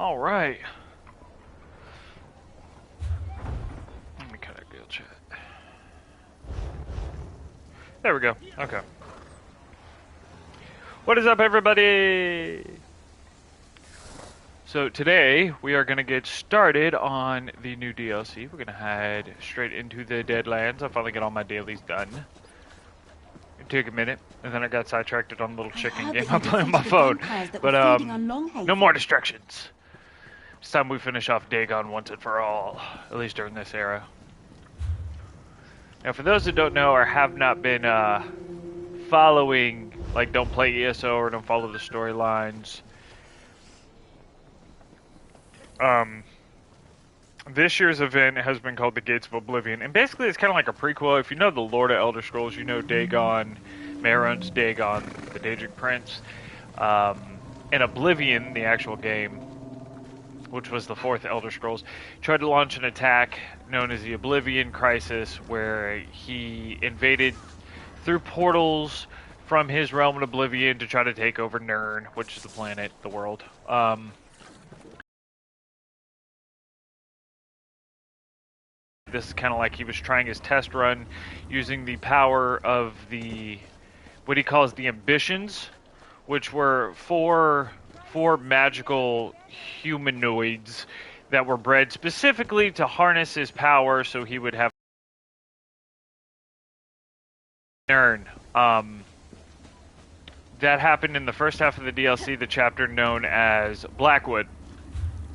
All right. Let me cut out guild chat. There we go. Okay. What is up, everybody? So today we are going to get started on the new DLC. We're going to head straight into the Deadlands. I finally got all my dailies done. It took a minute, and then I got sidetracked on a little chicken game I'm playing on my phone. But no more distractions. It's time we finish off Dagon once and for all, at least during this era. Now, for those that don't know or have not been following, like, don't play ESO or don't follow the storylines, this year's event has been called the Gates of Oblivion, and basically it's kind of like a prequel. If you know the lore to Elder Scrolls, you know Dagon, Mehrunes Dagon, the Daedric Prince, and Oblivion, the actual game, which was the fourth Elder Scrolls, tried to launch an attack known as the Oblivion Crisis, where he invaded through portals from his realm in Oblivion to try to take over Nirn, which is the planet, the world. This is kind of like he was trying his test run using the power of the, what he calls the ambitions, which were four magical humanoids that were bred specifically to harness his power so he would have Nirn. That happened in the first half of the DLC, the chapter known as Blackwood,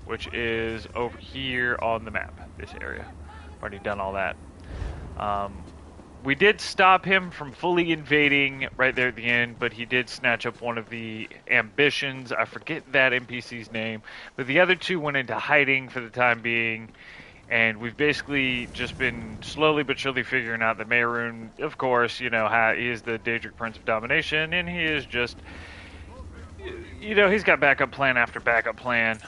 which is over here on the map, this area. Already done all that. We did stop him from fully invading right there at the end, but he did snatch up one of the ambitions. I forget that NPC's name, but the other two went into hiding for the time being, and we've basically just been slowly but surely figuring out that Mehrunes, of course, you know, he is the Daedric Prince of Domination, and he is just, you know, he's got backup plan after backup plan.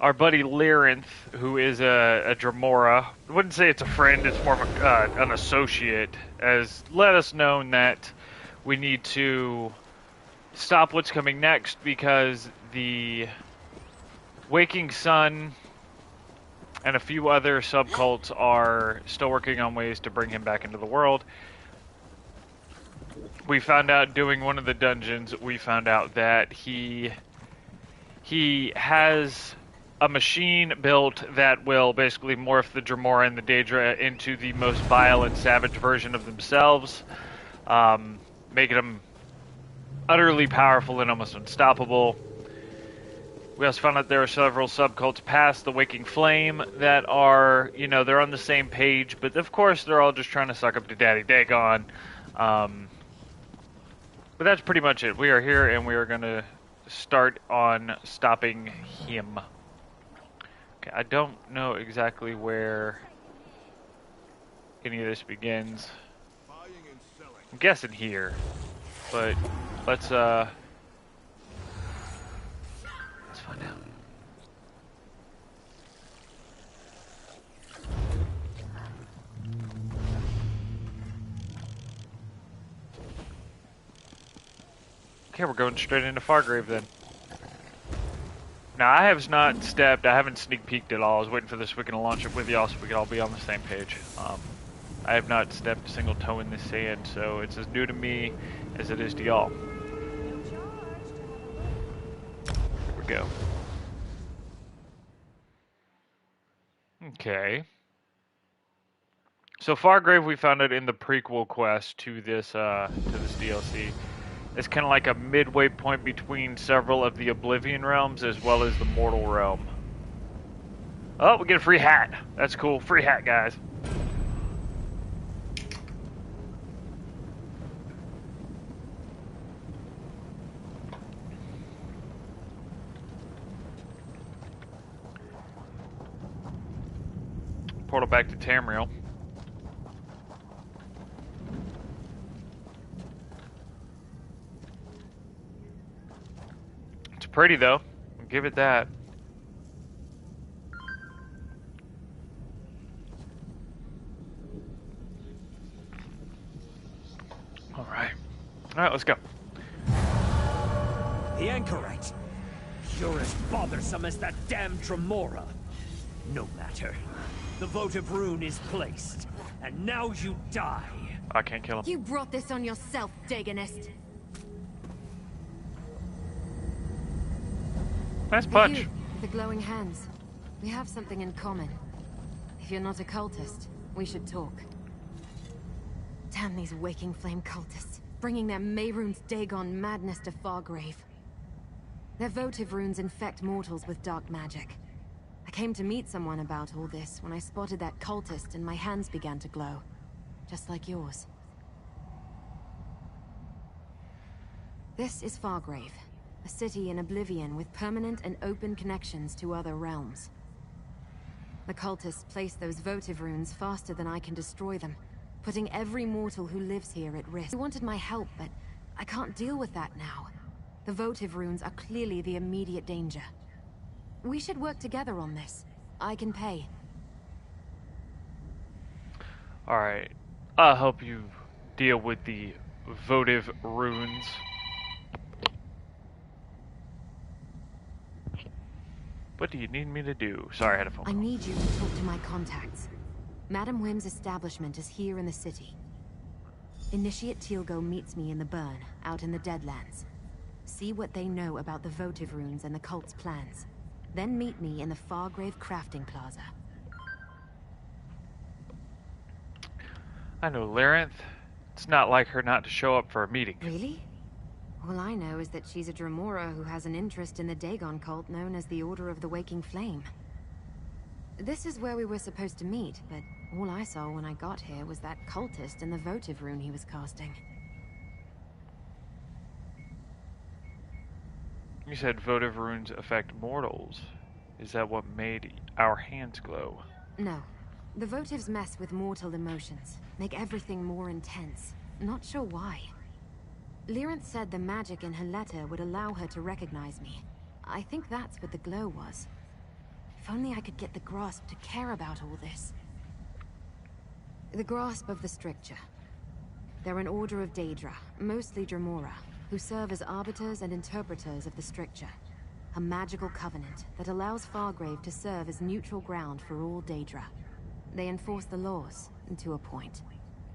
Our buddy Lyrinth, who is a Dremora, I wouldn't say it's a friend, it's more of an associate, has let us know that we need to stop what's coming next because the Waking Sun and a few other subcults are still working on ways to bring him back into the world. We found out doing one of the dungeons, we found out that he has a machine built that will basically morph the Dremora and the Daedra into the most vile and savage version of themselves, making them utterly powerful and almost unstoppable. We also found out there are several subcults past the Waking Flame that are, you know, they're on the same page, but of course they're all just trying to suck up to Daddy Dagon. But that's pretty much it. We are here and we are going to start on stopping him. Okay, I don't know exactly where any of this begins. I'm guessing here, but let's find out. Okay, we're going straight into Fargrave then. Now, I haven't sneak peeked at all. I was waiting for this weekend to launch it with y'all so we could all be on the same page. I have not stepped a single toe in the sand, so it's as new to me as it is to y'all. Here we go. Okay. So Fargrave, we found it in the prequel quest to this DLC. It's kind of like a midway point between several of the Oblivion realms as well as the Mortal realm. Oh, we get a free hat. That's cool. Free hat, guys. Portal back to Tamriel. Pretty though, I'll give it that. All right, let's go. The anchorite. You're as bothersome as that damn Tremora. No matter. The votive rune is placed, and now you die. I can't kill him. You brought this on yourself, Dagonist. Nice punch. You, the glowing hands. We have something in common. If you're not a cultist, we should talk. Damn these Waking Flame cultists, bringing their Mehrunes Dagon madness to Fargrave. Their votive runes infect mortals with dark magic. I came to meet someone about all this when I spotted that cultist and my hands began to glow. Just like yours. This is Fargrave, a city in oblivion with permanent and open connections to other realms. The cultists place those votive runes faster than I can destroy them, putting every mortal who lives here at risk. They wanted my help, but I can't deal with that now. The votive runes are clearly the immediate danger. We should work together on this. I can pay. Alright. I'll help you deal with the votive runes. What do you need me to do? Sorry, I had a phone call. I need you to talk to my contacts. Madam Wim's establishment is here in the city. Initiate Teal'go meets me in the burn, out in the Deadlands. See what they know about the votive runes and the cult's plans. Then meet me in the Fargrave Crafting Plaza. I know Lyranth. It's not like her not to show up for a meeting. Really? All I know is that she's a Dremora who has an interest in the Dagon cult known as the Order of the Waking Flame. This is where we were supposed to meet, but all I saw when I got here was that cultist and the votive rune he was casting. You said votive runes affect mortals. Is that what made our hands glow? No. The votives mess with mortal emotions, make everything more intense. Not sure why. Lyranth said the magic in her letter would allow her to recognize me. I think that's what the glow was. If only I could get the Grasp to care about all this. The Grasp of the Stricture. They're an order of Daedra, mostly Dremora, who serve as arbiters and interpreters of the Stricture. A magical covenant that allows Fargrave to serve as neutral ground for all Daedra. They enforce the laws, to a point.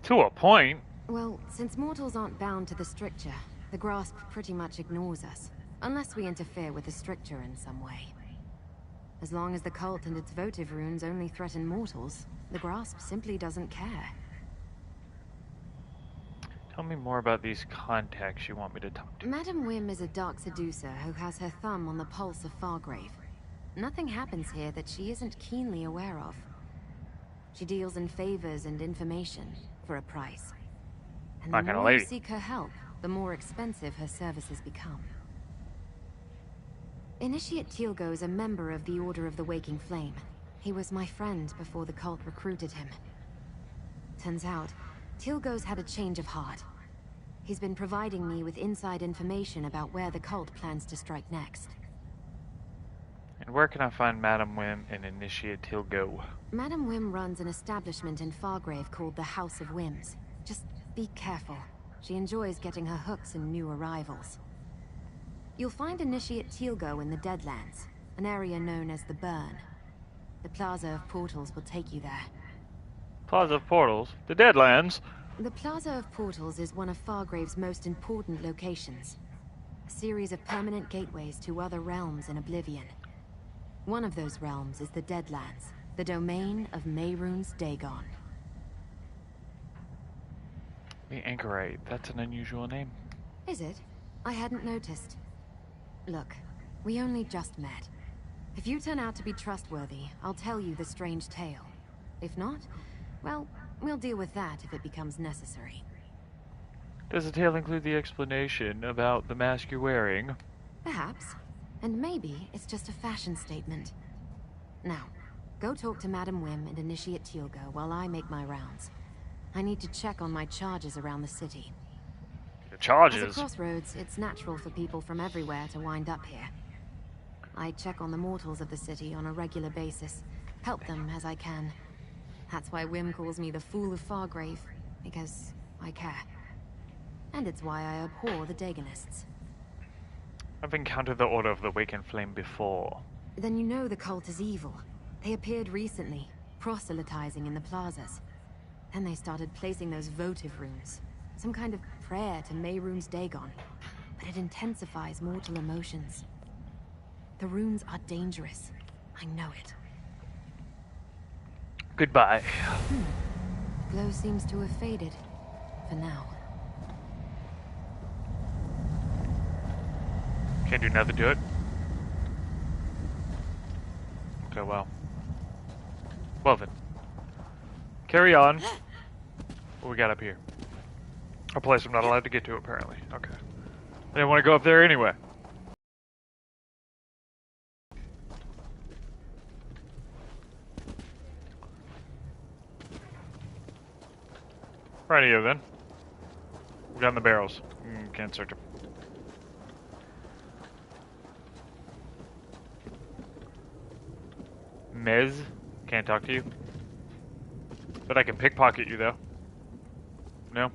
To a point? Well, since mortals aren't bound to the Stricture, the Grasp pretty much ignores us, unless we interfere with the Stricture in some way. As long as the cult and its votive runes only threaten mortals, the Grasp simply doesn't care. Tell me more about these contacts you want me to talk to. Madam Wim is a dark seducer who has her thumb on the pulse of Fargrave. Nothing happens here that she isn't keenly aware of. She deals in favors and information, for a price. And the more you seek her help, the more expensive her services become. Initiate Teal'go is a member of the Order of the Waking Flame. He was my friend before the cult recruited him. Turns out, Teal'go's had a change of heart. He's been providing me with inside information about where the cult plans to strike next. And where can I find Madam Wim and Initiate Teal'go? Madam Wim runs an establishment in Fargrave called the House of Whims. Just be careful. She enjoys getting her hooks in new arrivals. You'll find Initiate Teal'go in the Deadlands, an area known as the Burn. The Plaza of Portals will take you there. Plaza of Portals? The Deadlands? The Plaza of Portals is one of Fargrave's most important locations. A series of permanent gateways to other realms in Oblivion. One of those realms is the Deadlands, the domain of Mehrunes Dagon. The Anchorite. That's an unusual name. Is it? I hadn't noticed. Look, we only just met. If you turn out to be trustworthy, I'll tell you the strange tale. If not, well, we'll deal with that if it becomes necessary. Does the tale include the explanation about the mask you're wearing? Perhaps. And maybe it's just a fashion statement. Now, go talk to Madam Wim and Initiate Teal'go while I make my rounds. I need to check on my charges around the city. The charges? As a crossroads, it's natural for people from everywhere to wind up here. I check on the mortals of the city on a regular basis, help them as I can. That's why Wim calls me the Fool of Fargrave, because I care. And it's why I abhor the Dagonists. I've encountered the Order of the Awakened Flame before. Then you know the cult is evil. They appeared recently, proselytizing in the plazas. Then they started placing those votive runes. Some kind of prayer to Mehrunes Dagon. But it intensifies mortal emotions. The runes are dangerous. I know it. Goodbye. Glow seems to have faded. For now. Can't do nothing to it. Okay, well. Well then. Carry on. What we got up here? A place I'm not allowed to get to, apparently. Okay. I didn't want to go up there anyway. Rightio then. We got in the barrels. Can't search them. Mez, can't talk to you. But I can pickpocket you though. No?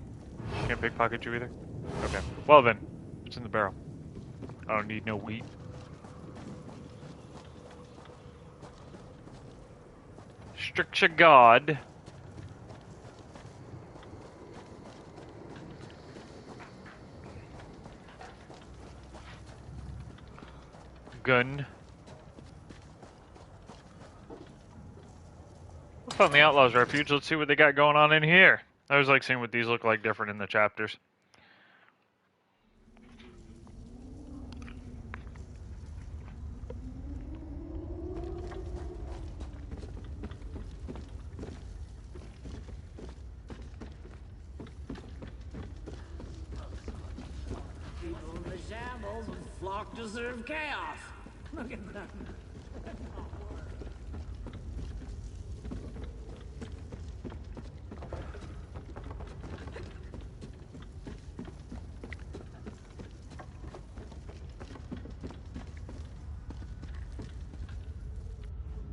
Can't pickpocket you either? Okay. Well then, what's in the barrel? I don't need no wheat. Stricture God. Gun. Let's find the Outlaws Refuge. Let's see what they got going on in here. I always like seeing what these look like different in the chapters. People in the shambles would flock to serve chaos. Look at that.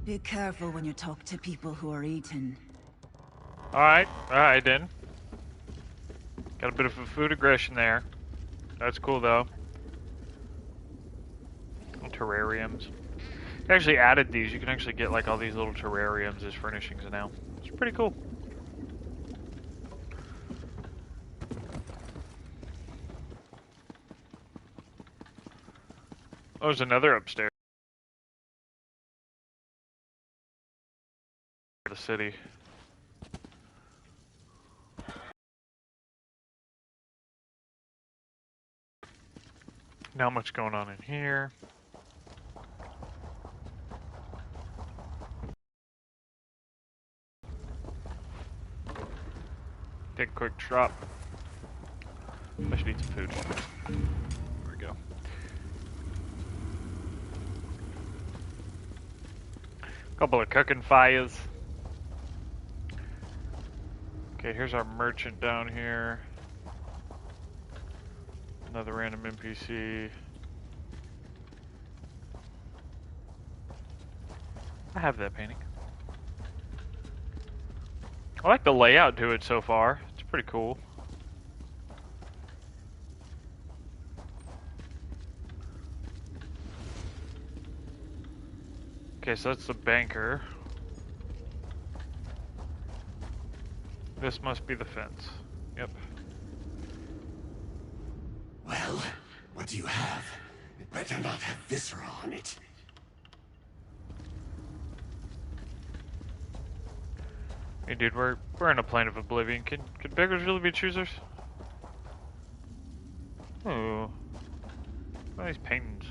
Be careful when you talk to people who are eaten. Alright then. Got a bit of a food aggression there. That's cool though. Little terrariums. They actually added these. You can actually get like all these little terrariums as furnishings now. It's pretty cool. Oh, there's another upstairs. The city. Not much going on in here. Take a quick drop. I should eat some food. There we go. Couple of cooking fires. Okay, here's our merchant down here. Another random NPC. I have that painting. I like the layout to it so far. It's pretty cool. Okay, so that's the banker. This must be the fence. Yep. Well, what do you have? It better not have viscera on it. Hey dude, we're in a plane of oblivion. Could beggars really be choosers? Oh. What are these paintings?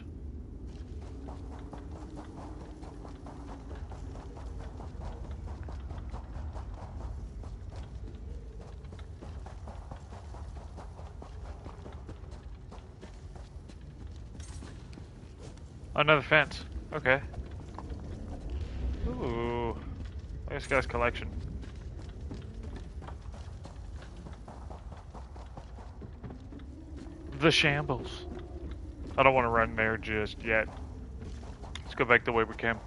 Another fence. Okay. Ooh. This guy's collection. The shambles. I don't want to run there just yet. Let's go back the way we came.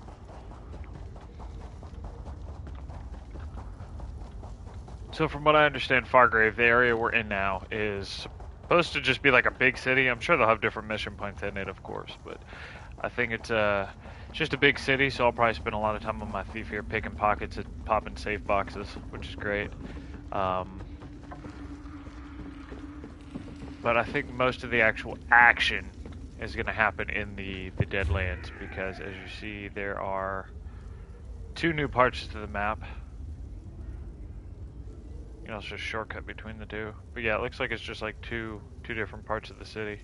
So from what I understand, Fargrave, the area we're in now, is Supposed to just be like a big city. I'm sure they'll have different mission points in it, of course, but I think it's just a big city, so I'll probably spend a lot of time on my thief here, picking pockets and popping safe boxes, which is great. But I think most of the actual action is going to happen in the Deadlands, because as you see, there are 2 new parts to the map. You can also shortcut between the 2. But yeah, it looks like it's just like two different parts of the city.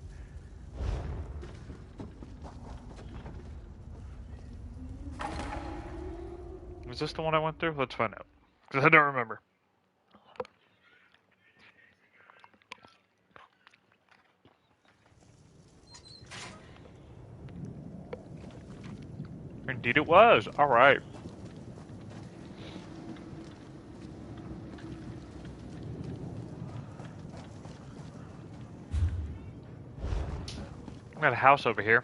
Was this the one I went through? Let's find out, because I don't remember. Indeed it was. Alright. Got a house over here.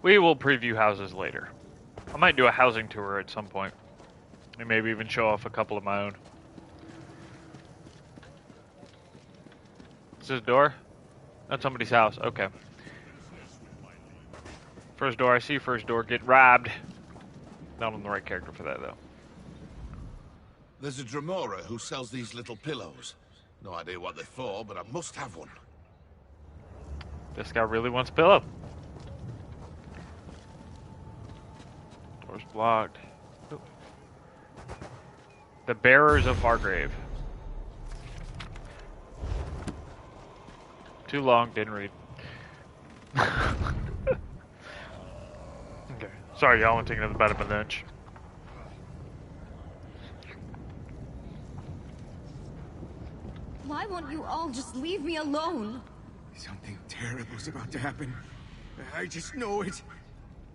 We will preview houses later. I might do a housing tour at some point. And maybe even show off a couple of my own. Is this a door? That's somebody's house. Okay. First door I see, first door. Get robbed. Not on the right character for that, though. There's a Dremora who sells these little pillows. No idea what they're for, but I must have one. This guy really wants a pillow. Door's blocked. Ooh. The Bearers of Fargrave. Too long, didn't read. Okay. Sorry, y'all. I'm taking another bite of my lunch. Why won't you all just leave me alone? Something terrible's about to happen. I just know it.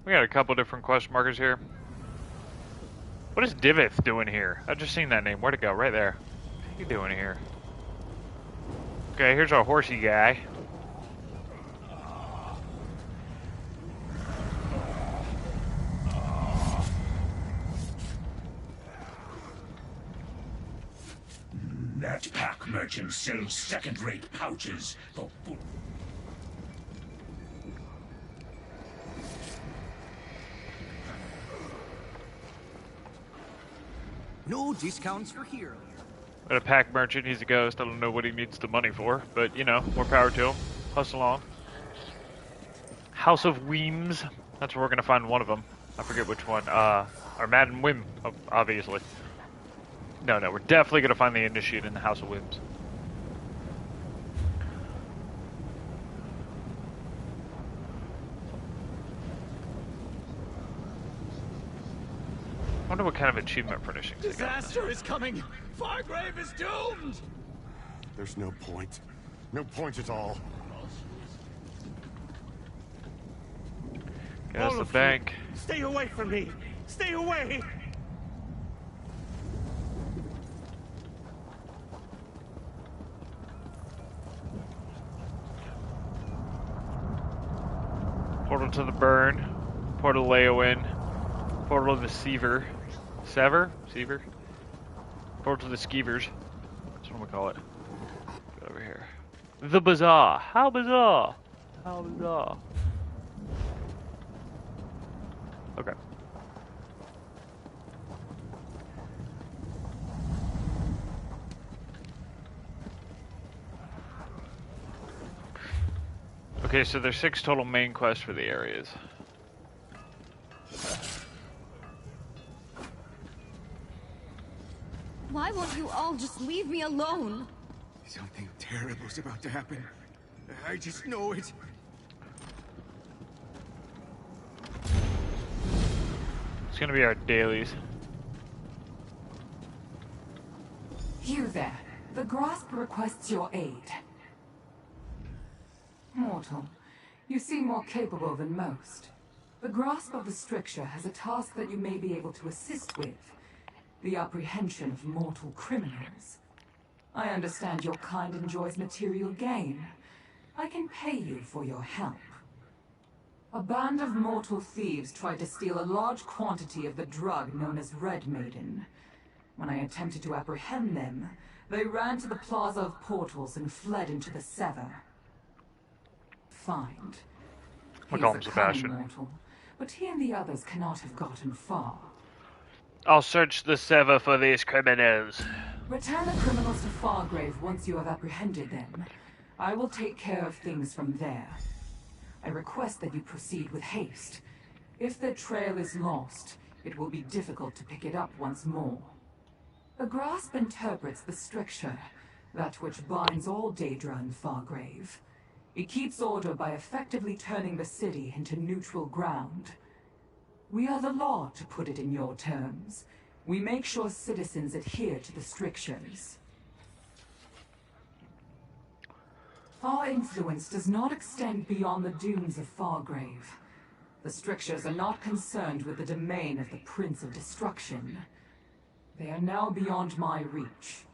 We got a couple different quest markers here. What is Divith doing here? I just seen that name. Where'd it go? Right there. What are you doing here? Okay, here's our horsey guy. That pack merchant sells second-rate pouches for food. No discounts for here. Got a pack merchant. He's a ghost. I don't know what he needs the money for, but you know, more power to him. Hustle on. House of Weems. That's where we're gonna find one of them. I forget which one. Or Madden Wim, obviously. No, we're definitely gonna find the initiate in the House of Wims. I wonder what kind of achievement furnishings they got. Disaster is coming! Fargrave is doomed! There's no point. No point at all. There's the bank. Stay away from me! Stay away! Portal to the Burn. Portal to Leowin. Portal to the Seaver. Sever? Portal to the Skeevers. That's what we call it. Get over here. The Bazaar. How bizarre. How bizarre. Okay. Okay, so there's 6 total main quests for the areas. Why won't you all just leave me alone? Something terrible's about to happen. I just know it. It's gonna be our dailies. You there. The Grasp requests your aid. Mortal, you seem more capable than most. The Grasp of the Stricture has a task that you may be able to assist with. The apprehension of mortal criminals. I understand your kind enjoys material gain. I can pay you for your help. A band of mortal thieves tried to steal a large quantity of the drug known as Red Maiden. When I attempted to apprehend them, they ran to the Plaza of Portals and fled into the Sever. Find. He is a cunning mortal, but he and the others cannot have gotten far. I'll search the Sever for these criminals. Return the criminals to Fargrave once you have apprehended them. I will take care of things from there. I request that you proceed with haste. If their trail is lost, it will be difficult to pick it up once more. The grasp interprets the stricture, that which binds all Daedra and Fargrave. It keeps order by effectively turning the city into neutral ground. We are the law, to put it in your terms. We make sure citizens adhere to the strictures. Our influence does not extend beyond the dunes of Fargrave. The strictures are not concerned with the domain of the Prince of Destruction. They are now beyond my reach,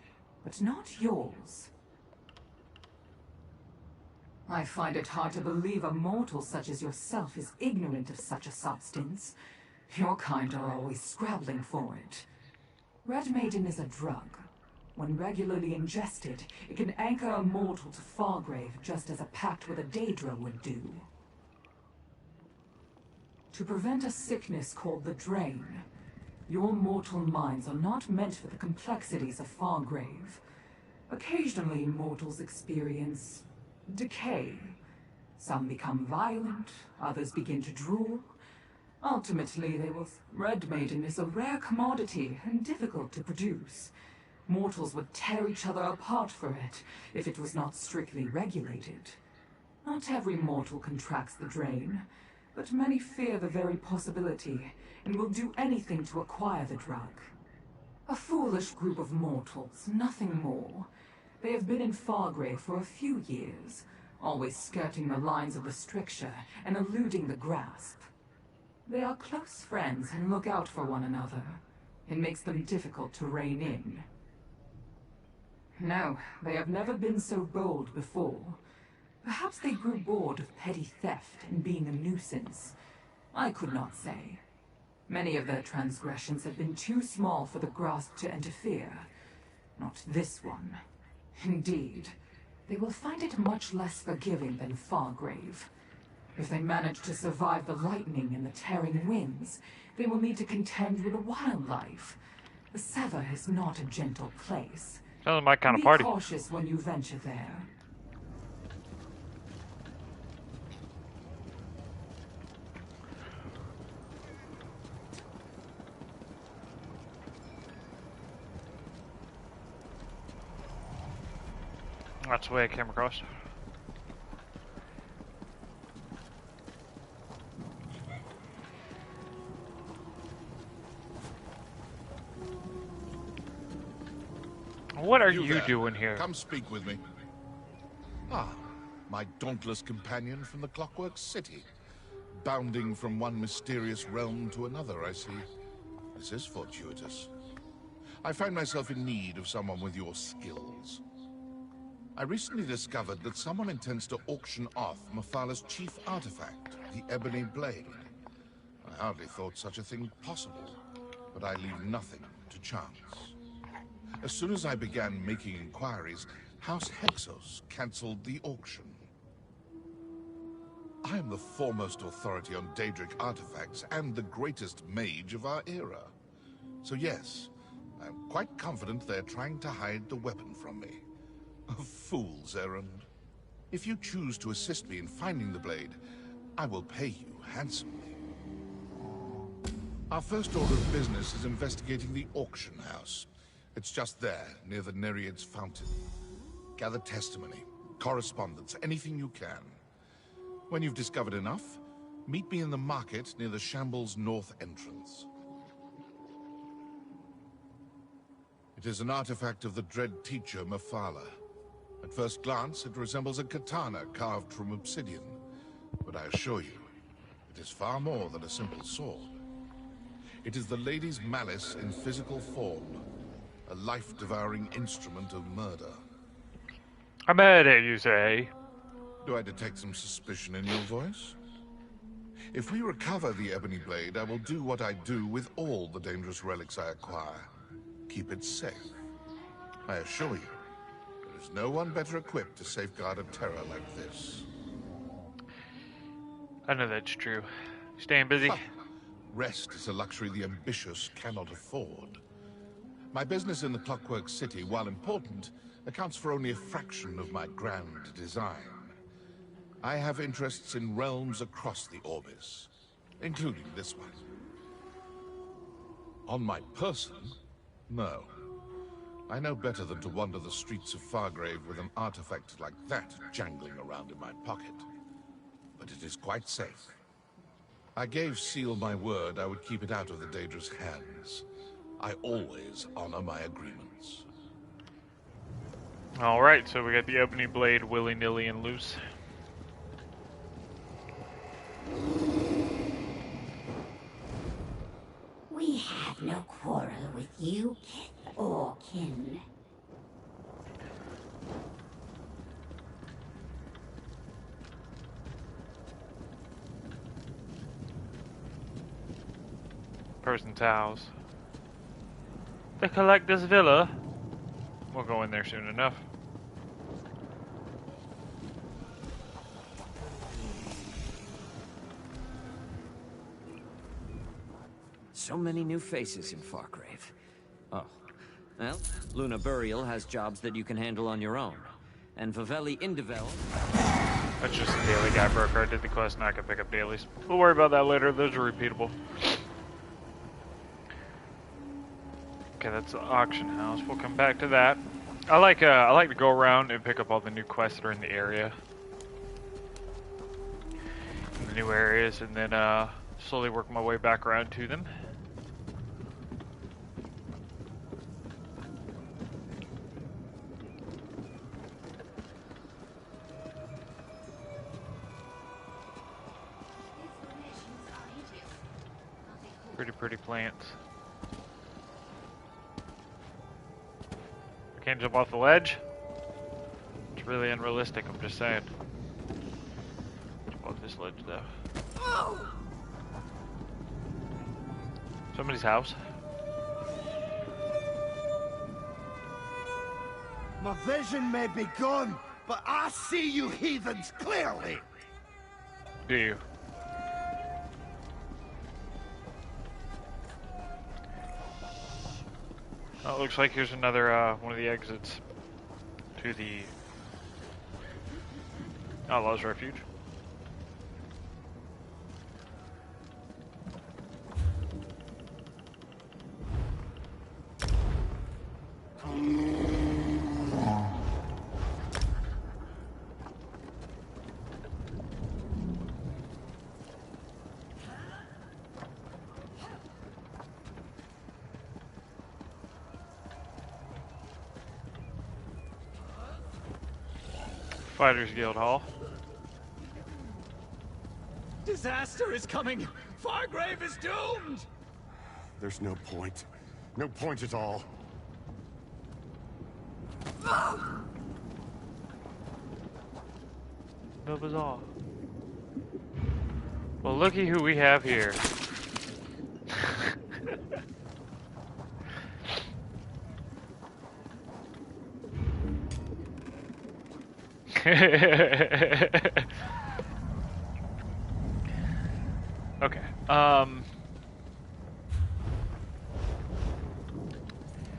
but not yours. I find it hard to believe a mortal such as yourself is ignorant of such a substance. Your kind are always scrabbling for it. Red Maiden is a drug. When regularly ingested, it can anchor a mortal to Fargrave just as a pact with a Daedra would do. To prevent a sickness called the Drain, your mortal minds are not meant for the complexities of Fargrave. Occasionally, mortals experience decay. Some become violent, others begin to drool. Ultimately, they will... Red Maiden is a rare commodity and difficult to produce. Mortals would tear each other apart for it if it was not strictly regulated. Not every mortal contracts the Drain, but many fear the very possibility and will do anything to acquire the drug. A foolish group of mortals, nothing more. They have been in Fargrave for a few years, always skirting the lines of the stricture and eluding the grasp. They are close friends and look out for one another. It makes them difficult to rein in. No, they have never been so bold before. Perhaps they grew bored of petty theft and being a nuisance. I could not say. Many of their transgressions have been too small for the grasp to interfere. Not this one. Indeed, they will find it much less forgiving than Fargrave. If they manage to survive the lightning and the tearing winds, they will need to contend with the wildlife. The Sever is not a gentle place. Sounds like my kind of party. Be cautious when you venture there. That's the way I came across. What are you doing here? Come speak with me. Ah, my dauntless companion from the Clockwork City. Bounding from one mysterious realm to another, I see. This is fortuitous. I find myself in need of someone with your skills. I recently discovered that someone intends to auction off Mephal's chief artifact, the Ebony Blade. I hardly thought such a thing possible, but I leave nothing to chance. As soon as I began making inquiries, House Hexos cancelled the auction. I am the foremost authority on Daedric artifacts and the greatest mage of our era. So yes, I'm quite confident they're trying to hide the weapon from me. A fool's errand. If you choose to assist me in finding the blade, I will pay you handsomely. Our first order of business is investigating the auction house. It's just there, near the Nereid's fountain. Gather testimony, correspondence, anything you can. When you've discovered enough, meet me in the market near the Shamble's north entrance. It is an artifact of the dread teacher Mephala. At first glance, it resembles a katana carved from obsidian. But I assure you, it is far more than a simple sword. It is the lady's malice in physical form, a life-devouring instrument of murder. A murder, you say? Do I detect some suspicion in your voice? If we recover the Ebony Blade, I will do what I do with all the dangerous relics I acquire. keep it safe. I assure you, there is no one better equipped to safeguard a terror like this. I know that's true. Staying busy? Rest is a luxury the ambitious cannot afford. My business in the Clockwork City, while important, accounts for only a fraction of my grand design. I have interests in realms across the Orbis, including this one. On my person, no. I know better than to wander the streets of Fargrave with an artifact like that jangling around in my pocket. But it is quite safe. I gave Seal my word I would keep it out of the Daedra's hands. I always honor my agreements. Alright, so we got the opening blade willy-nilly and loose. We have no quarrel with you, kith or kin. Person's house. The Collector's Villa. We'll go in there soon enough. So many new faces in Fargrave. Oh. Well, Luna Burial has jobs that you can handle on your own. And Viveli Indivel... That's just a daily guy broker. I did the quest, now I can pick up dailies. We'll worry about that later. Those are repeatable. Okay, that's the auction house. We'll come back to that. I like to go around and pick up all the new quests that are in the area. In the new areas, and then slowly work my way back around to them. Pretty plants. I can't jump off the ledge. It's really unrealistic, I'm just saying. Jump off this ledge though. Somebody's house. My vision may be gone, but I see you heathens clearly. Do you? Oh, it looks like here's another one of the exits to the Outlaws Refuge. Fighters Guild Hall. Disaster is coming! Fargrave is doomed! There's no point. No point at all. No bizarre. Well, looky who we have here. Okay.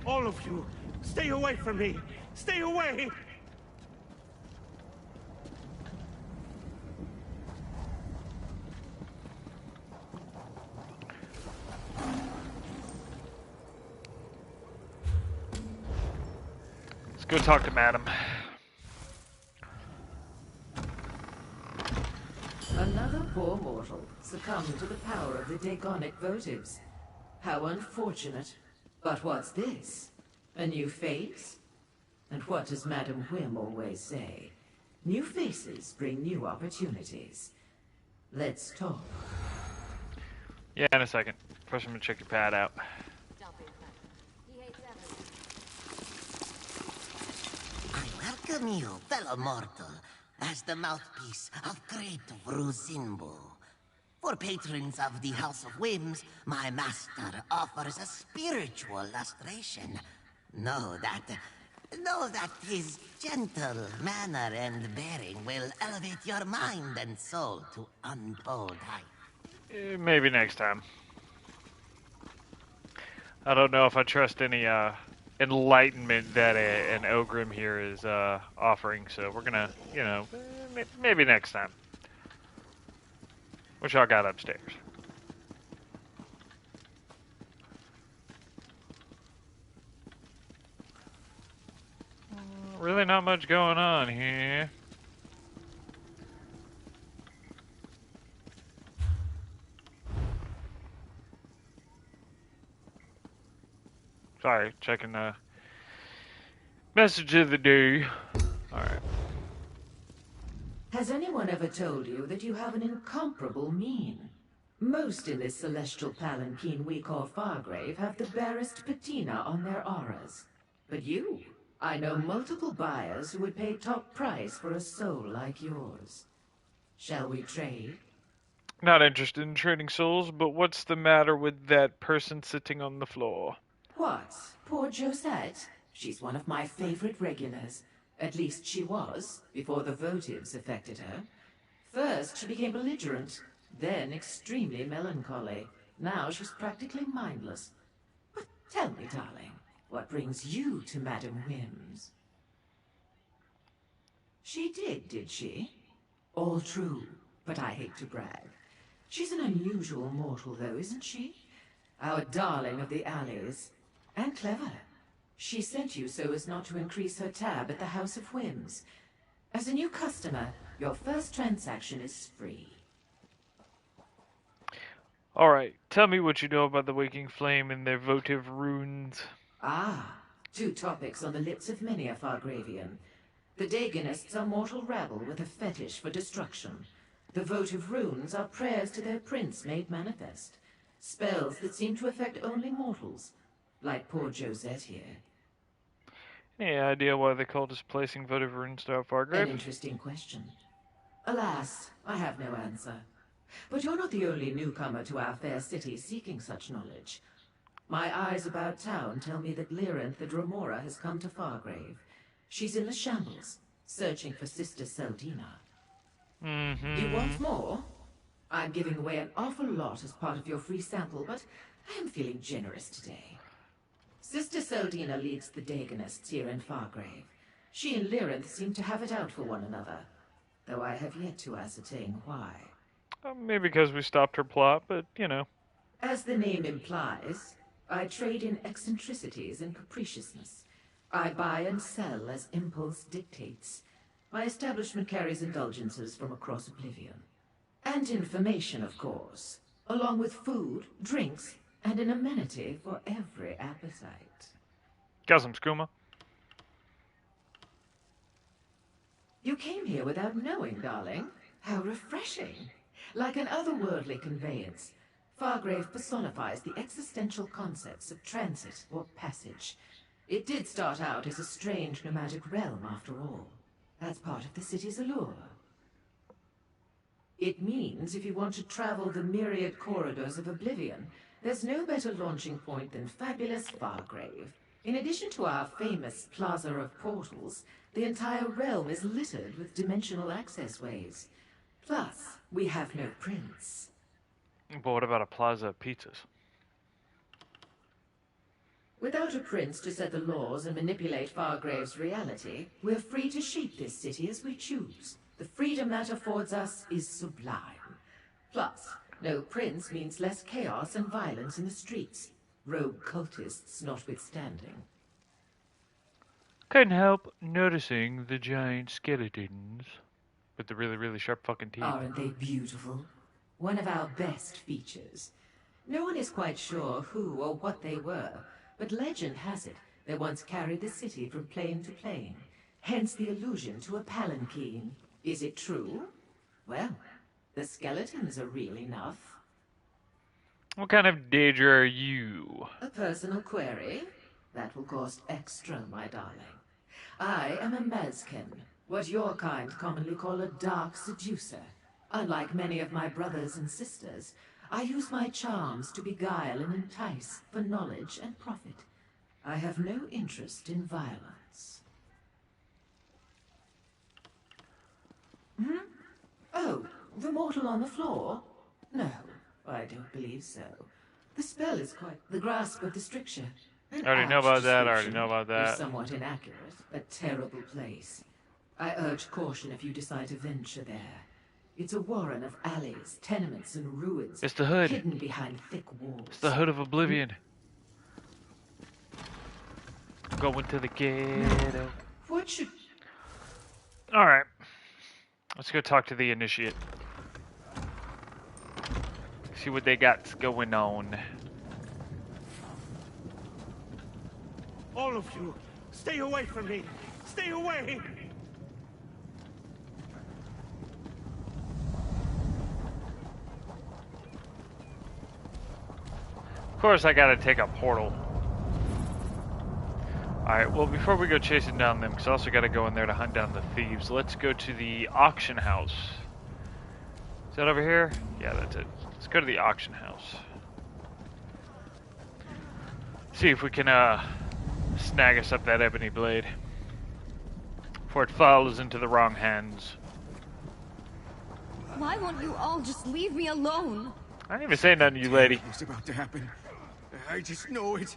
All of you, stay away from me. Stay away. Let's go talk to Madam. Another poor mortal succumbed to the power of the Daegonic votives. How unfortunate. But what's this? A new face? And what does Madam Whim always say? New faces bring new opportunities. Let's talk. Yeah, in a second. First, I'm gonna check your pad out. I welcome you, fellow mortal, as the mouthpiece of great Vruzinbo. For patrons of the House of Whims, my master offers a spiritual lustration. Know that his gentle manner and bearing will elevate your mind and soul to untold height. Maybe next time. I don't know if I trust any enlightenment that an Ogrim here is offering, so we're gonna, maybe next time. What y'all got upstairs? Really not much going on here. Sorry, checking the message of the day. Alright. Has anyone ever told you that you have an incomparable mien? Most in this celestial palanquin we call Fargrave have the barest patina on their auras. But you, I know multiple buyers who would pay top price for a soul like yours. Shall we trade? Not interested in trading souls, but what's the matter with that person sitting on the floor? What? Poor Josette? She's one of my favorite regulars. At least she was, before the votives affected her. First, she became belligerent, then extremely melancholy. Now she's practically mindless. But tell me, darling, what brings you to Madame Whims? She did she? All true, but I hate to brag. She's an unusual mortal, though, isn't she? Our darling of the alleys. And clever. She sent you so as not to increase her tab at the House of Whims. As a new customer, your first transaction is free. Alright, tell me what you know about the Waking Flame and their votive runes. Ah, two topics on the lips of many a Fargravian. The Daganists are mortal rabble with a fetish for destruction. The votive runes are prayers to their prince made manifest. Spells that seem to affect only mortals. Like poor Josette here. Any idea why they call displacing votive runes to Fargrave? An interesting question. Alas, I have no answer. But you're not the only newcomer to our fair city seeking such knowledge. My eyes about town tell me that Lyranth the Dromora has come to Fargrave. She's in the shambles, searching for Sister Seldina. You want more? I'm giving away an awful lot as part of your free sample, but I am feeling generous today. Sister Seldina leads the Daganists here in Fargrave. She and Lyranth seem to have it out for one another, though I have yet to ascertain why. Maybe because we stopped her plot, but, As the name implies, I trade in eccentricities and capriciousness. I buy and sell as impulse dictates. My establishment carries indulgences from across Oblivion. And information, of course, along with food, drinks, and an amenity for every appetite. Got some skooma? You came here without knowing, darling. How refreshing. Like an otherworldly conveyance, Fargrave personifies the existential concepts of transit or passage. It did start out as a strange nomadic realm, after all. That's part of the city's allure. It means if you want to travel the myriad corridors of Oblivion, there's no better launching point than fabulous Fargrave. In addition to our famous Plaza of Portals, the entire realm is littered with dimensional access ways. Plus, we have no prince. But what about a plaza of pizzas? Without a prince to set the laws and manipulate Fargrave's reality, we're free to shape this city as we choose. The freedom that affords us is sublime. Plus, no prince means less chaos and violence in the streets, rogue cultists notwithstanding. Couldn't help noticing the giant skeletons with the really, really sharp fucking teeth. Aren't they beautiful? One of our best features. No one is quite sure who or what they were, but legend has it they once carried the city from plane to plane, hence the allusion to a palanquin. Is it true? Well, the skeletons are real enough. What kind of Daedra are you? A personal query? That will cost extra, my darling. I am a Mazken, what your kind commonly call a dark seducer. Unlike many of my brothers and sisters, I use my charms to beguile and entice for knowledge and profit. I have no interest in violence. Oh, the mortal on the floor? No, I don't believe so. The spell is quite the grasp of the stricture. I already know about that. I already know about that. Is somewhat inaccurate. A terrible place. I urge caution if you decide to venture there. It's a warren of alleys, tenements, and ruins. It's the hood. Hidden behind thick walls. It's the hood of oblivion. Going to the ghetto. What should... Alright. Let's go talk to the initiate. See what they got going on. All of you, stay away from me! Stay away! Of course, I gotta take a portal. Alright, well, before we go chasing down them, because I also gotta go in there to hunt down the thieves, let's go to the auction house. Is that over here? Yeah, that's it. Let's go to the auction house. See if we can, snag us up that ebony blade. Before it falls into the wrong hands. Why won't you all just leave me alone? I didn't even say nothing to you, lady. What's about to happen? I just know it.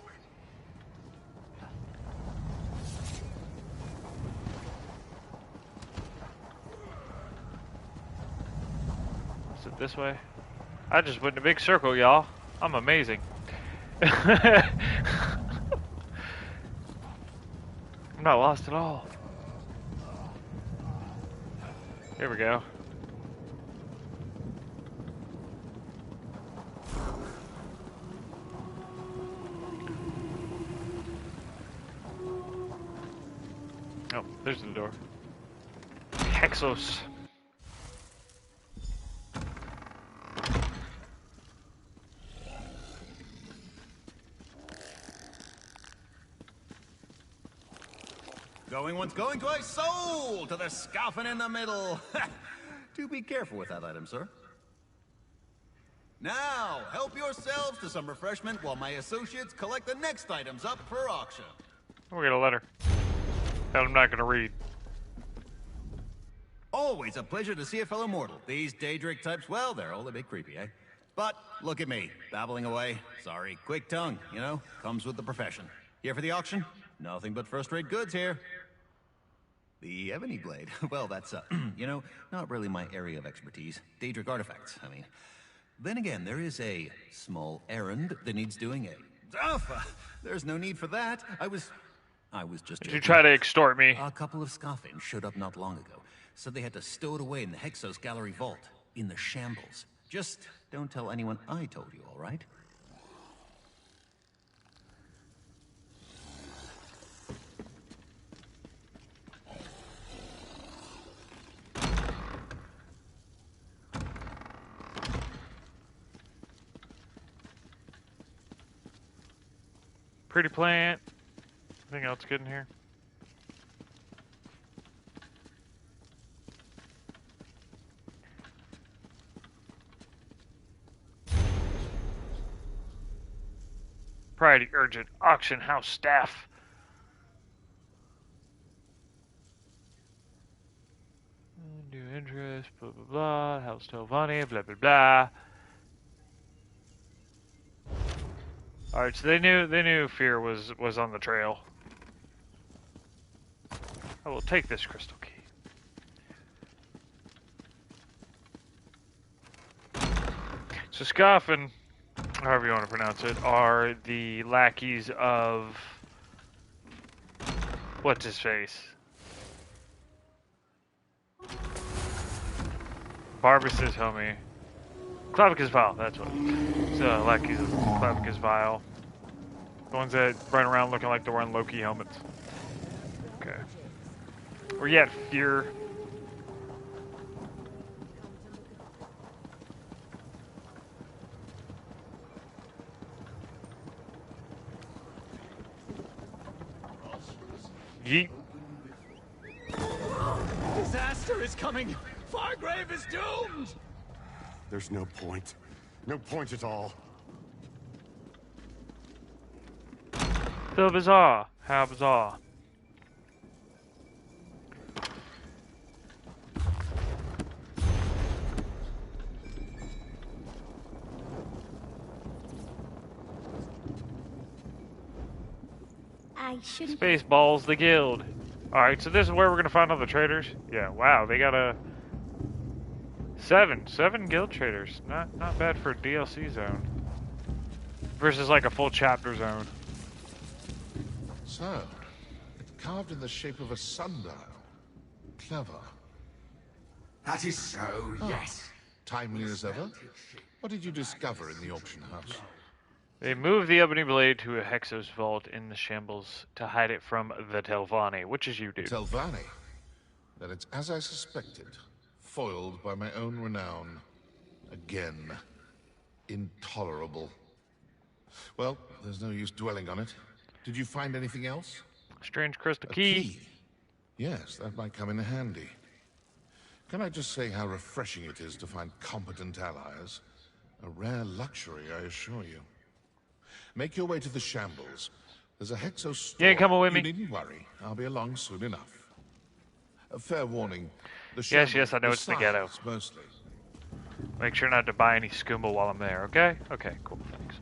Is it this way? I just went in a big circle, y'all. I'm amazing. I'm not lost at all. Here we go. Oh, there's the door. Hexos. Going once, going twice, sold to the scoffin' in the middle. Do be careful with that item, sir. Now, help yourselves to some refreshment while my associates collect the next items up for auction. We got a letter that I'm not gonna read. Always a pleasure to see a fellow mortal. These Daedric types, well, they're all a bit creepy, eh? But look at me, babbling away. Sorry, quick tongue, you know, comes with the profession. Here for the auction? Nothing but first-rate goods here. The ebony blade, well, that's, you know, not really my area of expertise. Daedric artifacts, I mean. Then again, there is a small errand that needs doing there's no need for that. I was just... Did you try to extort me? A couple of scoffins showed up not long ago. Said they had to stow it away in the Hexos Gallery vault. In the shambles. Just don't tell anyone I told you, all right? Pretty plant. Anything else good in here? Priority urgent. Auction house staff. New interest. Blah blah blah. House Tovani. Blah blah blah. Alright, so they knew fear was on the trail. I will take this crystal key. So Scoffin, however you want to pronounce it, are the lackeys of what's his face? Barbus's homie. Clavicus Vile, that's what. So, lackeys of Clavicus Vile. The ones that run around looking like they're wearing Loki helmets. Okay. Where you at, Fear? Yeet. Disaster is coming! Fargrave is doomed! There's no point. No point at all. So bizarre. How bizarre. I shouldn't. Spaceballs, the guild. Alright, so this is where we're gonna find all the traders. Yeah, wow, they got a... Seven guild traders. Not bad for a DLC zone. Versus like a full chapter zone. So, it's carved in the shape of a sundial. Clever. That is so, yes. Timely as ever. What did you discover in the auction house? They moved the ebony blade to a Hexos vault in the shambles to hide it from the Telvanni, which is you, dude. Telvanni? Then it's as I suspected. Foiled by my own renown. Again. Intolerable. Well, there's no use dwelling on it. Did you find anything else? Strange crystal A key. Yes, that might come in handy. Can I just say how refreshing it is to find competent allies? A rare luxury, I assure you. Make your way to the shambles. There's a Hexos store. You ain't coming with me? You needn't worry. I'll be along soon enough. A fair warning. The Yes, I know it's the ghetto. Mostly. Make sure not to buy any skooma while I'm there, okay? Okay, cool, thanks.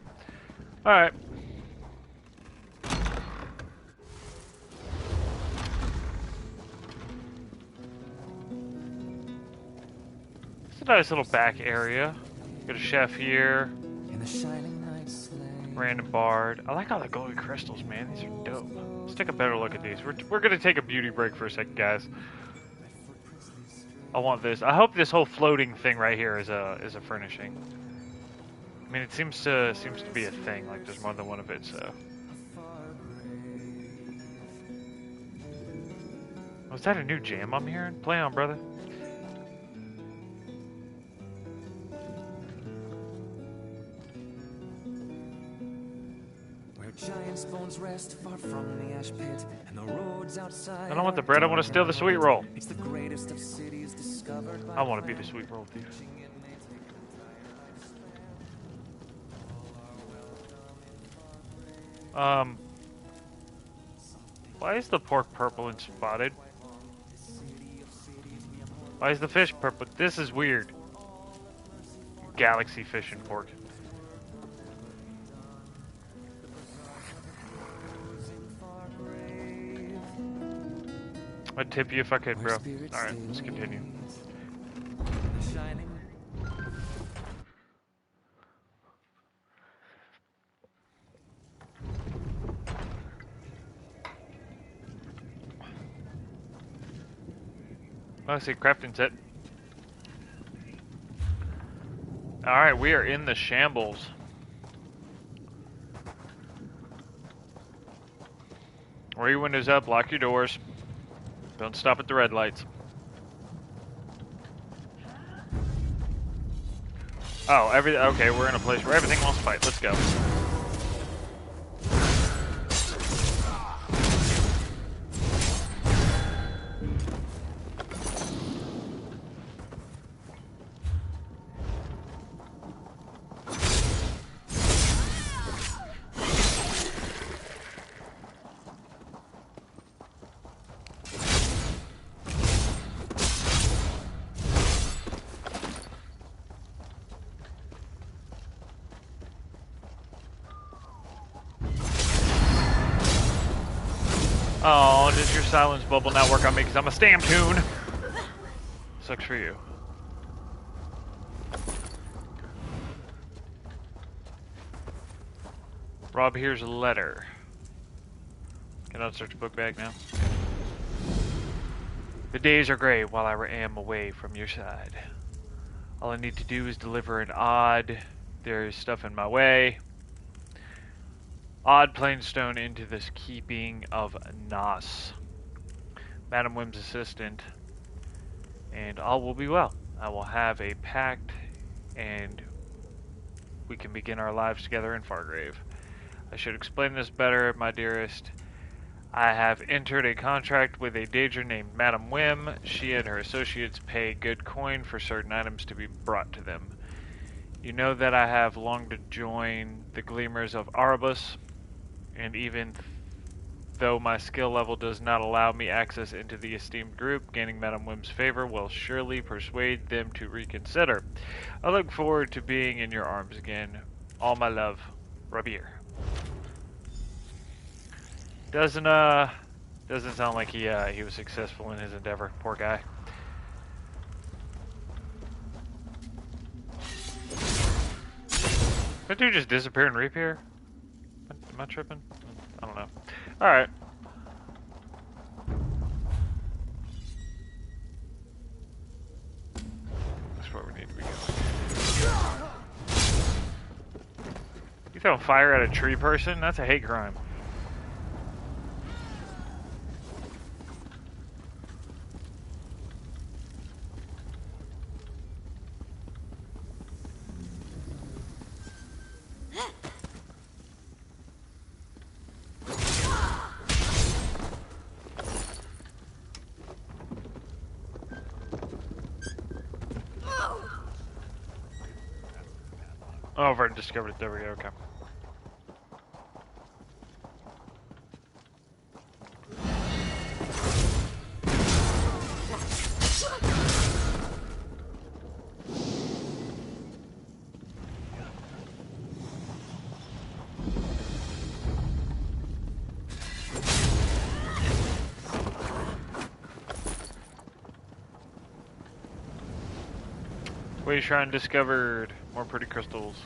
Alright. It's a nice little back area. Got a chef here. In the shining night sleigh. Random bard. I like all the golden crystals, man. These are dope. Let's take a better look at these. We're gonna take a beauty break for a second, guys. I want this. I hope this whole floating thing right here is a furnishing. I mean, it seems to be a thing. Like there's more than one of it. So. Was that a new jam I'm hearing? Play on, brother. Giants' bones rest far from the ash pit, and the roads outside. I don't want the bread. I want to steal the sweet roll. It's the greatest of cities discovered by I want to be the sweet roll thief. Why is the pork purple and spotted? Why is the fish purple? This is weird. Galaxy fish and pork. I'd tip you if I could, bro. Alright, let's continue. Oh, I see crafting set. Alright, we are in the shambles. Roll your windows up, lock your doors. Don't stop at the red lights. Oh, okay, we're in a place where everything wants to fight. Let's go. Oh, does your silence bubble not work on me because I'm a stam tune? Sucks for you. Rob, here's a letter. Can I search a book bag now? The days are gray while I am away from your side. All I need to do is deliver an odd. There's stuff in my way. Odd plainstone into this keeping of Nas. Madam Wim's assistant. And all will be well. I will have a pact and we can begin our lives together in Fargrave. I should explain this better, my dearest. I have entered a contract with a Daedra named Madame Whim. She and her associates pay good coin for certain items to be brought to them. You know that I have longed to join the Gleamers of Erebus, and even though my skill level does not allow me access into the esteemed group, gaining Madame Whim's favor will surely persuade them to reconsider. I look forward to being in your arms again. All my love, Rabir. Doesn't sound like he was successful in his endeavor. Poor guy. That dude just disappear and reappear? Am I tripping? I don't know. Alright. That's where we need to be going. You throwing fire at a tree person? That's a hate crime. Oh, I've already discovered it. There we go. Okay. Way Shrine discovered. More pretty crystals.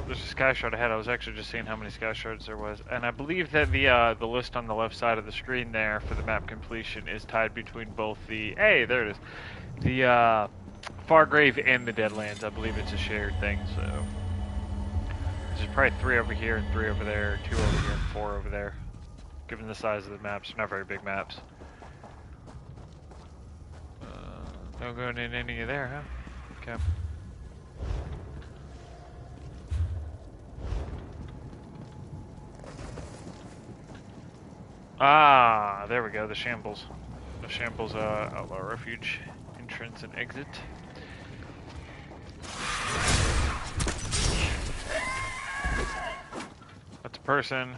There's a sky shard ahead. I was actually just seeing how many sky shards there was, and I believe that the list on the left side of the screen there for the map completion is tied between both the there it is, the Fargrave and the Deadlands. I believe it's a shared thing. So there's probably 3 over here and 3 over there, 2 over here and 4 over there. Given the size of the maps, they're not very big maps. No going in any of there, huh? Okay. Ah, there we go, the Shambles. The Shambles Outlaw Refuge entrance and exit. That's a person.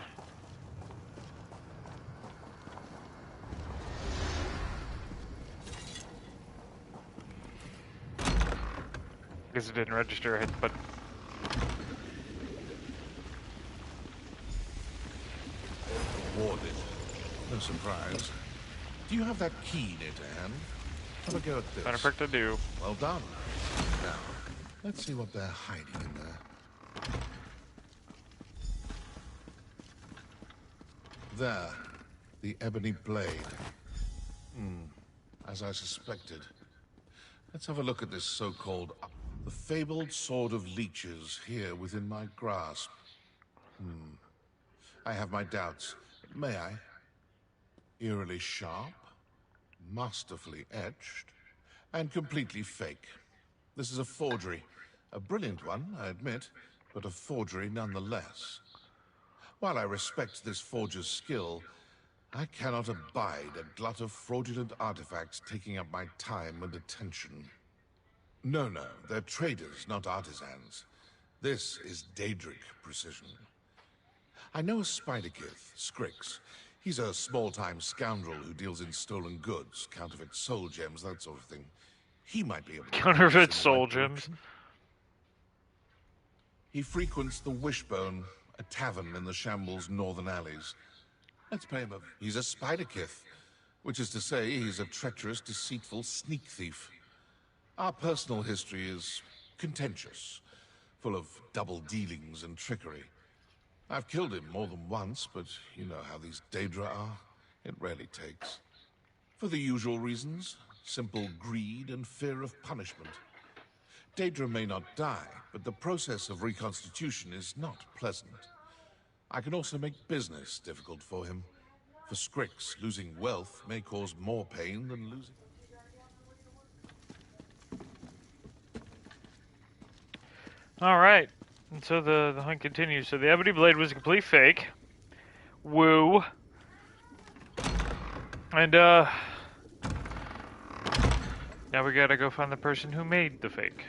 Guess it didn't register, I hit the button. Warded. No surprise. Do you have that key near to hand? Have a go at this. Matter of fact, I do. Well done. Now, let's see what they're hiding in there. There. The ebony blade. As I suspected. Let's have a look at this so-called... The fabled sword of Leeches here within my grasp. I have my doubts. May I? Eerily sharp, masterfully etched, and completely fake. This is a forgery. A brilliant one, I admit, but a forgery nonetheless. While I respect this forger's skill, I cannot abide a glut of fraudulent artifacts taking up my time and attention. No, they're traders, not artisans. This is Daedric precision. I know a Spiderkith, Scrix. He's a small-time scoundrel who deals in stolen goods, counterfeit soul gems, that sort of thing. He might be able to... Counterfeit soul gems? He frequents the Wishbone, a tavern in the Shambles' northern alleys. Let's pay him a... He's a Spiderkith, which is to say he's a treacherous, deceitful sneak thief. Our personal history is contentious, full of double dealings and trickery. I've killed him more than once, but you know how these Daedra are. It rarely takes. For the usual reasons, simple greed and fear of punishment. Daedra may not die, but the process of reconstitution is not pleasant. I can also make business difficult for him. For Scrix, losing wealth may cause more pain than losing... Alright. And so the hunt continues. So the ebony blade was a complete fake. Woo. And, now we gotta go find the person who made the fake.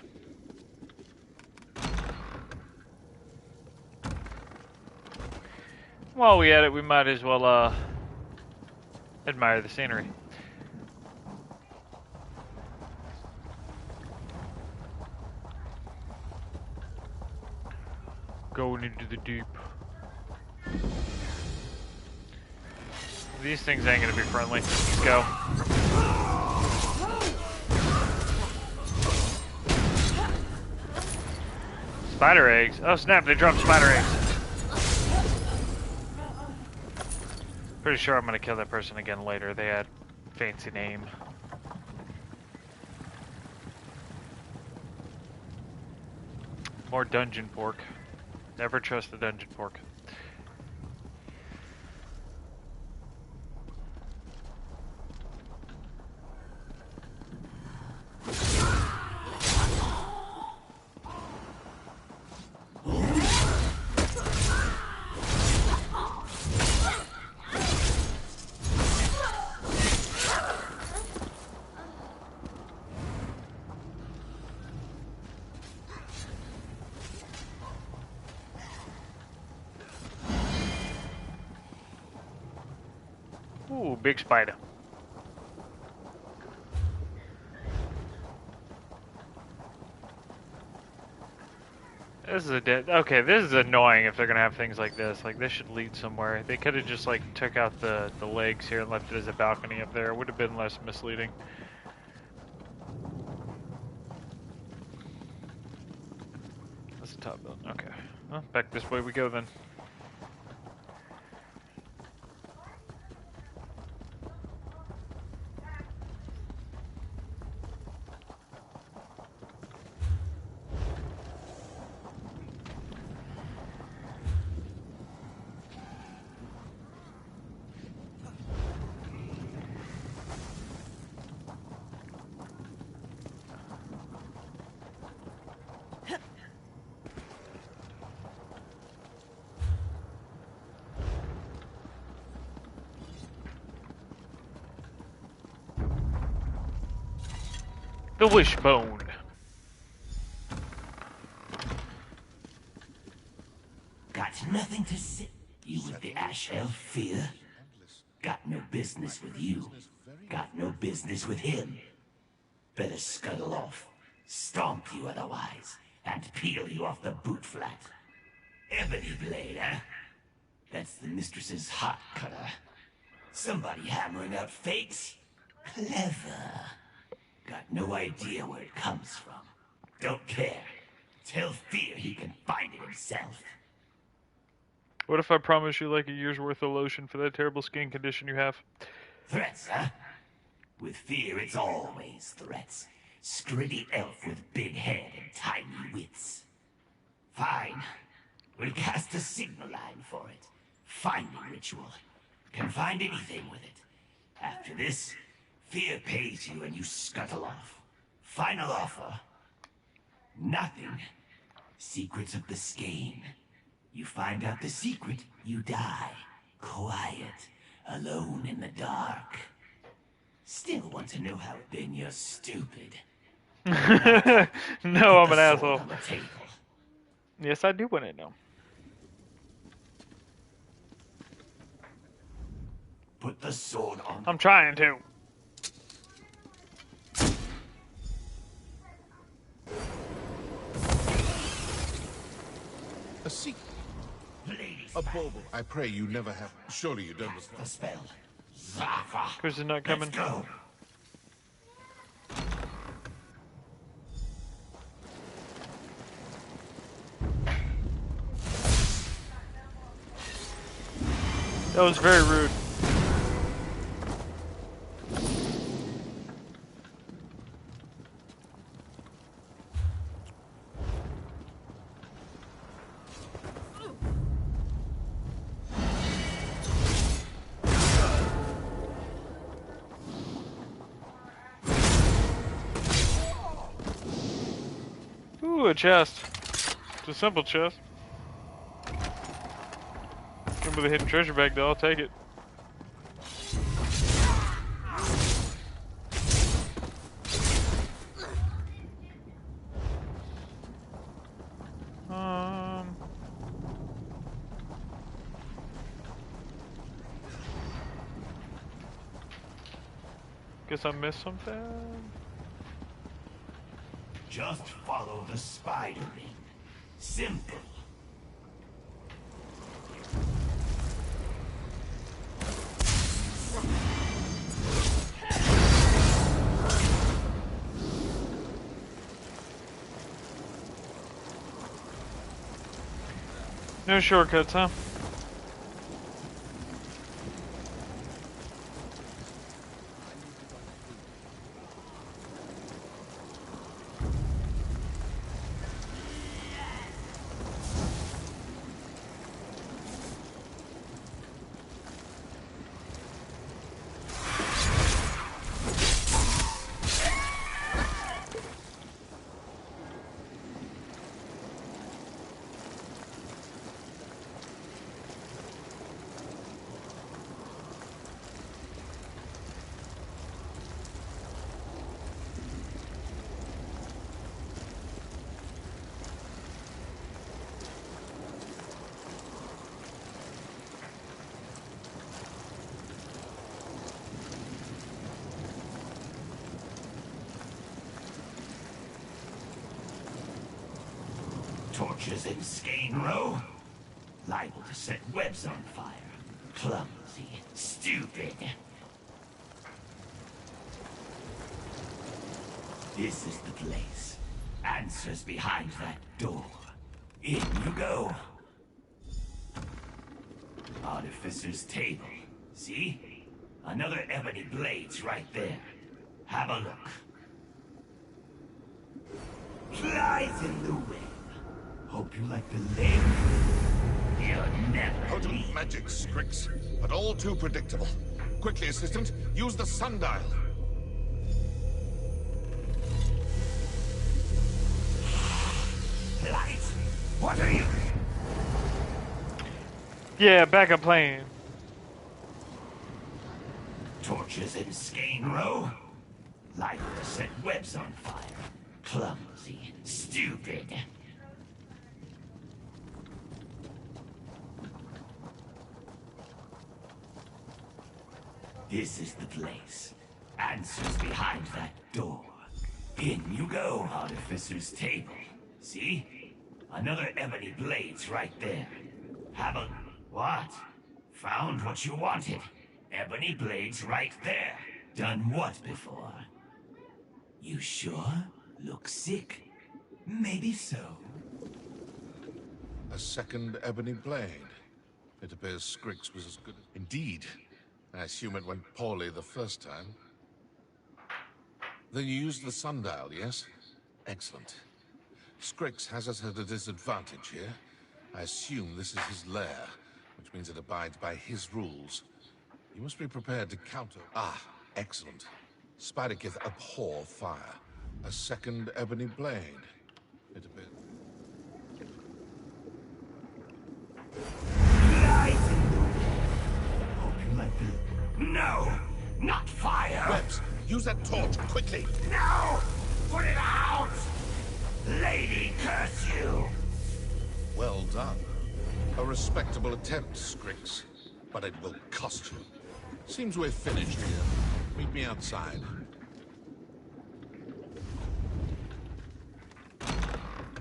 While we at it, we might as well, admire the scenery. Going into the deep. These things ain't gonna be friendly. Let's go. Spider eggs. Oh snap, they dropped spider eggs. Pretty sure I'm gonna kill that person again later. They had a fancy name. More dungeon pork. Never trust the dungeon pork. Ooh, big spider. This is okay, this is annoying if they're gonna have things like this. Like, this should lead somewhere. They could have just, like, took out the legs here and left it as a balcony up there. It would have been less misleading. That's the top building. Okay. Well, back this way we go then. The wishbone. Got nothing to say. You with the Ash Elf fear? Got no business with you. Got no business with him. Better scuttle off. Stomp you otherwise. And peel you off the boot flat. Ebony blade, huh? That's the mistress's hot cutter. Somebody hammering out fakes? Clever. Got no idea where it comes from. Don't care. Tell Fear he can find it himself. What if I promise you like a year's worth of lotion for that terrible skin condition you have? Threats, huh? With Fear, it's always threats. Scritty elf with big head and tiny wits. Fine. We'll cast a signal line for it. Finding ritual. Can find anything with it. After this, Fear pays you and you scuttle off. Final offer. Nothing. Secrets of the skein. You find out the secret, you die. Quiet. Alone in the dark. Still want to know how then you're stupid. No, I'm an asshole. Yes, I do want to know. Put the sword on. I'm trying to. A secret. A bauble. I pray you never have. Surely you don't look. The spell. Chris is not coming. Let's go. That was very rude. Ooh, a chest. It's a simple chest. Come with a hidden treasure bag, though. I'll take it. Guess I missed something. Just follow the spider ring. Simple. No shortcuts, huh? Torches in Skane Row? Liable to set webs on fire. Clumsy. Stupid. This is the place. Answers behind that door. In you go. Artificer's table. See? Another ebony blade's right there. Have a look. Flies in the web. Hope you like to live. You'll never Potent leave. magic, Strix, but all too predictable. Quickly, assistant, use the sundial. Lights? What are you? Yeah, backup plan. Torches in Skane Row? Liable to set webs on fire. Clumsy. Stupid. This is the place. Answers behind that door. In you go, Artificer's table. See? Another ebony blade's right there. Have a... What? Found what you wanted. Ebony blade's right there. Done what before? You sure? Look sick. Maybe so. A second ebony blade. It appears Strix was as good as... Indeed. I assume it went poorly the first time. Then you used the sundial, yes? Excellent. Strix has us at a disadvantage here. I assume this is his lair, which means it abides by his rules. You must be prepared to counter... Ah, excellent. Spider-Kith abhor fire. A second ebony blade. It appears... No! Not fire! Webs, use that torch, quickly! No! Put it out! Lady, curse you! Well done. A respectable attempt, Strix. But it will cost you. Seems we're finished here. Meet me outside.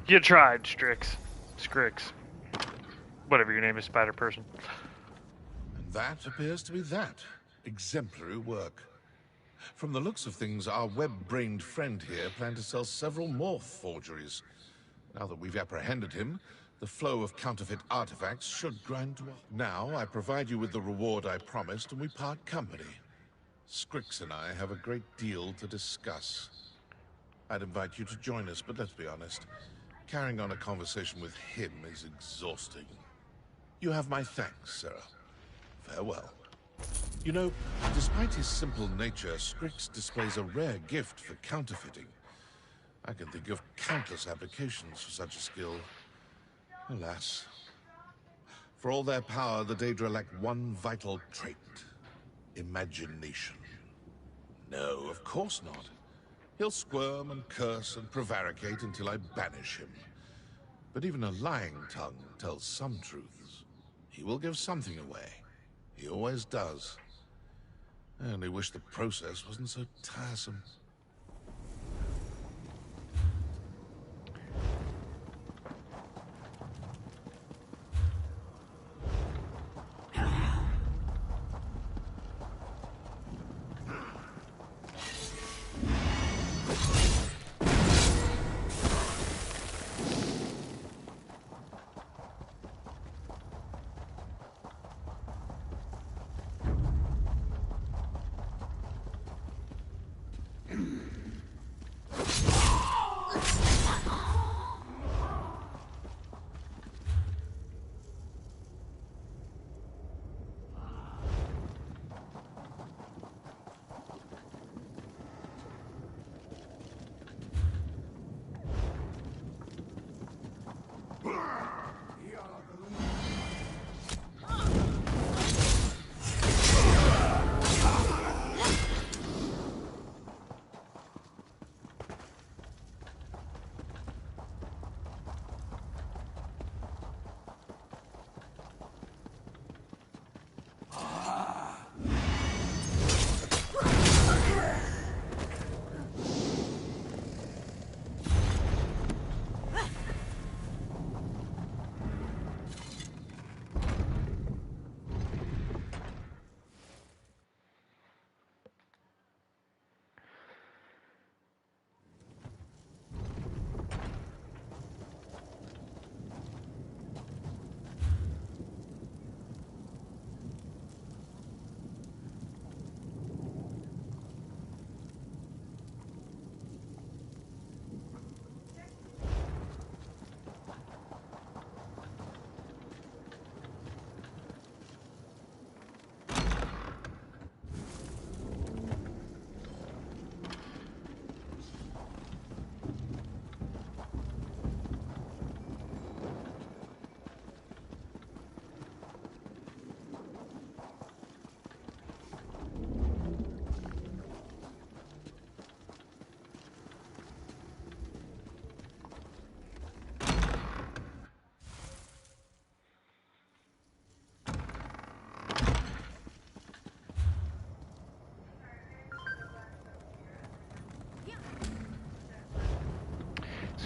You tried, Strix. Strix. Whatever your name is, Spider Person. And that appears to be that. Exemplary work. From the looks of things, our web-brained friend here planned to sell several more forgeries. Now that we've apprehended him, the flow of counterfeit artifacts should grind to a... Now, I provide you with the reward I promised, and we part company. Strix and I have a great deal to discuss. I'd invite you to join us, but let's be honest. Carrying on a conversation with him is exhausting. You have my thanks, Sarah. Farewell. You know, despite his simple nature, Strix displays a rare gift for counterfeiting. I can think of countless applications for such a skill. Alas. For all their power, the Daedra lack one vital trait. Imagination. No, of course not. He'll squirm and curse and prevaricate until I banish him. But even a lying tongue tells some truths. He will give something away. He always does. I only wish the process wasn't so tiresome.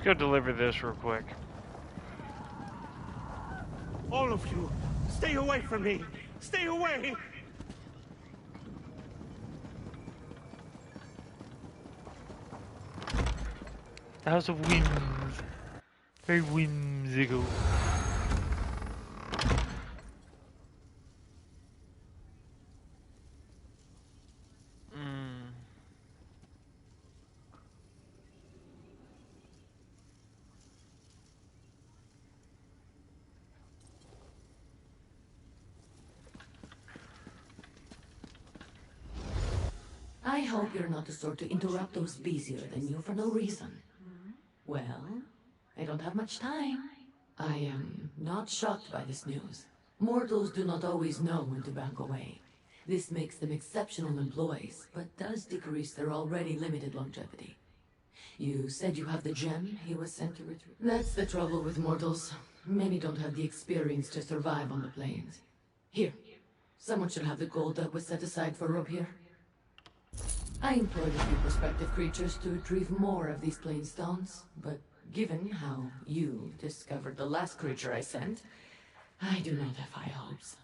Let's go deliver this real quick. All of you, stay away from me! Stay away! The House of Whims. Very whimsical. I hope you're not the sort to interrupt those busier than you for no reason. Well, I don't have much time. I am not shocked by this news. Mortals do not always know when to back away. This makes them exceptional employees, but does decrease their already limited longevity. You said you have the gem he was sent to retrieve? That's the trouble with mortals. Many don't have the experience to survive on the plains. Here, someone should have the gold that was set aside for Rob here. I employed a few prospective creatures to retrieve more of these plain stones, but given how you discovered the last creature I sent, I do not have high hopes.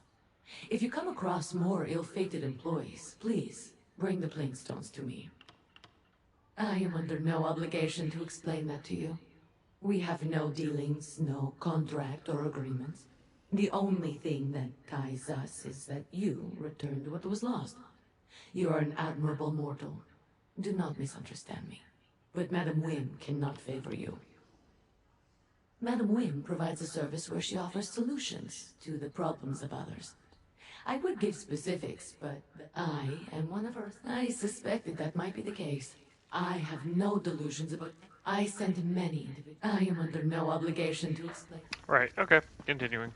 If you come across more ill-fated employees, please bring the plain stones to me. I am under no obligation to explain that to you. We have no dealings, no contract or agreements. The only thing that ties us is that you returned what was lost. You are an admirable mortal. Do not misunderstand me. But Madame Wynne cannot favor you. Madame Wynne provides a service where she offers solutions to the problems of others. I would give specifics, but I am one of Earth. I suspected that might be the case. I have no delusions about... I sent many individuals. I am under no obligation to explain. Right, okay. Continuing.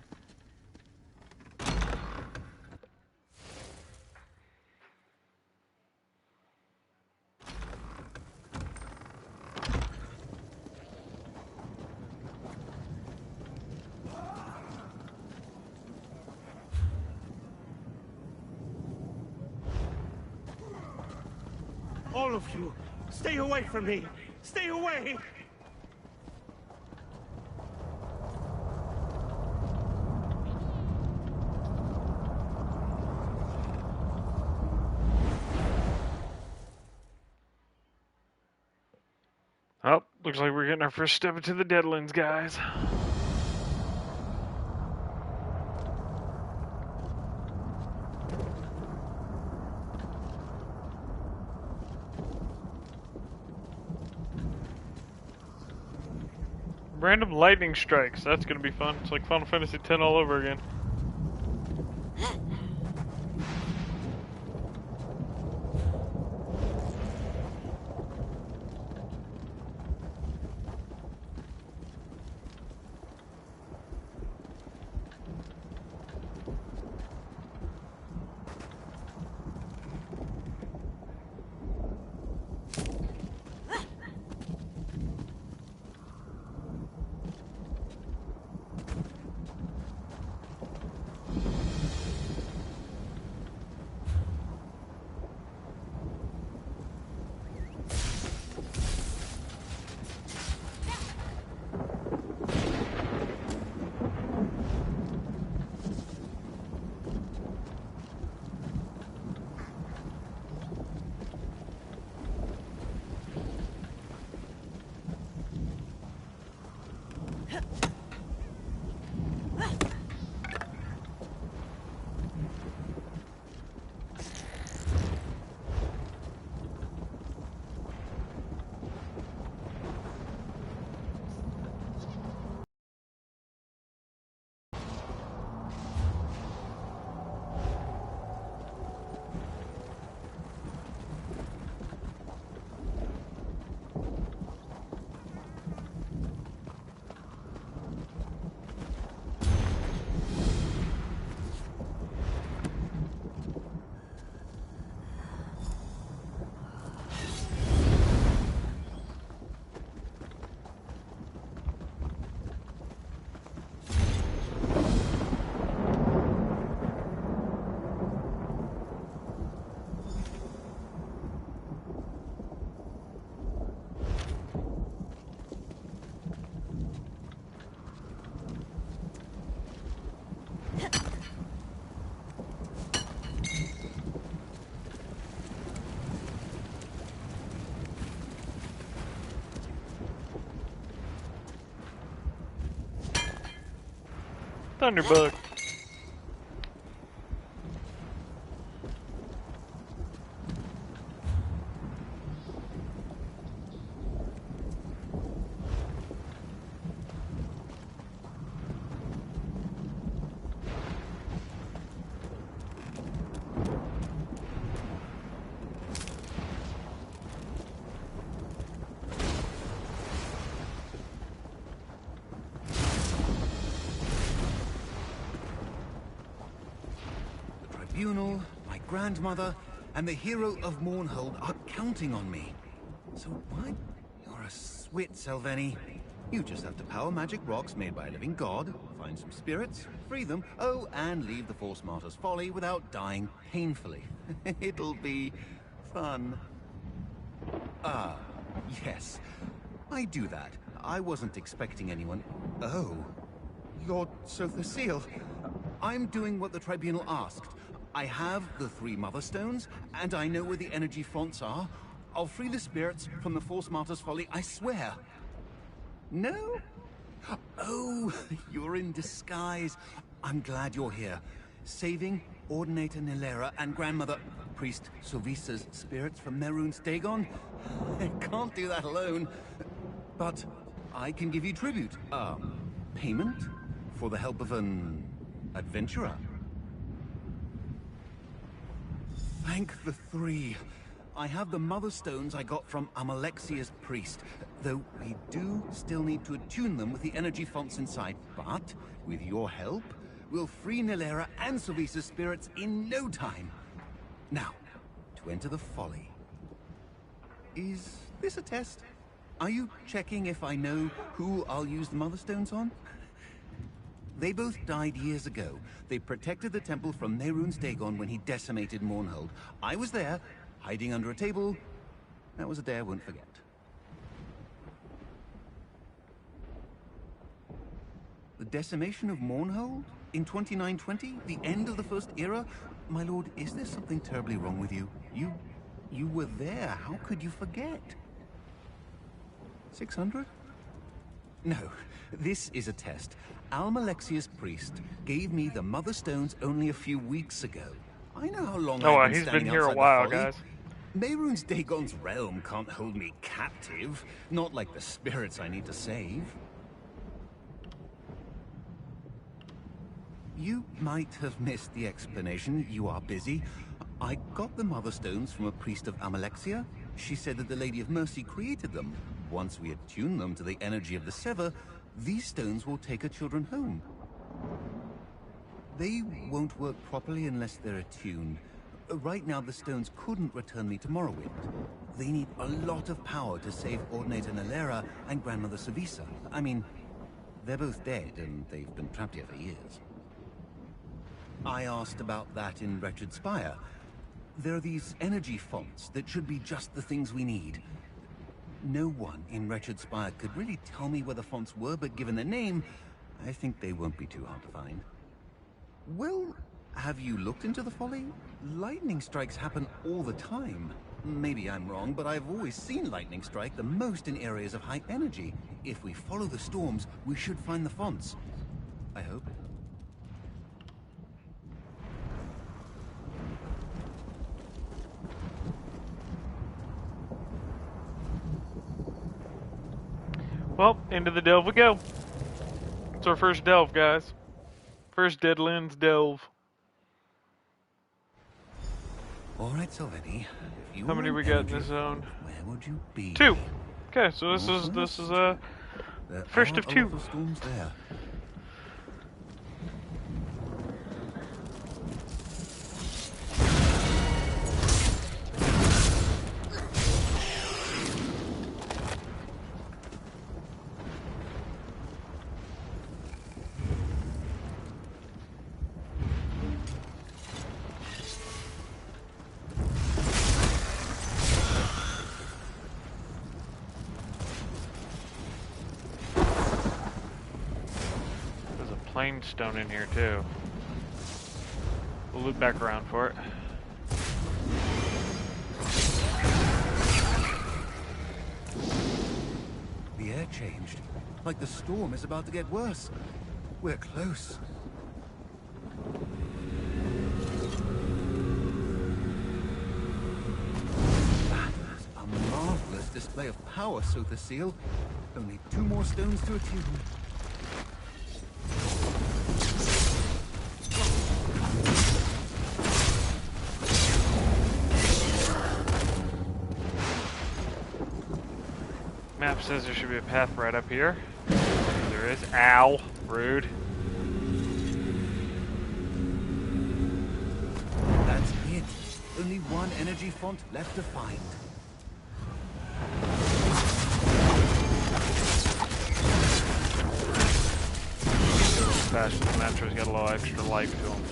All of you, stay away from me! Stay away! Oh, looks like we're getting our first step into the Deadlands, guys. Random lightning strikes. That's gonna be fun. It's like Final Fantasy X all over again. Thunderbug. My grandmother, and the hero of Mournhold are counting on me. So what? You're a swit, Selveni. You just have to power magic rocks made by a living god, find some spirits, free them, oh, and leave the Force Martyr's Folly without dying painfully. It'll be fun. Ah, yes. I do that. I wasn't expecting anyone. Oh. Lord Sotherseal. I'm doing what the Tribunal asked. I have the 3 Mother Stones, and I know where the energy fonts are. I'll free the spirits from the Force Martyr's Folly, I swear. No? Oh, you're in disguise. I'm glad you're here. Saving Ordinator Nilera and Grandmother Priest Sovisa's spirits from Merun's Dagon? I can't do that alone. But I can give you tribute. Payment for the help of an adventurer. Thank the 3. I have the Mother Stones I got from Amalexia's priest, though we do still need to attune them with the energy fonts inside. But, with your help, we'll free Nilera and Sylvisa's spirits in no time. Now, to enter the folly. Is this a test? Are you checking if I know who I'll use the Mother Stones on? They both died years ago. They protected the temple from Nehrun's Dagon when he decimated Mournhold. I was there, hiding under a table. That was a day I won't forget. The decimation of Mournhold? In 2920? The end of the First Era? My lord, is there something terribly wrong with you? You were there. How could you forget? 600? No, this is a test. Almalexia's priest gave me the Mother Stones only a few weeks ago. I know how long I've been standing here a outside while, the folly. guys. Nehrun's Dagon's realm can't hold me captive. Not like the spirits I need to save. You might have missed the explanation. You are busy. I got the Mother Stones from a priest of Amalexia. She said that the Lady of Mercy created them. Once we attune them to the energy of the Sever, these stones will take her children home. They won't work properly unless they're attuned. Right now, the stones couldn't return me to Morrowind. They need a lot of power to save Ordinator Nilera and Grandmother Sylvisa. I mean, they're both dead, and they've been trapped here for years. I asked about that in Wretched Spire. There are these energy fonts that should be just the things we need. No one in Wretched Spire could really tell me where the fonts were, but given their name, I think they won't be too hard to find. Well, have you looked into the folly? Lightning strikes happen all the time. Maybe I'm wrong, but I've always seen lightning strike the most in areas of high energy. If we follow the storms, we should find the fonts. I hope. Well, into the delve we go. It's our first delve, guys. First Deadlands delve. Alright, Sylveni. How many we got in this zone? Where would you be? 2. Okay, so this is first of 2. Storms there. Plain stone in here too. We'll loop back around for it. The air changed. Like the storm is about to get worse. We're close. That was a marvelous display of power, Sothasil. Only 2 more stones to attune. Map says there should be a path right up here. There is. Ow. Rude. That's it. Only one energy font left to find. Fast, the Metro's got a little extra life to him.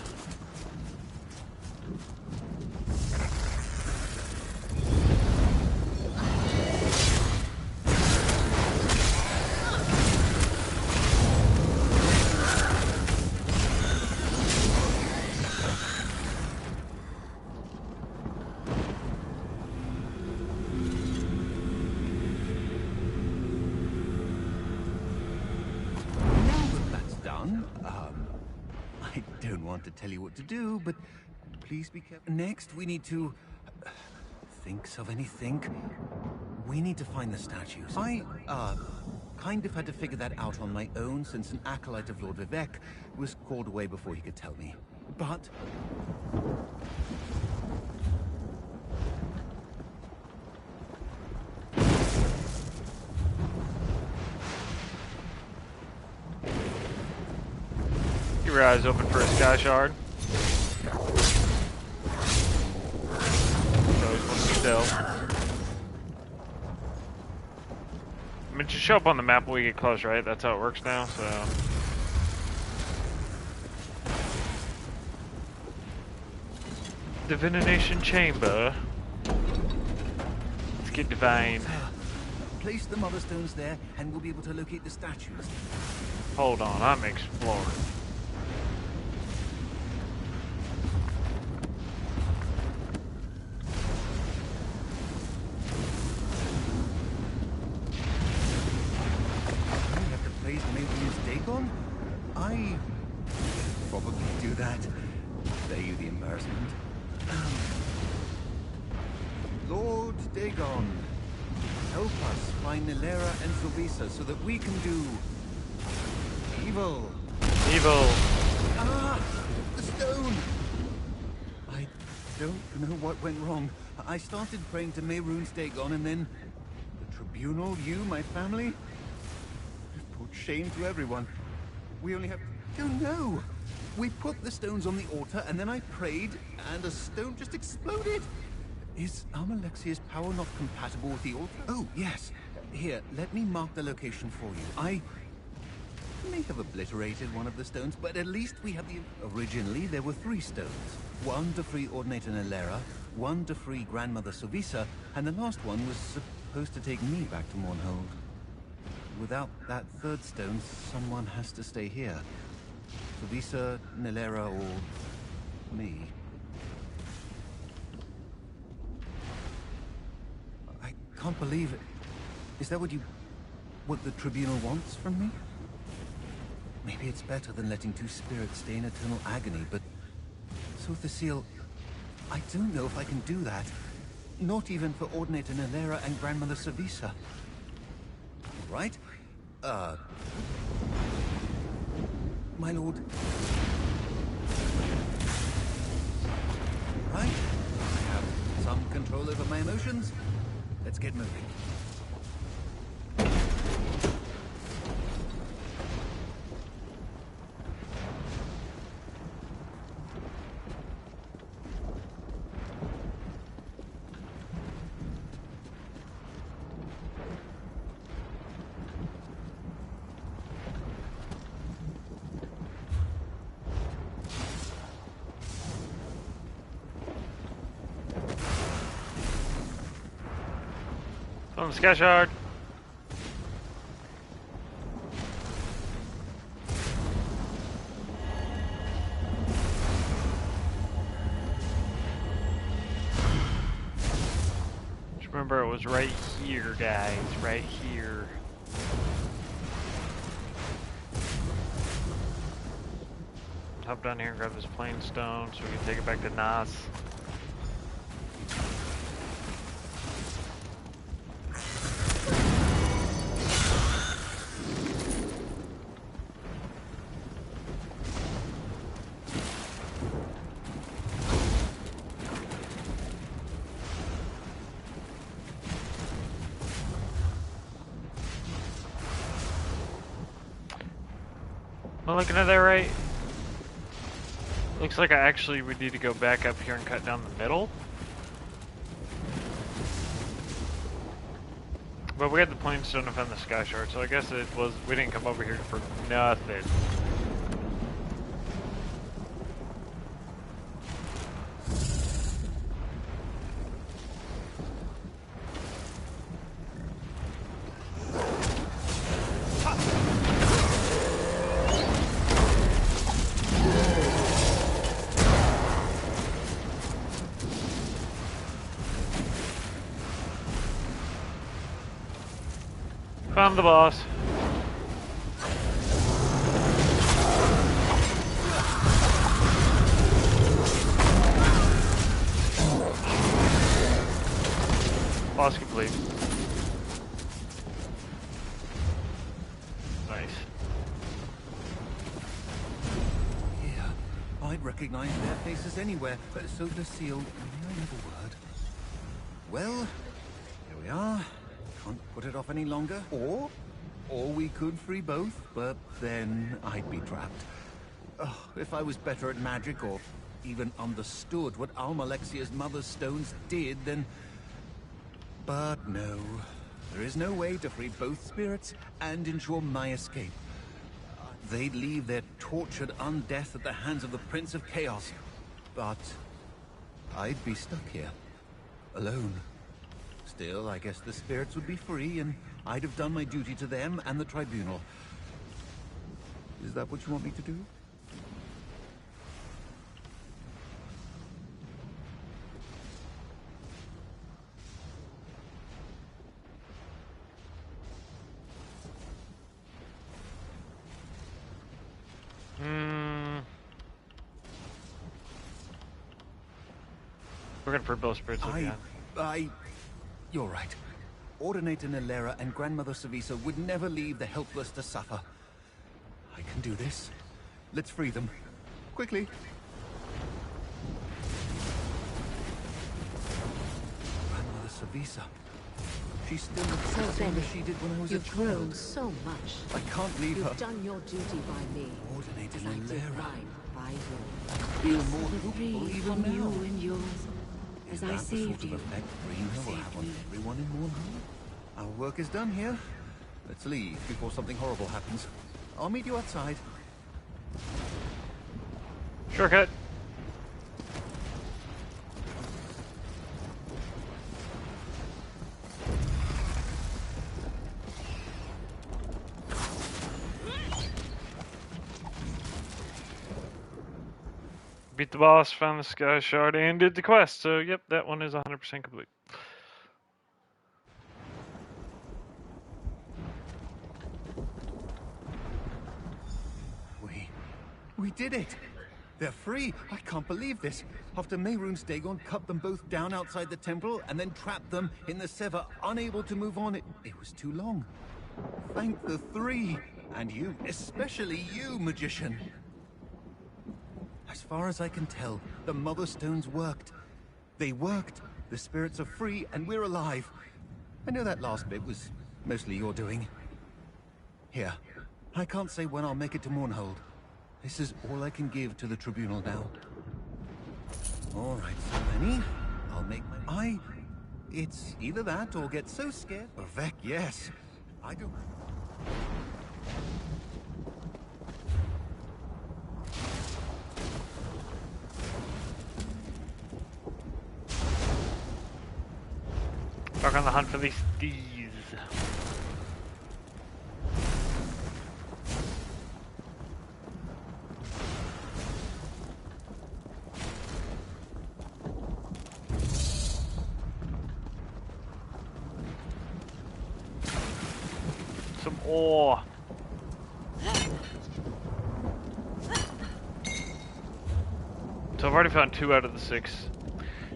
To tell you what to do, but please be careful. Next, we need to think of anything. We need to find the statues. I kind of had to figure that out on my own, since an acolyte of Lord Vivek was called away before he could tell me. But your eyes open for a sky shard. Always want to be still. I mean, just show up on the map when we get close, right? That's how it works now, so... Divination Chamber. Let's get divine. Place the mother stones there, and we'll be able to locate the statues. Hold on, I'm exploring. You have to place Maybri's Dagon? I probably do that. Spare you the embarrassment. Lord Dagon, help us find Nilera and Sylvisa so that we can do evil. Evil. Ah, the stone. I don't know what went wrong. I started praying to Mehrunes Dagon, and then the tribunal, you, my family, have brought shame to everyone. We only have... Oh no! We put the stones on the altar, and then I prayed, and a stone just exploded. Is Amalexia's power not compatible with the altar? Oh, yes. Here, let me mark the location for you. I may have obliterated one of the stones, but at least we have the... Originally, there were 3 stones. One to free Ordinator Nilera, one to free Grandmother Sylvisa, and the last one was supposed to take me back to Mournhold. Without that 3rd stone, someone has to stay here. Sylvisa, Nilera, or me. I can't believe it. Is that what the tribunal wants from me? Maybe it's better than letting 2 spirits stay in eternal agony, but... So Thesile, I don't know if I can do that. Not even for Ordinator Nilera and Grandmother Sylvisa. Right? My lord. Right? I have some control over my emotions. Let's get moving. On the sky shard. Just remember it was right here, guys. Right here. Hop down here and grab this plain stone so we can take it back to Nas. Am I looking at that right? Looks like I actually would need to go back up here and cut down the middle. But we had the plain stone to find the sky shard, so I guess it was, we didn't come over here for nothing. Found the boss. Boss complete. Nice. Yeah, I'd recognize their faces anywhere. So Thesile, may I have a word? Well, here we are. Can't put it off any longer. Or we could free both, but then I'd be trapped. Oh, if I was better at magic or even understood what Almalexia's mother's stones did, then... But no. There is no way to free both spirits and ensure my escape. They'd leave their tortured undeath at the hands of the Prince of Chaos. But I'd be stuck here, alone. Still, I guess the spirits would be free, and I'd have done my duty to them and the Tribunal. Is that what you want me to do? Looking for both spirits again. You're right. Ordinator Nilera and Grandmother Savisa would never leave the helpless to suffer. I can do this. Let's free them. Quickly. Grandmother Savisa. She still looks the same as she did when I was a child. You've grown so much. I can't leave her. You've done your duty by me. Ordinator as I did Nilera. mine by you. Feel more Free hopeful even from now. you and yours. As I saved you. That the sort of effect freeing her will have on everyone in Mournhold? Our work is done here. Let's leave before something horrible happens. I'll meet you outside. Shortcut. Beat the boss, found the Sky Shard, and did the quest. So, yep, that one is 100% complete. We did it! They're free! I can't believe this! After Mehrunes Dagon cut them both down outside the temple and then trapped them in the Sever, unable to move on, it was too long. Thank the three! And you, especially you, magician! As far as I can tell, the Mother Stones worked. They worked, the spirits are free, and we're alive. I know that last bit was mostly your doing. Here, I can't say when I'll make it to Mournhold. This is all I can give to the Tribunal now. All right, so Lenny, I'll make my... It's either that or get so scared... Vec, yes. I don't... Back on the hunt for these thieves. Some ore. So I've already found 2 out of the 6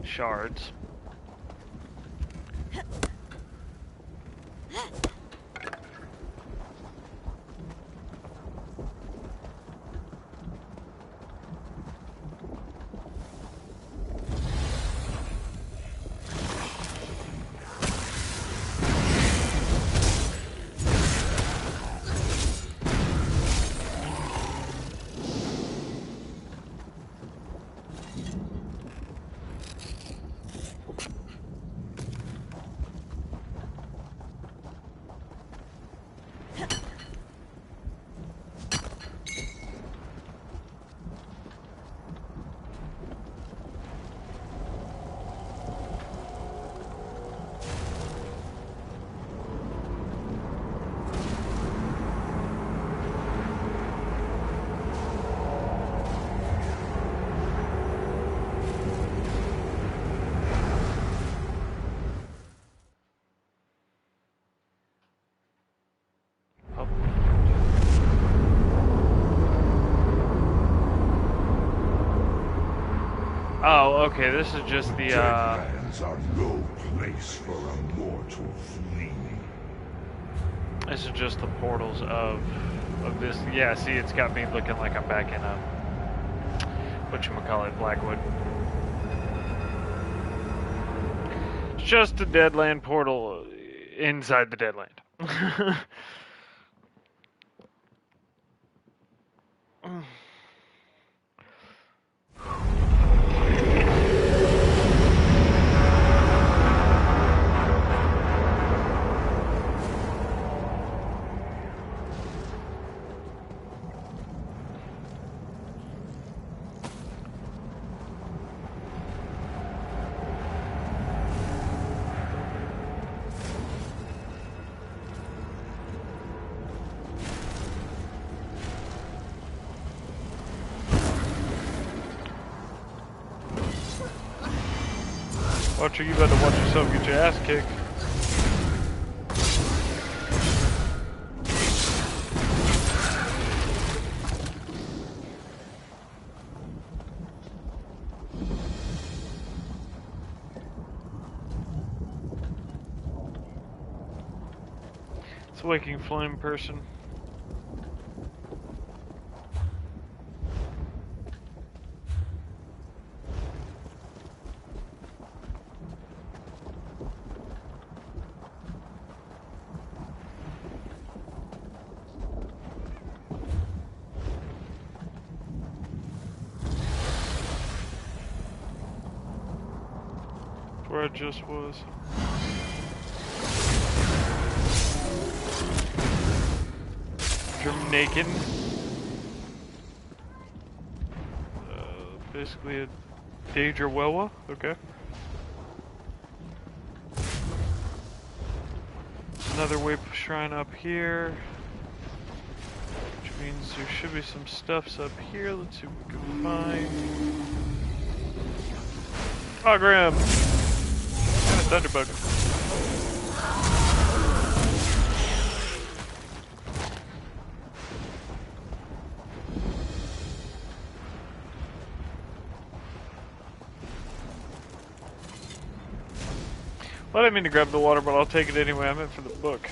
shards. Oh, okay, this is just the, Deadlands are no place for a mortal flee. This is just the portals of this. Yeah, see, it's got me looking like I'm back in whatchamacallit, Blackwood. It's just a Deadland portal inside the Deadland. Watcher, you better watch yourself get your ass kicked. It's a waking flame person. Where I just was. Naked. Basically a Daedra Wewa. Okay. Another Wape Shrine up here. Which means there should be some stuffs up here. Let's see what we can find. Oh, Graham! And a Thunderbug. Well, I didn't mean to grab the water, but I'll take it anyway. I meant for the book.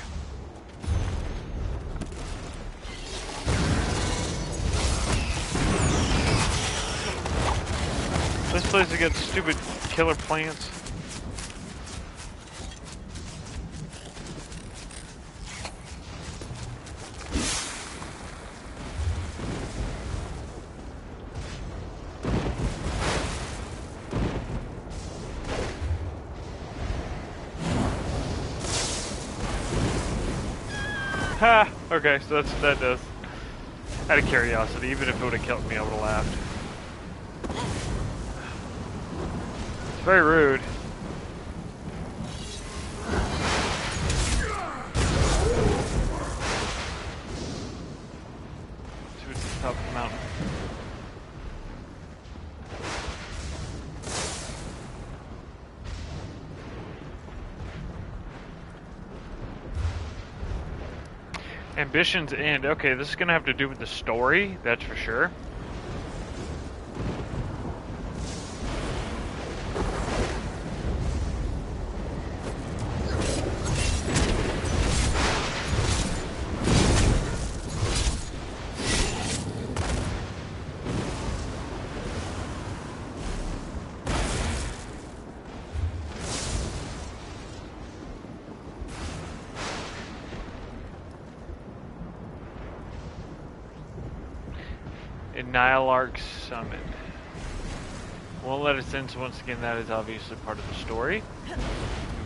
This place has got stupid killer plants. Ha! Okay, so that does. Out of curiosity, even if it would have killed me, I would have laughed. It's very rude. See what's at the top of the mountain. Ambitions end. Okay, this is gonna have to do with the story, that's for sure. Nihilarch Summit. Won't let us in, so once again that is obviously part of the story.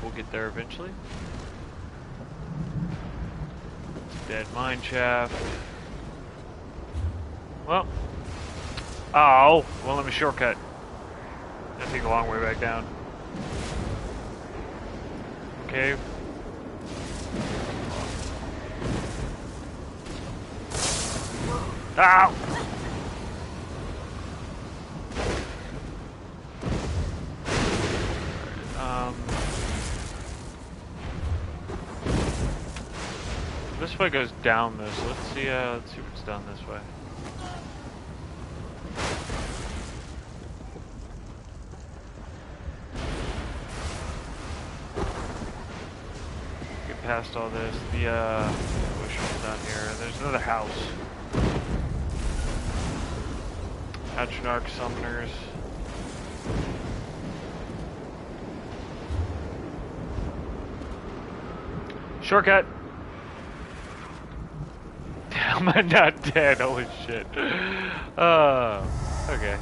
We'll get there eventually. Dead mine shaft. Well. Oh, well, let me shortcut. I take a long way back down. Okay. Ow! This way goes down this. Let's see what's down this way. Get past all this. The bush is down here. There's another house. Atronach summoners. Shortcut. Am I not dead? Holy shit. Okay.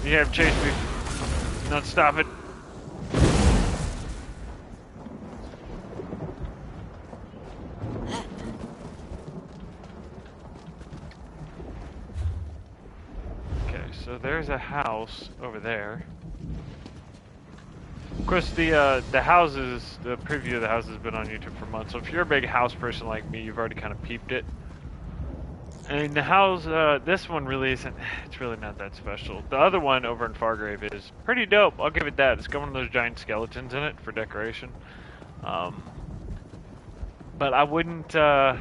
You have chased me. Not stop it. Okay, so there's a house over there. Of course, the houses, the preview of the house has been on YouTube for months, so if you're a big house person like me, you've already kind of peeped it. And the house, this one really isn't, it's really not that special. The other one over in Fargrave is pretty dope, I'll give it that. It's got one of those giant skeletons in it for decoration. But I wouldn't, I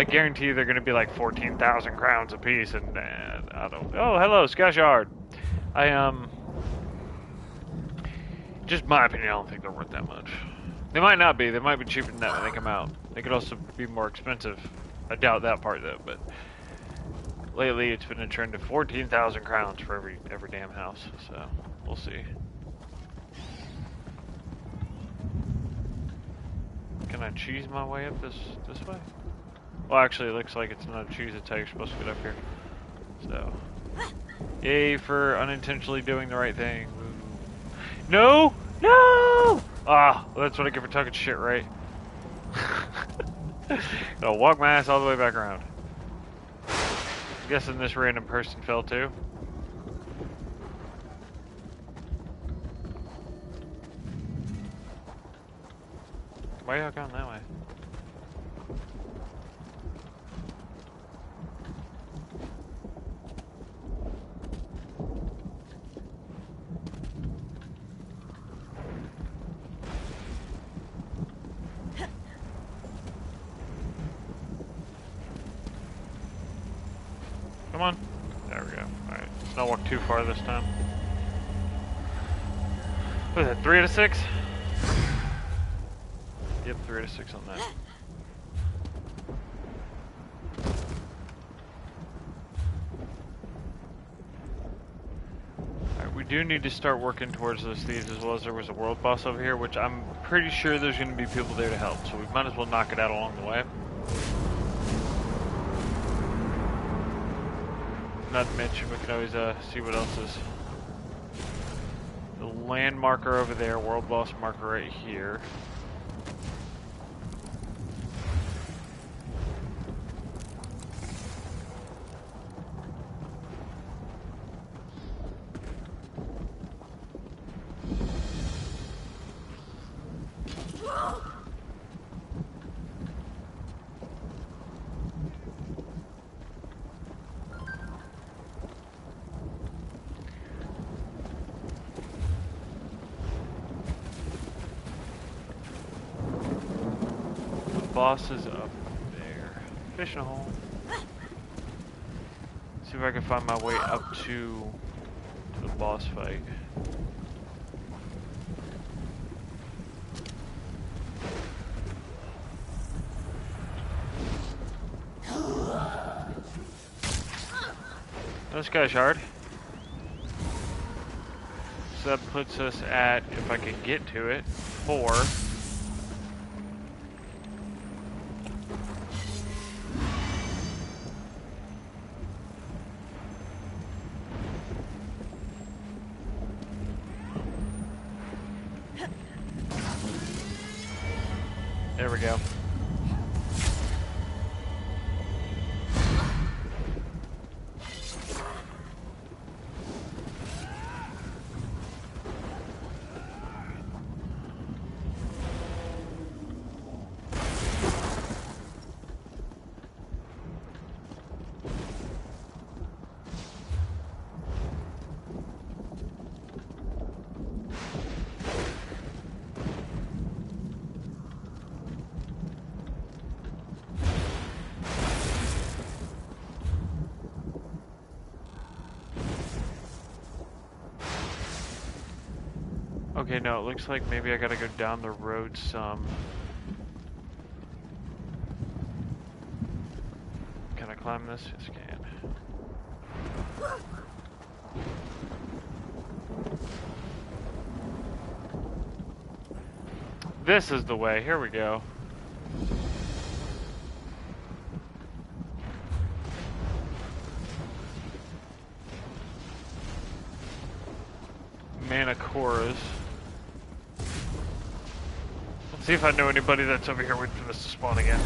guarantee you they're going to be like 14,000 crowns a piece, and I don't, oh, hello, Skashard. Just my opinion, I don't think they're worth that much. They might not be. They might be cheaper than that when they come out. They could also be more expensive. I doubt that part though. But lately, it's been a trend of 14,000 crowns for every damn house. So we'll see. Can I cheese my way up this way? Well, actually, it looks like it's not a cheese. It's how you're supposed to get up here. So, yay for unintentionally doing the right thing. No! No! Ah, well, that's what I get for talking shit, right? Gotta walk my ass all the way back around. I'm guessing this random person fell too. Why are y'all going that way? Come on. There we go. Alright. Let's not walk too far this time. What is that, 3 out of 6? Yep, 3 out of 6 on that. Alright, we do need to start working towards those thieves, as well as there was a world boss over here, which I'm pretty sure there's going to be people there to help, so we might as well knock it out along the way. Not to mention, we can always see what else is. The land marker over there, world boss marker right here. Boss is up there. Fish in a hole. See if I can find my way up to the boss fight. This guy's hard. So that puts us at, if I can get to it, 4. There we go. Okay, no, it looks like maybe I gotta go down the road some. Can I climb this? Yes, I can. This is the way. Here we go. Manicoras. Let's see if I know anybody that's over here waiting for this to spawn again.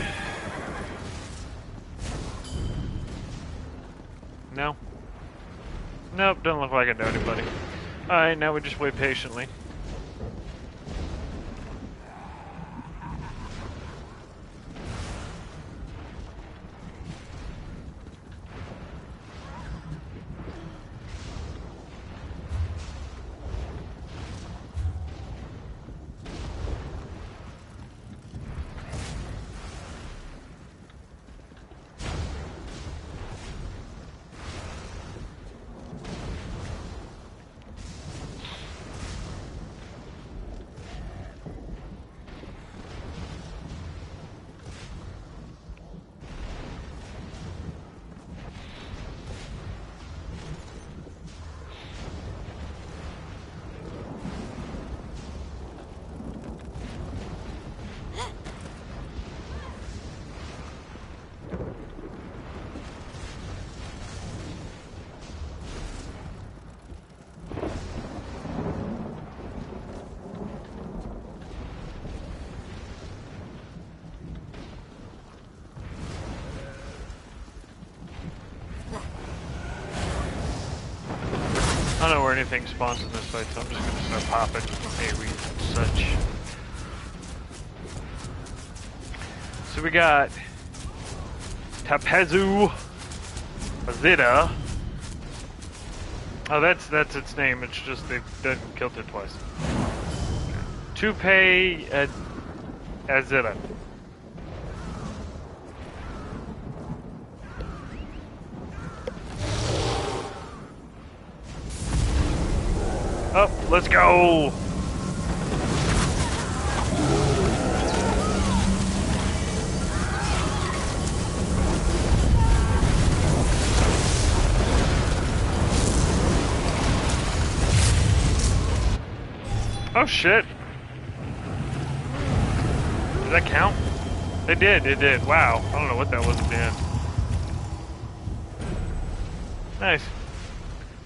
No? Nope, doesn't look like I know anybody. Alright, now we just wait patiently. don't know where anything spawns in this fight, so I'm just gonna start popping AoE and such. So we got Tapezu Azita. Oh, that's its name. It's just they've killed it twice. Tupe Azita. Oh, let's go! Oh shit! Did that count? It did. Wow. I don't know what that was at the end. Nice.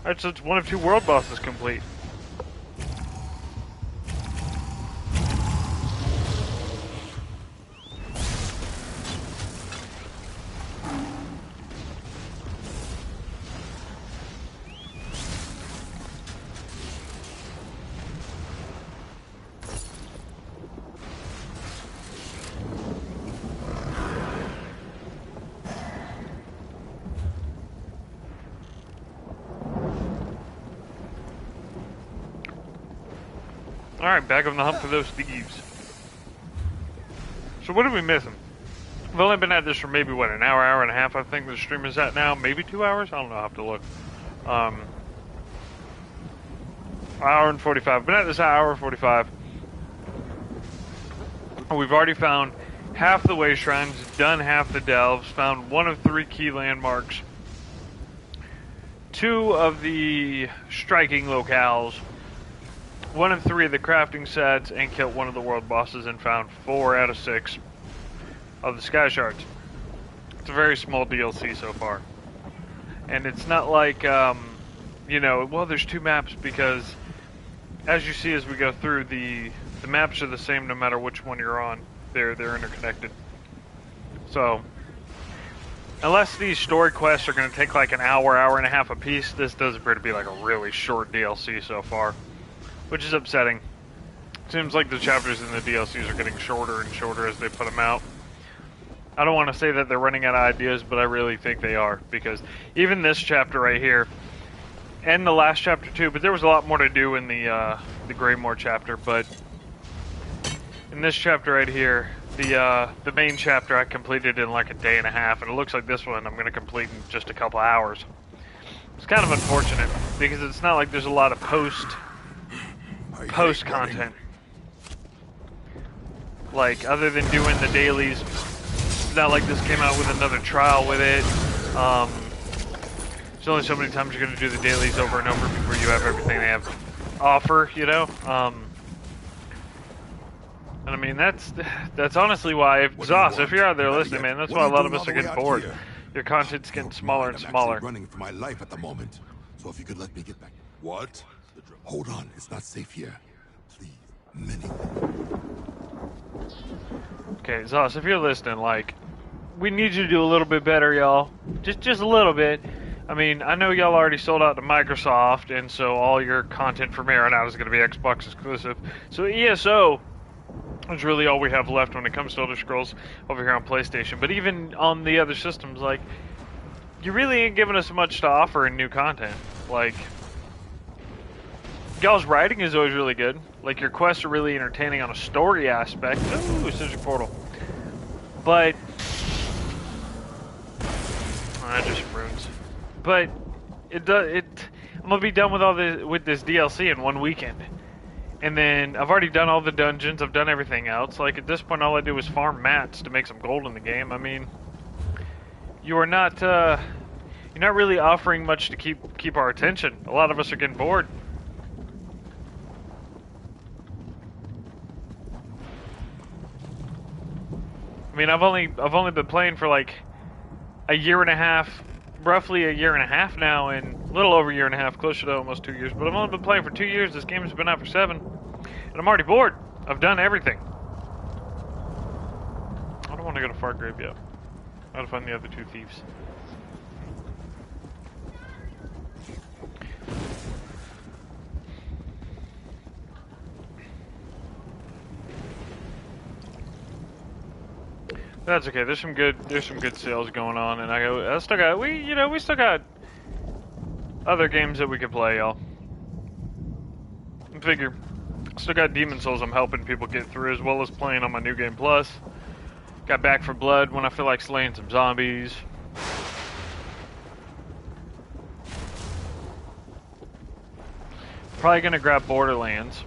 Alright, so it's one of 2 world bosses complete. Alright, back on the hunt for those thieves. So what are we missing? We've only been at this for maybe, what, an hour and a half, I think the stream is at now. Maybe 2 hours? I don't know, I'll have to look. Hour and 45. Been at this hour and 45. We've already found half the way shrines, done half the delves, found 1 of 3 key landmarks, 2 of the striking locales, 1 of 3 of the crafting sets, and killed 1 of the world bosses, and found 4 out of 6 of the sky shards. It's a very small DLC so far. And it's not like, you know, well, there's 2 maps, because as you see as we go through, the maps are the same no matter which one you're on. They're interconnected. So, unless these story quests are going to take like an hour and a half a piece, this does appear to be like a really short DLC so far. Which is upsetting. Seems like the chapters in the DLCs are getting shorter and shorter as they put them out. I don't want to say that they're running out of ideas, but I really think they are. Because even this chapter right here, and the last chapter too, but there was a lot more to do in the Greymore chapter, but in this chapter right here, the main chapter I completed in like a day and a half, and it looks like this one I'm going to complete in just a couple hours. It's kind of unfortunate, because it's not like there's a lot of post content. Like, other than doing the dailies, it's not like this came out with another trial with it. There's only so many times you're going to do the dailies over and over before you have everything they have to offer, you know? And I mean, that's honestly why, if you're out there listening, man, that's why a lot of us are getting bored. Your content's getting smaller and smaller. I'm running for my life at the moment, so if you could let me get back. What? Hold on, it's not safe here. Please, many. Okay, Zoss, if you're listening, like, we need you to do a little bit better, y'all. Just a little bit. I mean, I know y'all already sold out to Microsoft, and so all your content from here on out is going to be Xbox exclusive. So ESO is really all we have left when it comes to Elder Scrolls over here on PlayStation. But even on the other systems, like, you really ain't giving us much to offer in new content. Like, y'all's writing is always really good. Like, your quests are really entertaining on a story aspect. Ooh, Cinder Portal. But just runes. But I'm gonna be done with this DLC in 1 weekend. And then I've already done all the dungeons, I've done everything else. Like, at this point all I do is farm mats to make some gold in the game. I mean, you're not really offering much to keep our attention. A lot of us are getting bored. I mean, I've only been playing for like a year and a half, roughly a year and a half now, and a little over a year and a half, closer to almost 2 years. But I've only been playing for 2 years. This game has been out for 7, and I'm already bored. I've done everything. I don't want to go to Fargrave yet. I gotta find the other 2 thieves. That's okay. There's some good sales going on, and I still got we still got other games that we could play, y'all. I figure still got Demon Souls I'm helping people get through, as well as playing on my New Game Plus. Got Back for Blood when I feel like slaying some zombies. Probably gonna grab Borderlands.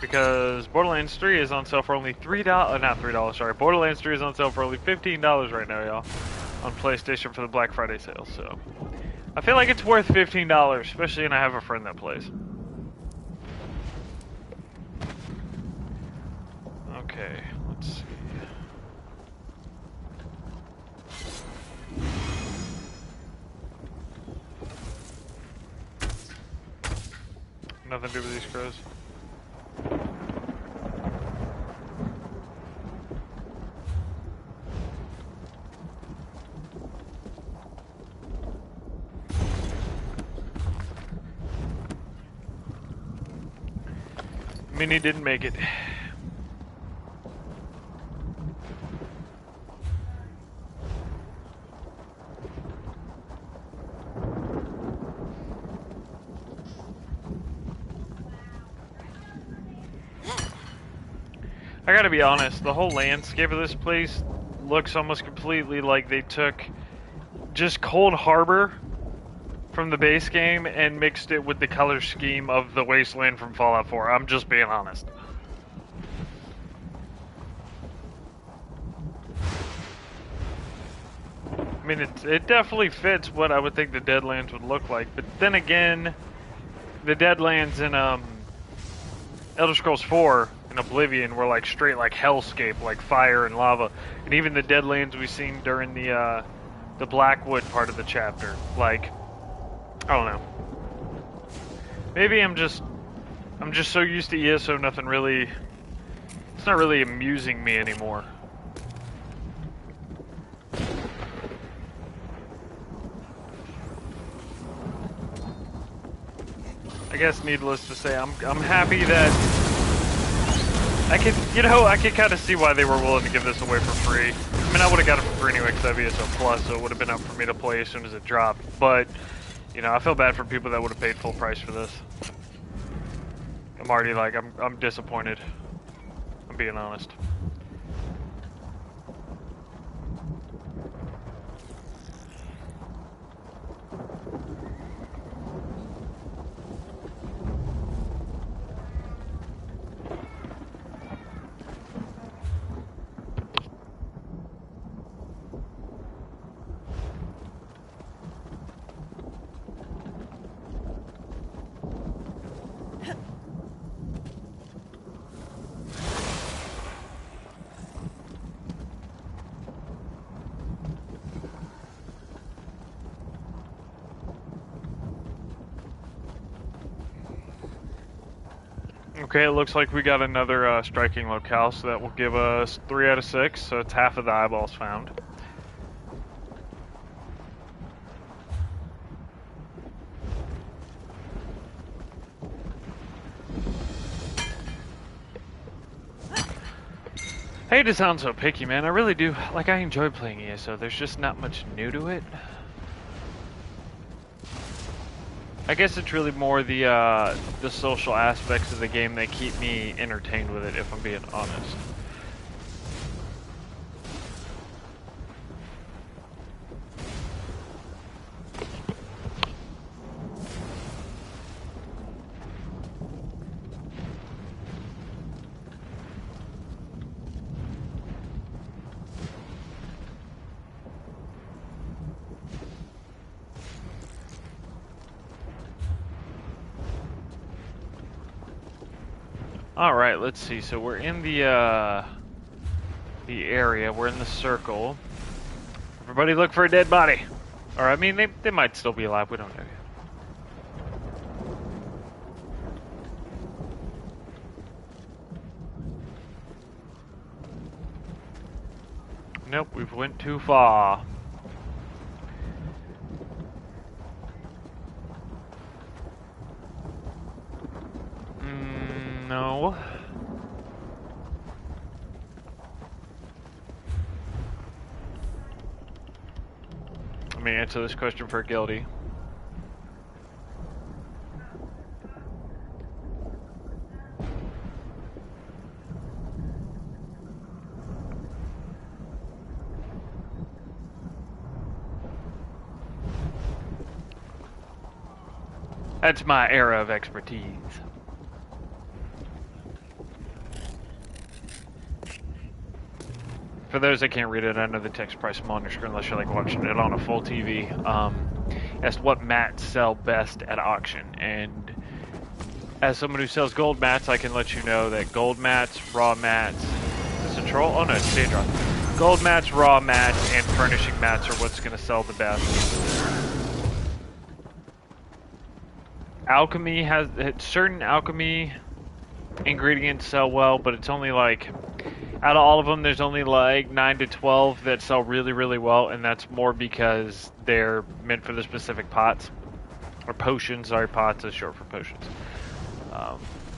Because Borderlands 3 is on sale for only $3, not $3, sorry. Borderlands 3 is on sale for only $15 right now, y'all. On PlayStation for the Black Friday sale, so. I feel like it's worth $15, especially when I have a friend that plays. Okay, let's see. Nothing to do with these crows. Minnie didn't make it. I gotta be honest, the whole landscape of this place looks almost completely like they took just Cold Harbor from the base game and mixed it with the color scheme of the Wasteland from Fallout 4. I'm just being honest. I mean, it definitely fits what I would think the Deadlands would look like, but then again, the Deadlands in Elder Scrolls 4 and Oblivion were like straight like hellscape, like fire and lava, and even the Deadlands we've seen during the Blackwood part of the chapter, like, I don't know. Maybe I'm just so used to ESO, nothing really, it's not really amusing me anymore. I guess needless to say, I'm happy that I could kind of see why they were willing to give this away for free. I mean, I would have got it for free anyway because I have ESO Plus, so it would have been up for me to play as soon as it dropped. But, you know, I feel bad for people that would have paid full price for this. I'm already like, I'm disappointed. I'm being honest. Okay, it looks like we got another striking locale, so that will give us 3 out of 6, so it's half of the eyeballs found. I hate to sound so picky, man. I really do. Like, I enjoy playing ESO. There's just not much new to it. I guess it's really more the social aspects of the game that keep me entertained with it, if I'm being honest. Alright, let's see. So we're in the area. We're in the circle. Everybody look for a dead body. Or, I mean, they might still be alive. We don't know yet. Nope, we've went too far. No. me answer this question for Guilty. That's my area of expertise. For those that can't read it, I know the text price small on your screen unless you're like watching it on a full TV. As to what mats sell best at auction. And as someone who sells gold mats, I can let you know that gold mats, raw mats, is this a troll? Oh no, it's Daedra. Gold mats, raw mats, and furnishing mats are what's going to sell the best. Alchemy has certain alchemy ingredients sell well, but it's only like out of all of them, there's only like 9 to 12 that sell really, really well, and that's more because they're meant for the specific pots or potions. Sorry, pots is short for potions.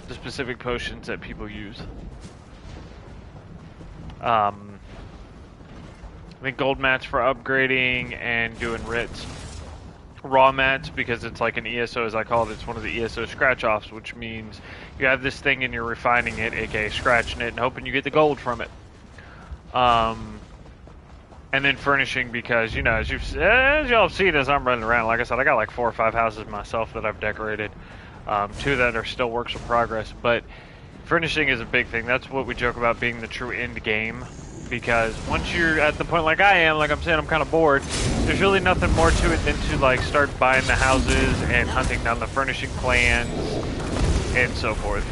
The specific potions that people use. I think gold mats for upgrading and doing writs. Raw mats because it's like an ESO, as I call it. It's one of the ESO scratch-offs, which means you have this thing and you're refining it, aka scratching it, and hoping you get the gold from it. And then furnishing because, you know, as y'all have seen as I'm running around, like I said, I got like 4 or 5 houses myself that I've decorated. 2 that are still works in progress, but furnishing is a big thing. That's what we joke about being the true end game. Because once you're at the point like I am, like I'm saying, I'm kind of bored, there's really nothing more to it than to like start buying the houses and hunting down the furnishing plans and so forth.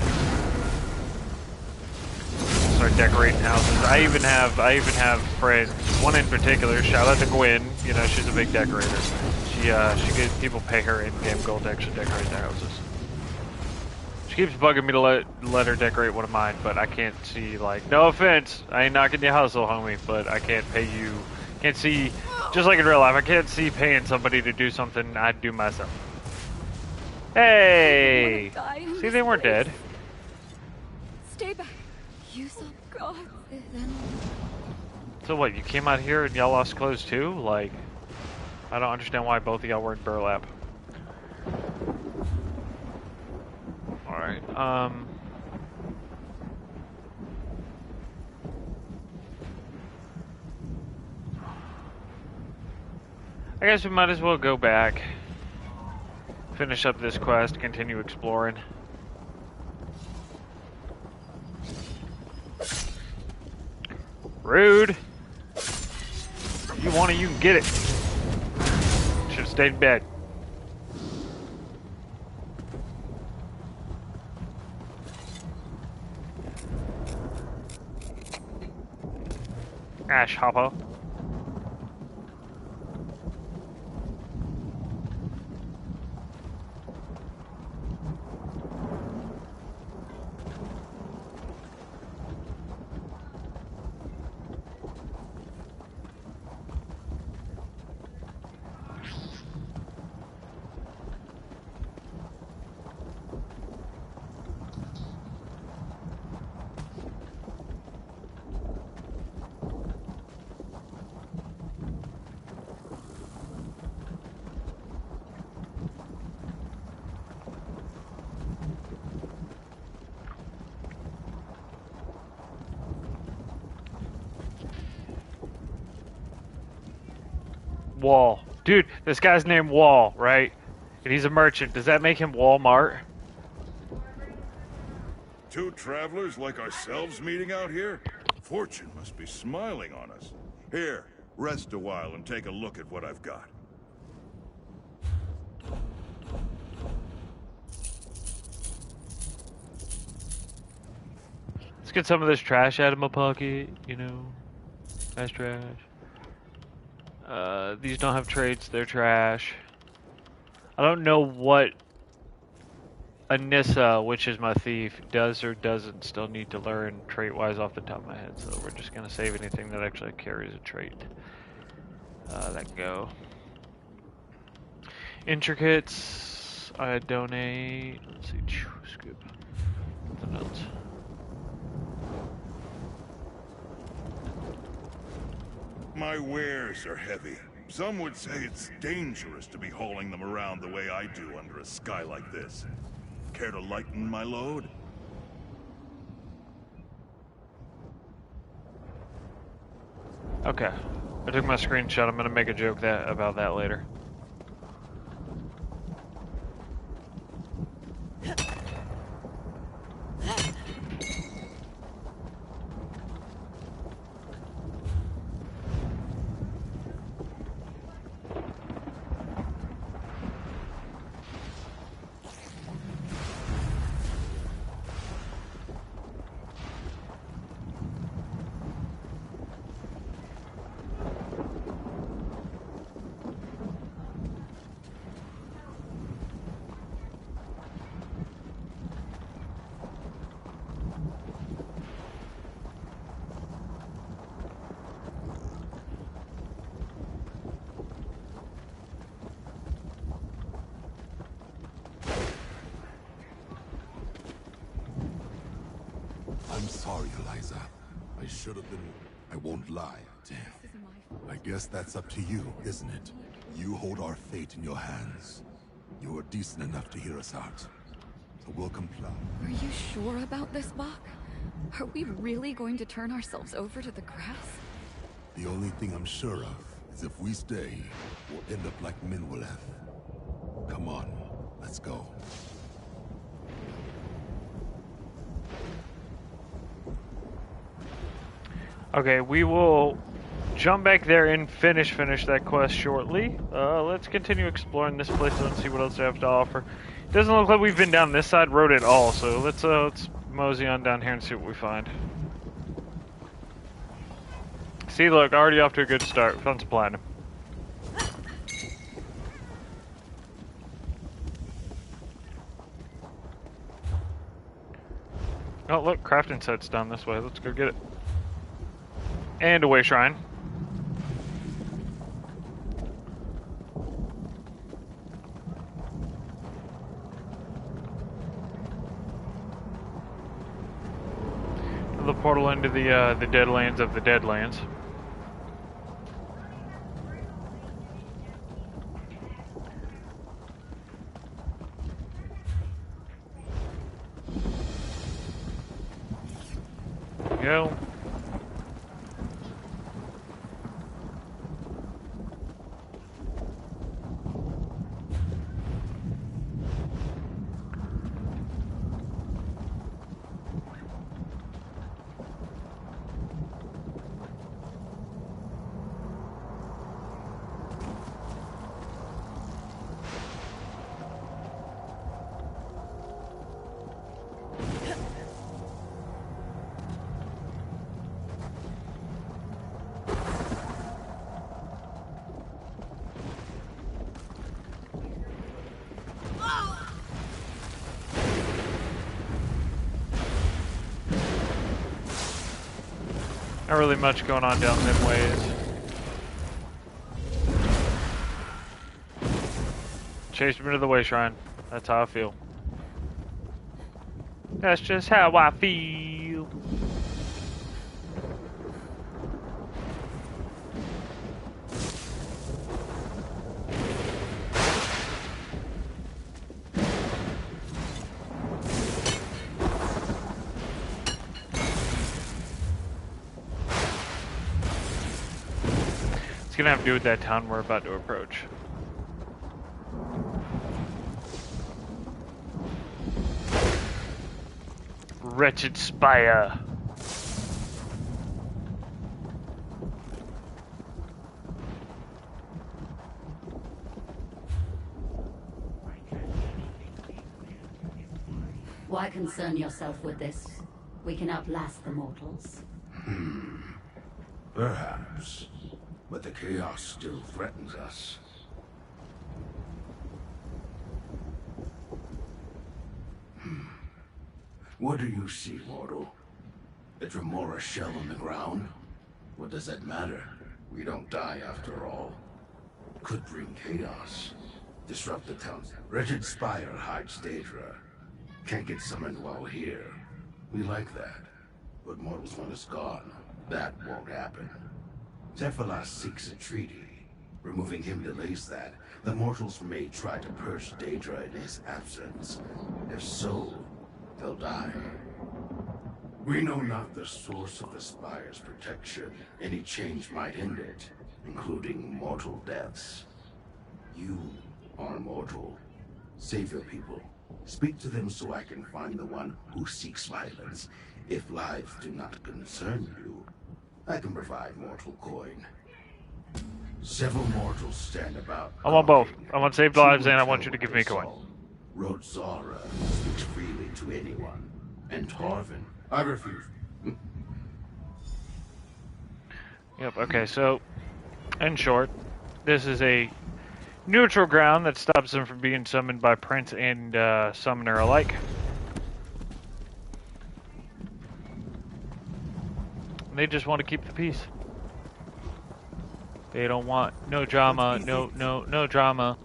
Start decorating houses. I even have friends, one in particular, shout out to Gwen, you know, she's a big decorator. She gets people pay her in-game gold to actually decorate their houses. She keeps bugging me to let her decorate one of mine, but I can't see, like, no offense, I ain't knocking your hustle, homie, but I can't pay you, can't see, just like in real life, I can't see paying somebody to do something I'd do myself. Hey! See, they weren't dead. Stay back. You saw God. So what, you came out here and y'all lost clothes too? Like, I don't understand why both of y'all weren't burlap. Alright, I guess we might as well go back, finish up this quest, continue exploring. Rude! You want it, you can get it. Should've stayed in bed. Ash hopper. Wall. Dude, this guy's named Wall, right? And he's a merchant. Does that make him Walmart? 2 travelers like ourselves meeting out here? Fortune must be smiling on us. Here, rest a while and take a look at what I've got. Let's get some of this trash out of my pocket, you know. Nice trash. These don't have traits, they're trash. I don't know what Anissa, which is my thief, does or doesn't still need to learn trait-wise off the top of my head, so we're just gonna save anything that actually carries a trait. That can go. Intricates, I donate, let's see, scoop. Nothing else. My wares are heavy. Some would say it's dangerous to be hauling them around the way I do under a sky like this. Care to lighten my load? Okay. I took my screenshot. I'm gonna make a joke about that later. I'm sorry, Eliza. I should have been... I won't lie. Damn. I guess that's up to you, isn't it? You hold our fate in your hands. You are decent enough to hear us out. So we'll comply. Are you sure about this, Bach? Are we really going to turn ourselves over to the grass? The only thing I'm sure of is if we stay, we'll end up like Minwoleth. Come on, let's go. Okay, we will jump back there and finish that quest shortly. Let's continue exploring this place and see what else they have to offer. It doesn't look like we've been down this side road at all, so let's mosey on down here and see what we find. See, look, already off to a good start. Found some platinum. Oh, look, crafting set's down this way. Let's go get it. And a way shrine. The portal into the Deadlands of the Deadlands. There we go. Not really much going on down them ways. Chased me to the way shrine. That's how I feel. That's just how I feel. It's gonna have to do with that town we're about to approach. Wretched Spire. Why concern yourself with this? We can outlast the mortals. Perhaps. But the chaos still threatens us. What do you see, mortal? A Dremora shell on the ground? What does that matter? We don't die after all. Could bring chaos. Disrupt the town. Wretched Spire hides Daedra. Can't get summoned while here. We like that. But mortals when it's gone, that won't happen. Tephalas seeks a treaty. Removing him delays that. The mortals may try to purge Daedra in his absence. If so, they'll die. We know not the source of the Spire's protection. Any change might end it, including mortal deaths. You are mortal. Save your people. Speak to them so I can find the one who seeks violence. If lives do not concern you, I can provide mortal coin. Several mortals stand about. I want both. I want saved lives and I want you to give me a coin. Rodzara speaks freely to anyone. And Tarvin, I refuse. Yep, okay, so, in short, this is a neutral ground that stops them from being summoned by Prince and Summoner alike. They just want to keep the peace. They don't want no drama, no drama.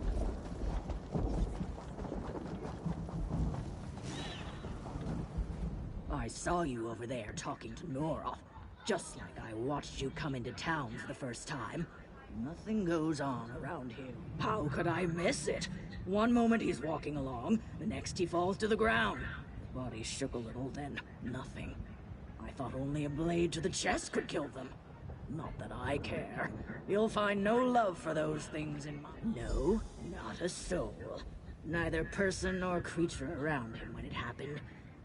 I saw you over there talking to Nora, just like I watched you come into town for the first time. Nothing goes on around here. How could I miss it? One moment he's walking along, the next he falls to the ground. His body shook a little, then nothing. I thought only a blade to the chest could kill them. Not that I care. You'll find no love for those things in my... No, not a soul. Neither person nor creature around him when it happened.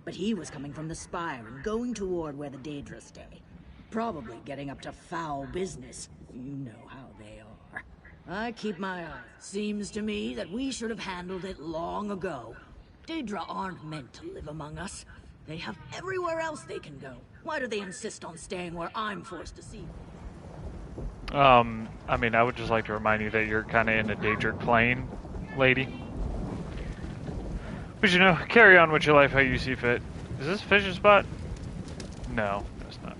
But he was coming from the Spire and going toward where the Daedra stay. Probably getting up to foul business. You know how they are. I keep my eye. Seems to me that we should have handled it long ago. Daedra aren't meant to live among us. They have everywhere else they can go. Why do they insist on staying where I'm forced to see them? I mean, I would just like to remind you that you're kind of in a Daedric plane, lady. But you know, carry on with your life how you see fit. Is this a fishing spot? No, it's not.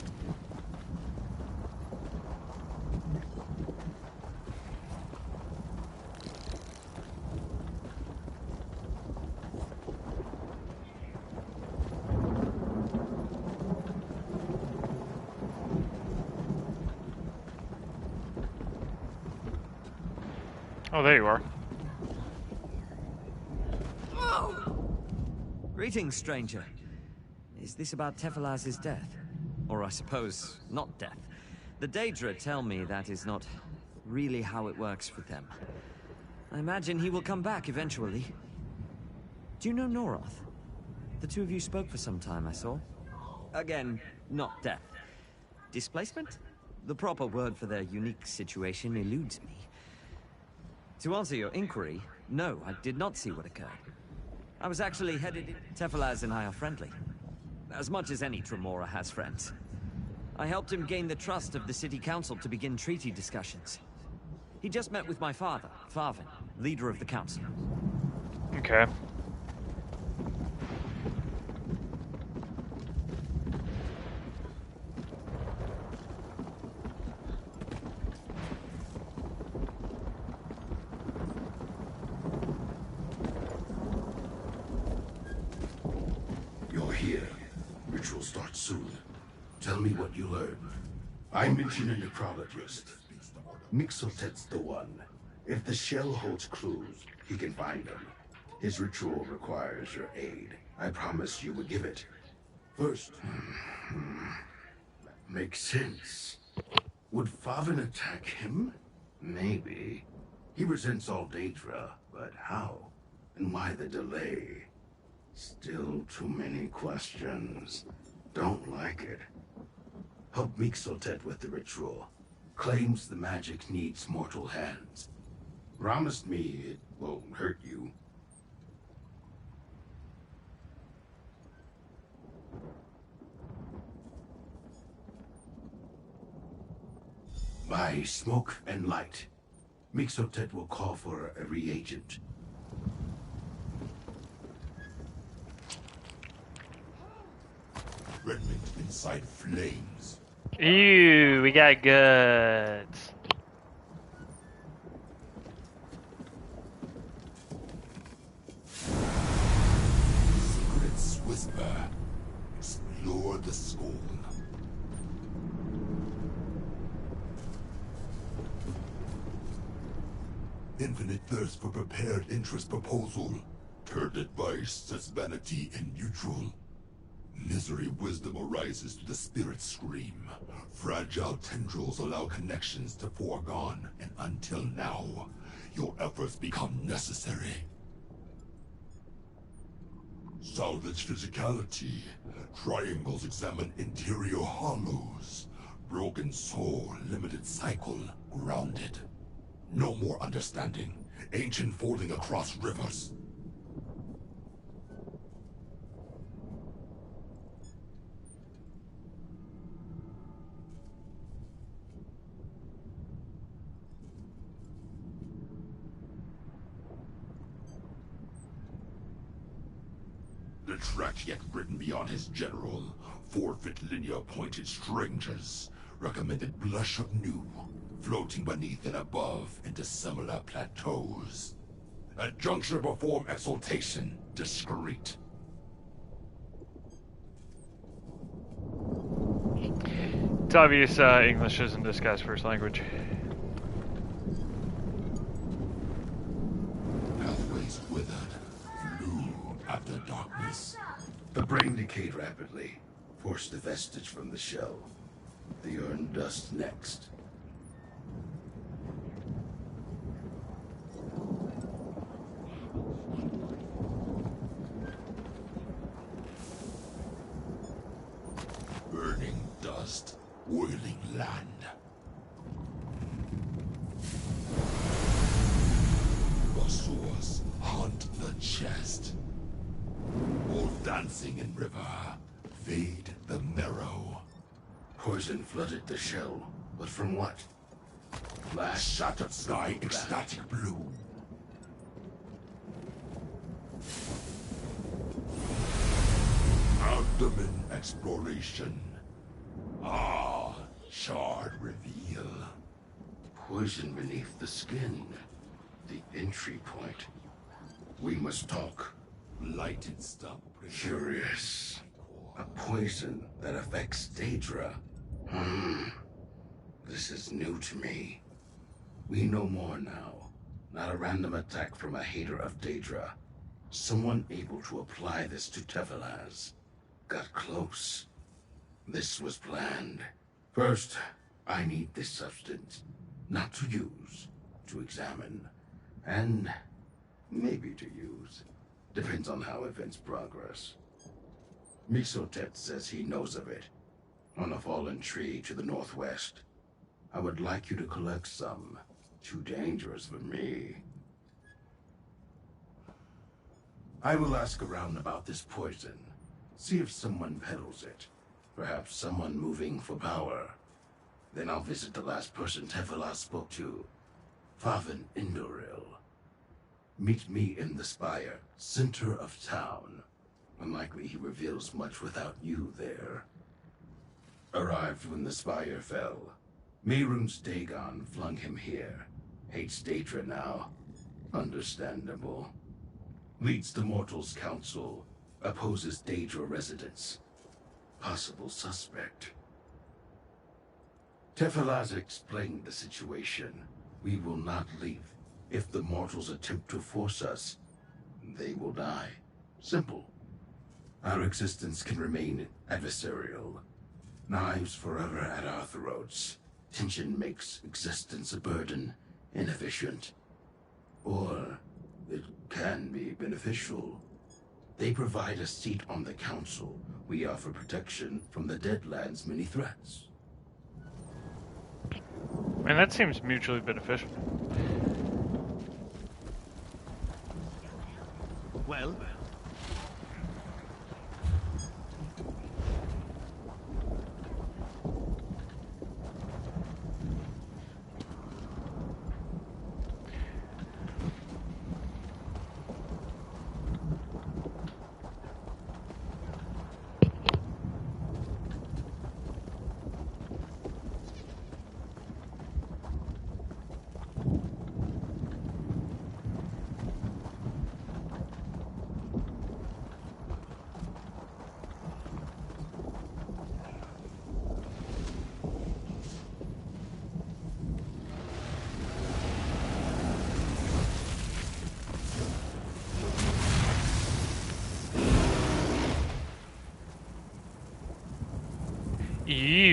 Oh, there you are. Greetings, stranger. Is this about Tephalas' death? Or I suppose, not death. The Daedra tell me that is not really how it works for them. I imagine he will come back eventually. Do you know Noroth? The two of you spoke for some time, I saw. Again, not death. Displacement? The proper word for their unique situation eludes me. To answer your inquiry, no, I did not see what occurred. I was actually headed... Tephalas and I are friendly. As much as any Tremora has friends. I helped him gain the trust of the city council to begin treaty discussions. He just met with my father, Farvin, leader of the council. Okay. Ritual starts soon. Tell me what you learned. I mentioned a necrologist. Mixotet's the one. If the shell holds clues, he can find them. His ritual requires your aid. I promised you would give it. First, makes sense. Would Favin attack him? Maybe. He resents all Daedra, but how? And why the delay? Still too many questions. Don't like it. Help Mixotet with the ritual. Claims the magic needs mortal hands. Promised me it won't hurt you. By smoke and light, Mixotet will call for a reagent. Redmond inside flames. Ew, we got guts. Secrets whisper. Explore the school. Infinite thirst for prepared interest proposal. Turned advice sets vanity in neutral. Misery wisdom arises to the spirit scream. Fragile tendrils allow connections to foregone, and until now, your efforts become necessary. Salvage physicality. Triangles examine interior hollows. Broken soul, limited cycle, grounded. No more understanding. Ancient folding across rivers. The track yet written beyond his general. Forfeit linear pointed strangers. Recommended blush of new. Floating beneath and above into similar plateaus. At juncture perform exaltation, discreet. It's obvious English isn't this guy's first language. Pathways withered, flew after darkness. The brain decayed rapidly, forced the vestige from the shell. The urn dust next. Burning dust, whirling land. Basurs haunt the chest. All dancing in river, fade the marrow. Poison flooded the shell, but from what? Flash shattered sky, ecstatic blue. Abdomen exploration. Ah, charred reveal. Poison beneath the skin. The entry point. We must talk. Lighted stump. Curious. A poison that affects Daedra. This is new to me. We know more now. Not a random attack from a hater of Daedra. Someone able to apply this to Tefelaz. Got close. This was planned. First, I need this substance. Not to use, to examine. And maybe to use. Depends on how events progress. Misotet says he knows of it. On a fallen tree to the northwest. I would like you to collect some. Too dangerous for me. I will ask around about this poison. See if someone peddles it. Perhaps someone moving for power. Then I'll visit the last person Tefelaz spoke to. Faven Indoril. Meet me in the spire, center of town. Unlikely he reveals much without you there. Arrived when the spire fell. Mehrunes Dagon flung him here. Hates Daedra now. Understandable. Leads the Mortals' Council. Opposes Daedra residents. Possible suspect. Tefelaz explained the situation. We will not leave. If the mortals attempt to force us, they will die. Simple. Our existence can remain adversarial. Knives forever at our throats. Tension makes existence a burden, inefficient. Or it can be beneficial. They provide a seat on the council. We offer protection from the Deadlands' many threats. And that seems mutually beneficial. Well?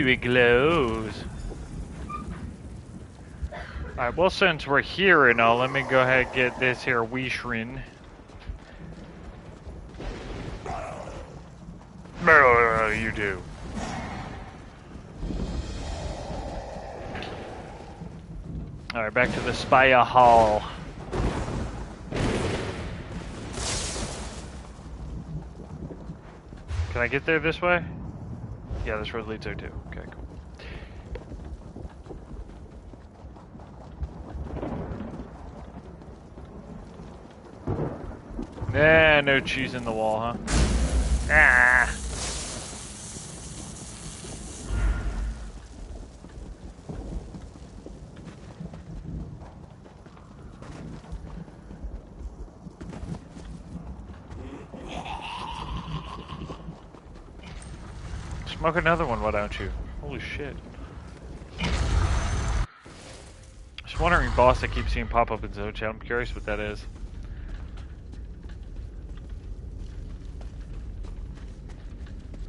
Ooh, it glows. Alright, well, since we're here and all, let me go ahead and get this here Weeshrin. You do. Alright, back to the Spire Hall. Can I get there this way? Yeah, this road leads there too. Okay, cool. Nah, no cheese in the wall, huh? Ah. Smoke another one, why don't you? Holy shit. Just wondering, boss, I keep seeing pop up in Zone Chat. I'm curious what that is.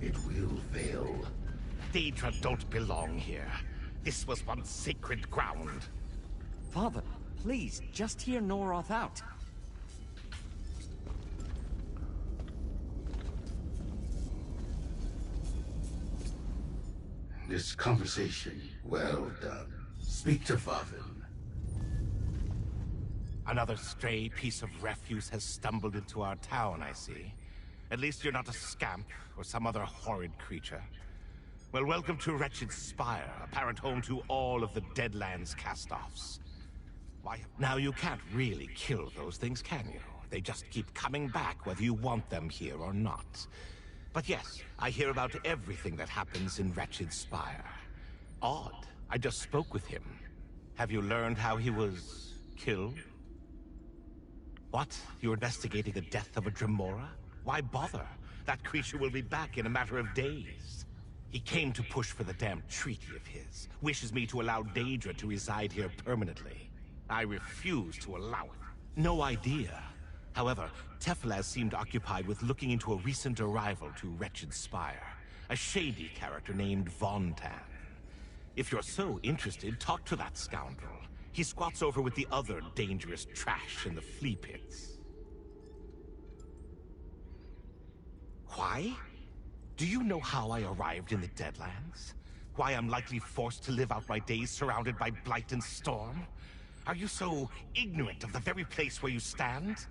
It will fail. Daedra don't belong here. This was once sacred ground. Father, please, just hear Noroth out. This conversation, well done. Speak to Favin. Another stray piece of refuse has stumbled into our town, I see. At least you're not a scamp or some other horrid creature. Well, welcome to Wretched Spire, apparent home to all of the Deadlands cast-offs. Why, now you can't really kill those things, can you? They just keep coming back whether you want them here or not. But yes, I hear about everything that happens in Wretched Spire. Odd, I just spoke with him. Have you learned how he was killed? What? You're investigating the death of a Dremora? Why bother? That creature will be back in a matter of days. He came to push for the damn treaty of his. Wishes me to allow Daedra to reside here permanently. I refuse to allow it. No idea. However, Teflaz seemed occupied with looking into a recent arrival to Wretched Spire. A shady character named Vontan. If you're so interested, talk to that scoundrel. He squats over with the other dangerous trash in the flea pits. Why? Do you know how I arrived in the Deadlands? Why I'm likely forced to live out my days surrounded by blight and storm? Are you so ignorant of the very place where you stand?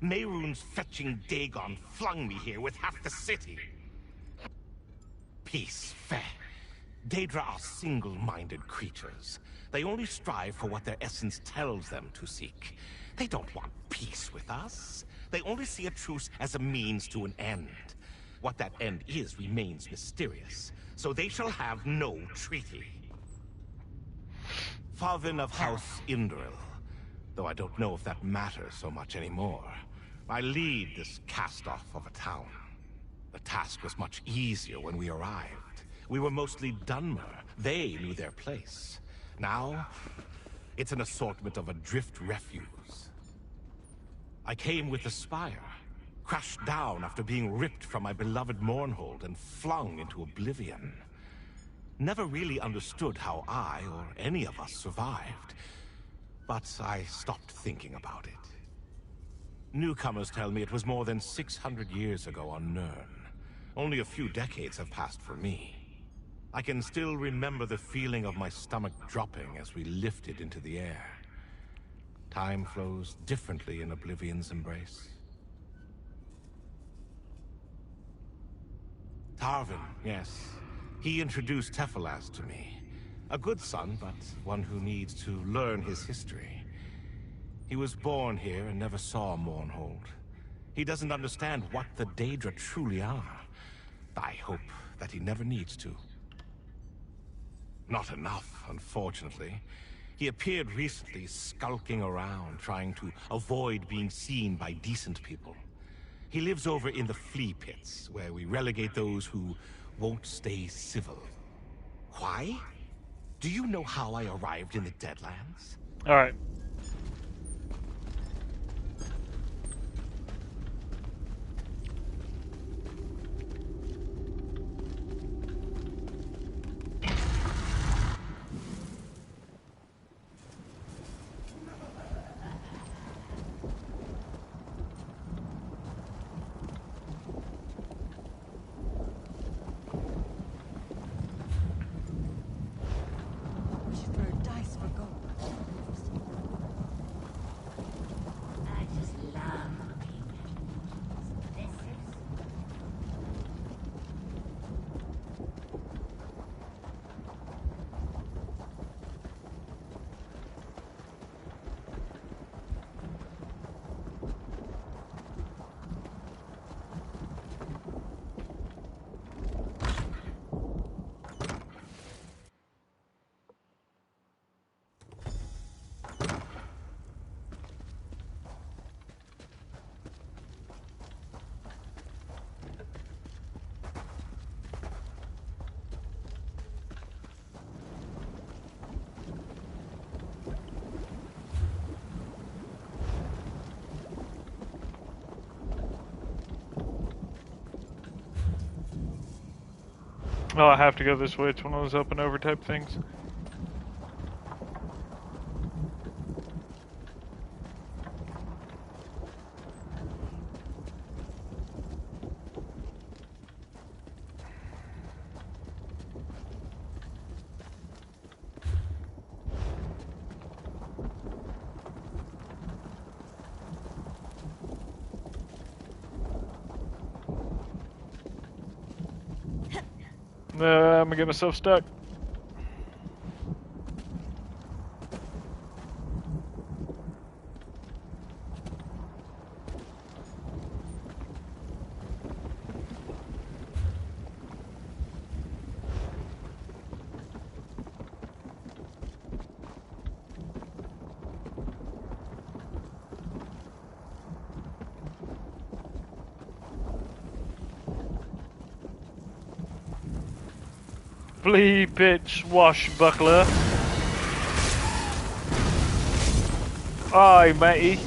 Mehrunes fetching Dagon flung me here with half the city. Peace, fair. Daedra are single-minded creatures. They only strive for what their essence tells them to seek. They don't want peace with us. They only see a truce as a means to an end. What that end is remains mysterious, so they shall have no treaty. Favin of House Indril, though I don't know if that matters so much anymore. I lead this cast-off of a town. The task was much easier when we arrived. We were mostly Dunmer. They knew their place. Now, it's an assortment of adrift refuse. I came with the Spire, crashed down after being ripped from my beloved Mournhold and flung into oblivion. Never really understood how I, or any of us, survived. But I stopped thinking about it. Newcomers tell me it was more than 600 years ago on Nirn. Only a few decades have passed for me. I can still remember the feeling of my stomach dropping as we lifted into the air. Time flows differently in Oblivion's embrace. Tarvin, yes. He introduced Teflaz to me. A good son, but one who needs to learn his history. He was born here and never saw Mournhold. He doesn't understand what the Daedra truly are. I hope that he never needs to. Not enough, unfortunately. He appeared recently skulking around, trying to avoid being seen by decent people. He lives over in the flea pits, where we relegate those who won't stay civil. Why? Do you know how I arrived in the Deadlands? Alright. Oh, I have to go this way. It's one of those up and over type things. I'm gonna get myself stuck. Flee, bitch, swashbuckler. Aye, matey.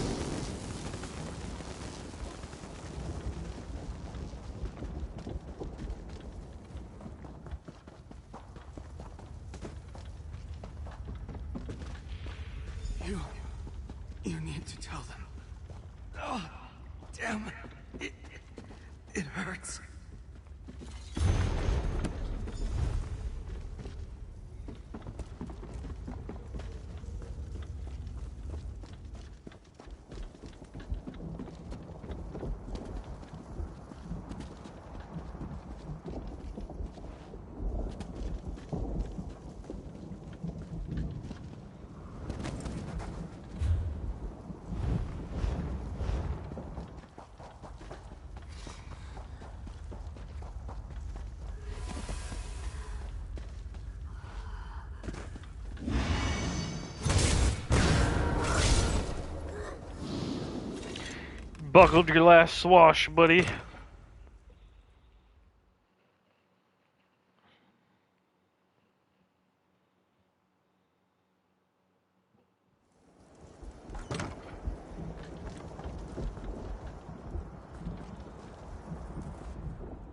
You need to tell them. Oh, damn it. It hurts. Buckled your last swash, buddy.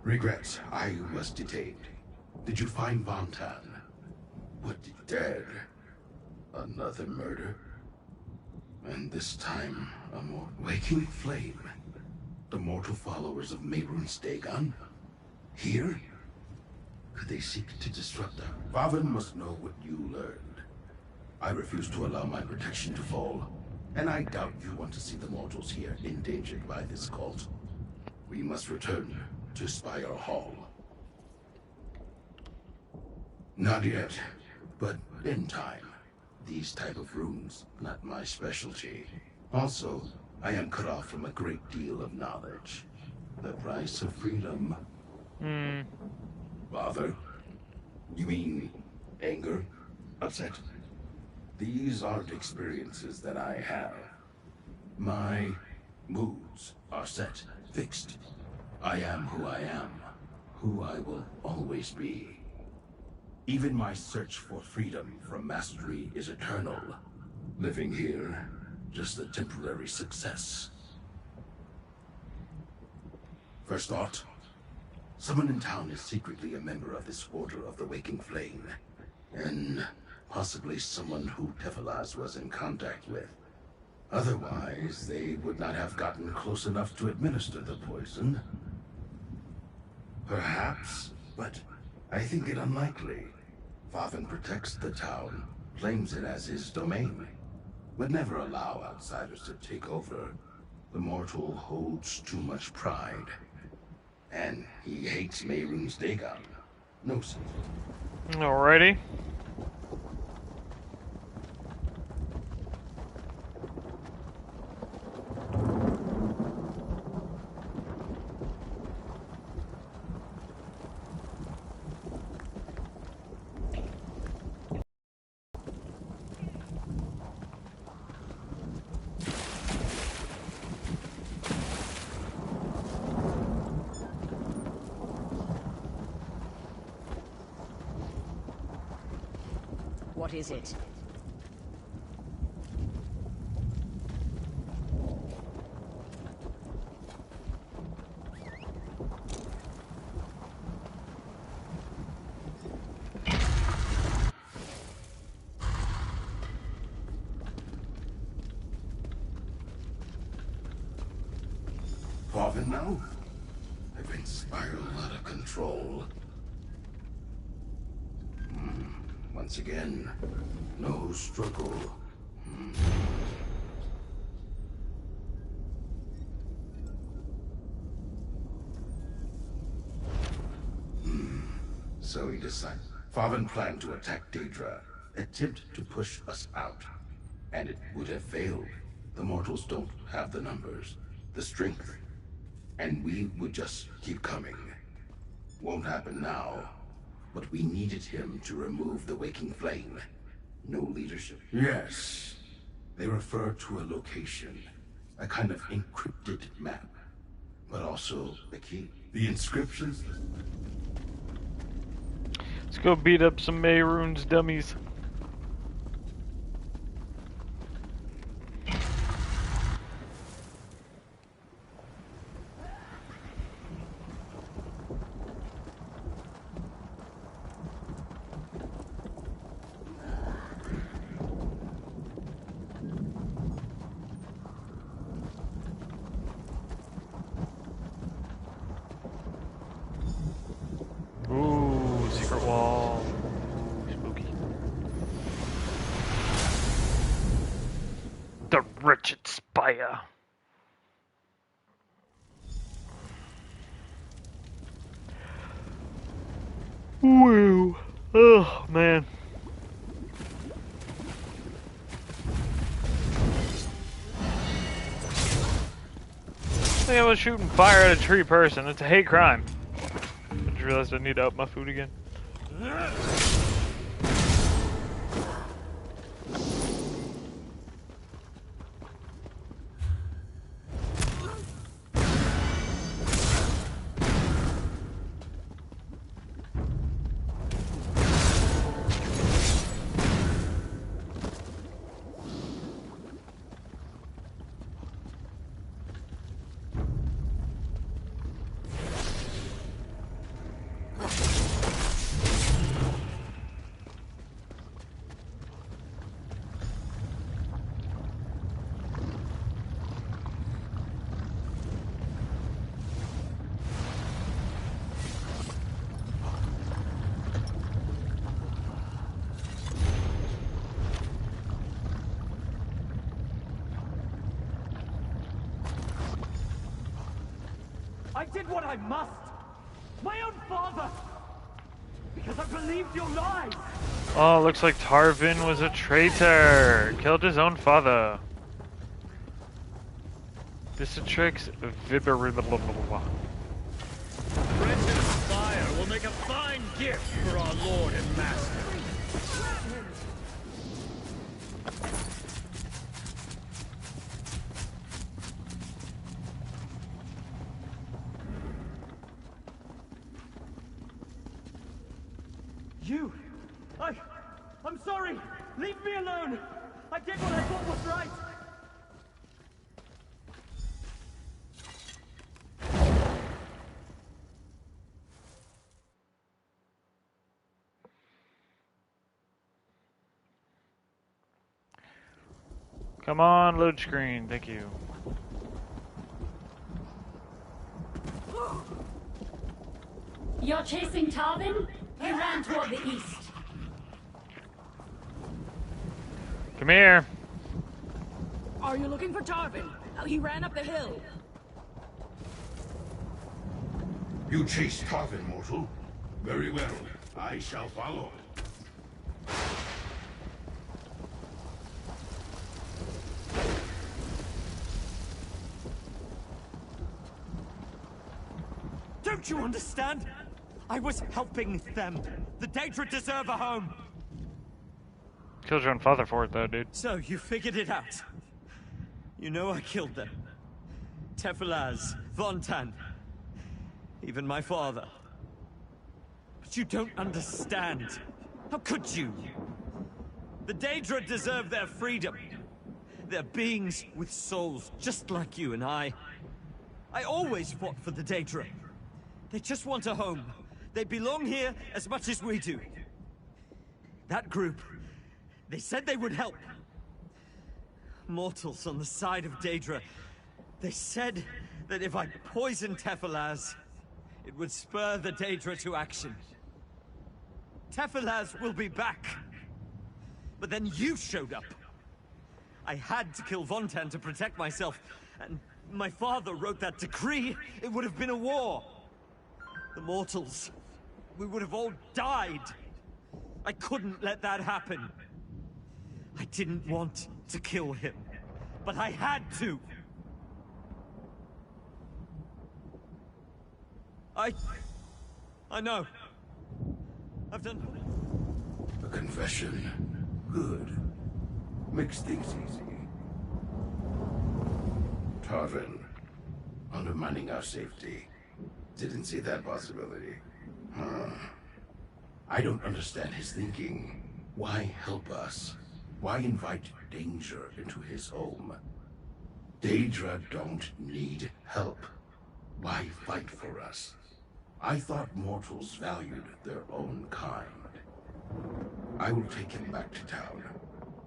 Regrets, I was detained. Did you find Vontan? What, dead? Another murder? And this time, a more waking flame. The mortal followers of Mehrunes Dagon? Here? Could they seek to disrupt them? Vavan must know what you learned. I refuse to allow my protection to fall. And I doubt you want to see the mortals here endangered by this cult. We must return to Spire Hall. Not yet, but in time. These type of runes, not my specialty. Also, I am cut off from a great deal of knowledge. The price of freedom. Bother? You mean anger? Upset? These aren't experiences that I have. My moods are set, fixed. I am who I am, who I will always be. Even my search for freedom from mastery is eternal. Living here, just a temporary success. First thought, someone in town is secretly a member of this Order of the Waking Flame. And possibly someone who Tefilaz was in contact with. Otherwise, they would not have gotten close enough to administer the poison. Perhaps, but I think it unlikely. Vavan protects the town, claims it as his domain, would never allow outsiders to take over. The mortal holds too much pride. And he hates Mehrunes Dagon. No secret. Alrighty. What is it? Farvin now? I've been spiraling out of control. Once again, no struggle. So he decided. Farvin planned to attack Daedra, attempt to push us out. And it would have failed. The mortals don't have the numbers, the strength. And we would just keep coming. Won't happen now. But we needed him to remove the waking flame. No leadership. Yes. They refer to a location. A kind of encrypted map. But also the key. The inscriptions. Let's go beat up some Mehrunes dummies. Ooh, secret wall. Spooky. The wretched spire. Woo. Oh, man. I think I was shooting fire at a tree person. It's a hate crime. I just realized I need to up my food again. I did what I must. My own father. Because I believed your lies. Oh, looks like Tarvin was a traitor. Killed his own father. Beatrix Viberibla. Wretched fire will make a fine gift for our lord and master. I'm sorry! Leave me alone! I did what I thought was right! Come on, load screen. Thank you. You're chasing Tarvin? He ran toward the east. Come here. Are you looking for Tarvin? He ran up the hill. You chased Tarvin, mortal. Very well. I shall follow. Don't you understand? I was helping them. The Daedra deserve a home. Killed your own father for it, though, dude. So, you figured it out. You know I killed them. Tefilaz, Vontan, even my father. But you don't understand. How could you? The Daedra deserve their freedom. They're beings with souls, just like you and I. I always fought for the Daedra. They just want a home. They belong here as much as we do. That group, they said they would help. Mortals on the side of Daedra, they said that if I poisoned Tefilaz, it would spur the Daedra to action. Tefilaz will be back. But then you showed up. I had to kill Vontan to protect myself, and my father wrote that decree. It would have been a war. The mortals, we would have all died. I couldn't let that happen. I didn't want to kill him, but I had to. I know. I've done... A confession. Good. Makes things easy. Tarvin, undermining our safety. Didn't see that possibility. I don't understand his thinking. Why help us? Why invite danger into his home? Daedra don't need help. Why fight for us? I thought mortals valued their own kind. I will take him back to town.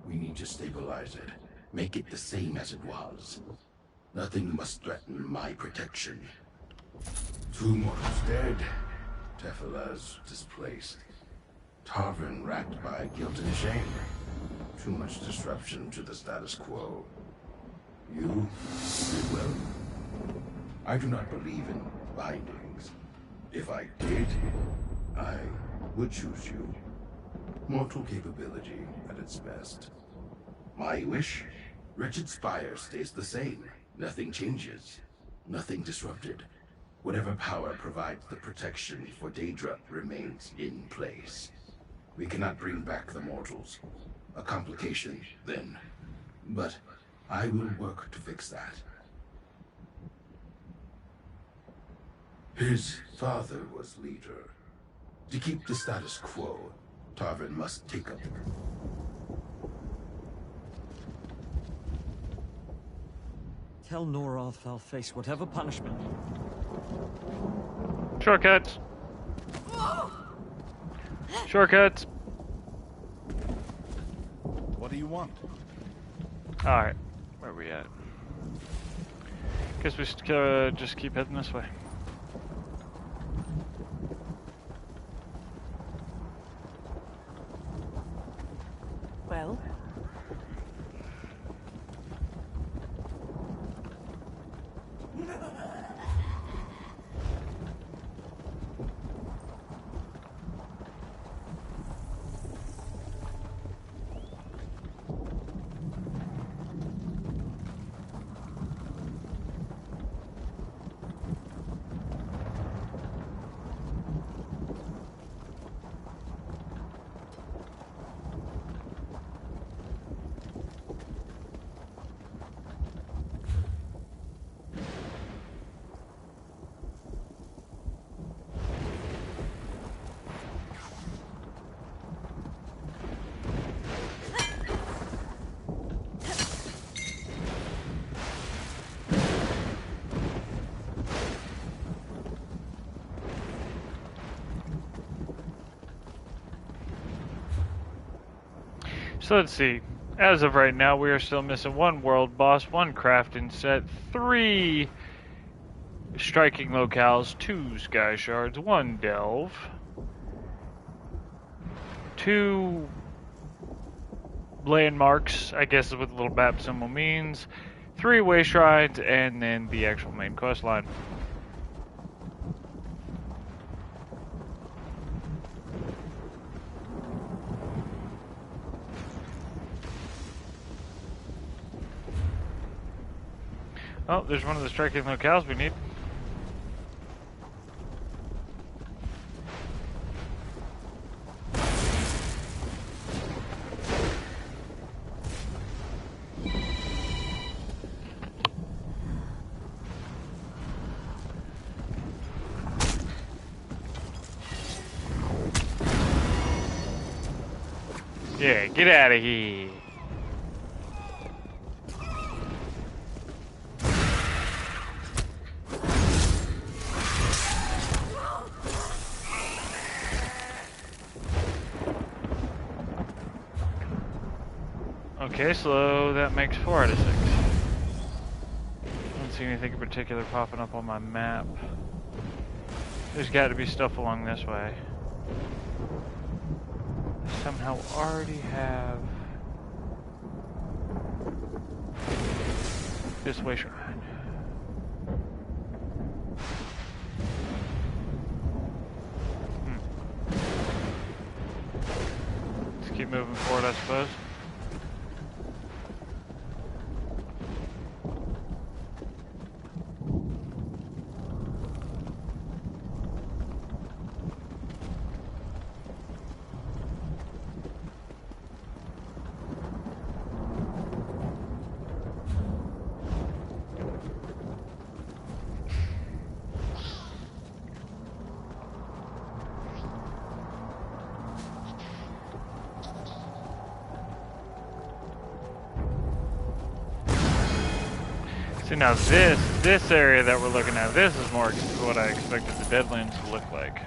We need to stabilize it. Make it the same as it was. Nothing must threaten my protection. 2 mortals dead. Tefilaz displaced. Tarvin racked by guilt and shame. Too much disruption to the status quo. You did well. I do not believe in bindings. If I did, I would choose you. Mortal capability at its best. My wish? Wretched Spire stays the same. Nothing changes. Nothing disrupted. Whatever power provides the protection for Daedra remains in place. We cannot bring back the mortals. A complication, then. But I will work to fix that. His father was leader. To keep the status quo, Tarvin must take up. Tell Noroth I'll face whatever punishment. Shortcuts. Shortcuts. What do you want? Alright. Where are we at? Guess we should just keep heading this way. Well? So let's see. As of right now, we are still missing 1 world boss, 1 crafting set, 3 striking locales, 2 sky shards, 1 delve, 2 landmarks, I guess is what the little map symbol means, 3 way shrines, and then the actual main quest line. Oh, there's one of the striking locales we need. Yeah, get out of here. Okay, so that makes 4 out of 6. Let's see anything in particular popping up on my map. There's got to be stuff along this way. I somehow already have this way shrine. Let's keep moving forward, I suppose. See, now this area that we're looking at, this is more what I expected the Deadlands to look like.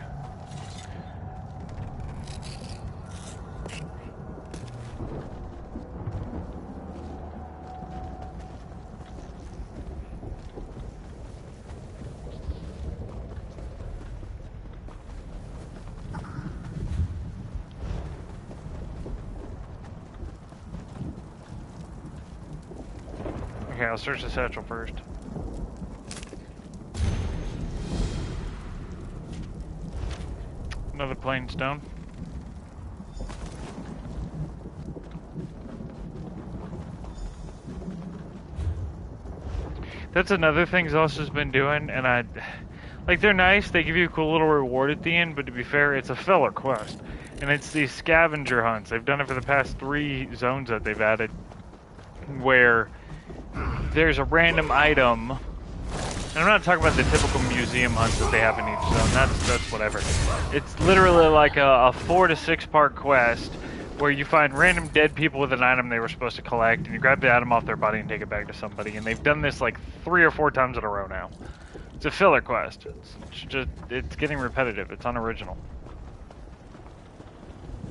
Okay, I'll search the satchel first. Another plain stone. That's another thing Zos been doing, and like, they're nice, they give you a cool little reward at the end, but to be fair, it's a filler quest. And it's these scavenger hunts. They've done it for the past 3 zones that they've added, where there's a random item, and I'm not talking about the typical museum hunts that they have in each zone, that's whatever. It's literally like a 4 to 6 part quest where you find random dead people with an item they were supposed to collect, and you grab the item off their body and take it back to somebody, and they've done this like 3 or 4 times in a row now. It's a filler quest. It's getting repetitive. It's unoriginal.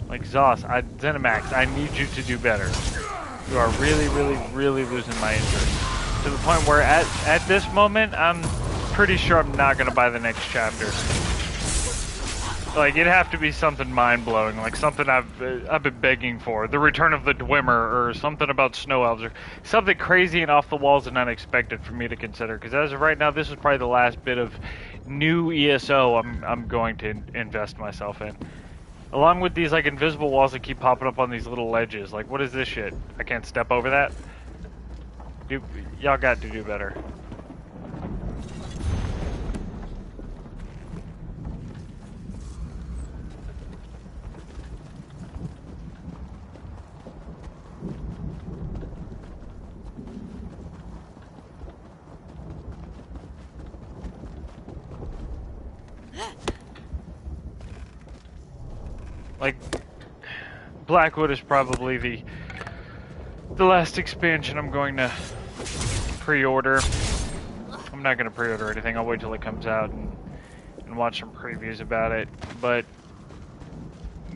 Like, Zos, Zenimax, I need you to do better. You are really, really, really losing my interest. To the point where at this moment, I'm pretty sure I'm not going to buy the next chapter. Like, it'd have to be something mind-blowing, like something I've been begging for. The Return of the Dwemer, or something about snow elves, or something crazy and off the walls and unexpected for me to consider. Because as of right now, this is probably the last bit of new ESO I'm going to invest myself in. Along with these, like, invisible walls that keep popping up on these little ledges. Like, what is this shit? I can't step over that? Y'all got to do better. Like, Blackwood is probably the last expansion I'm going to pre-order. I'm not going to pre-order anything. I'll wait till it comes out and watch some previews about it. But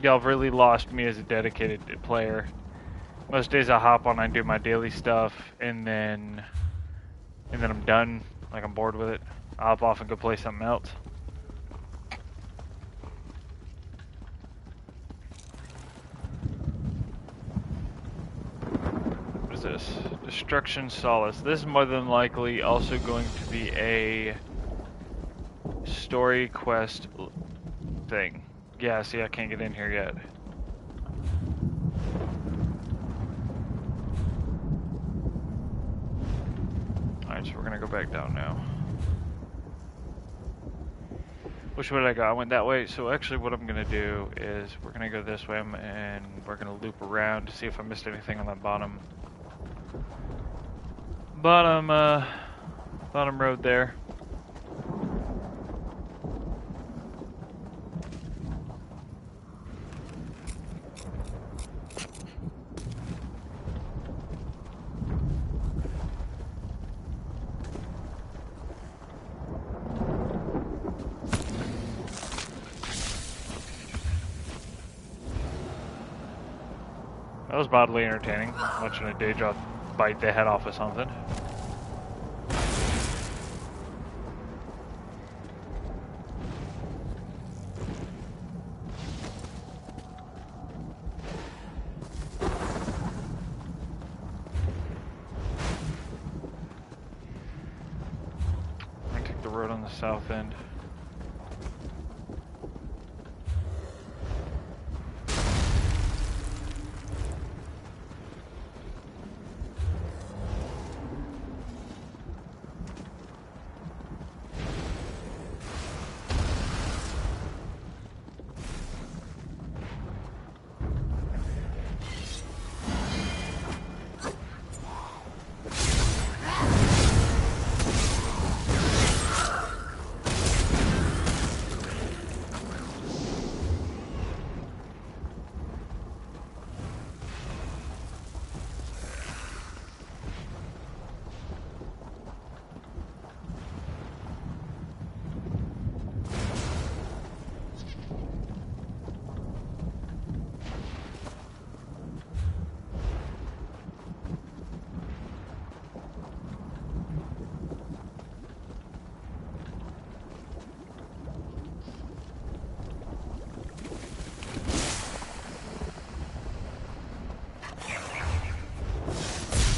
y'all have really lost me as a dedicated player. Most days I hop on and do my daily stuff, and then I'm done. Like, I'm bored with it. I'll hop off and go play something else. This Destruction Solace. This is more than likely also going to be a story quest thing. Yeah, see, I can't get in here yet. Alright, so we're gonna go back down now. Which way did I go? I went that way. So actually what I'm gonna do is we're gonna go this way and we're gonna loop around to see if I missed anything on that bottom road there. That was mildly entertaining, watching a Daedra bite the head off of something. road on the south end.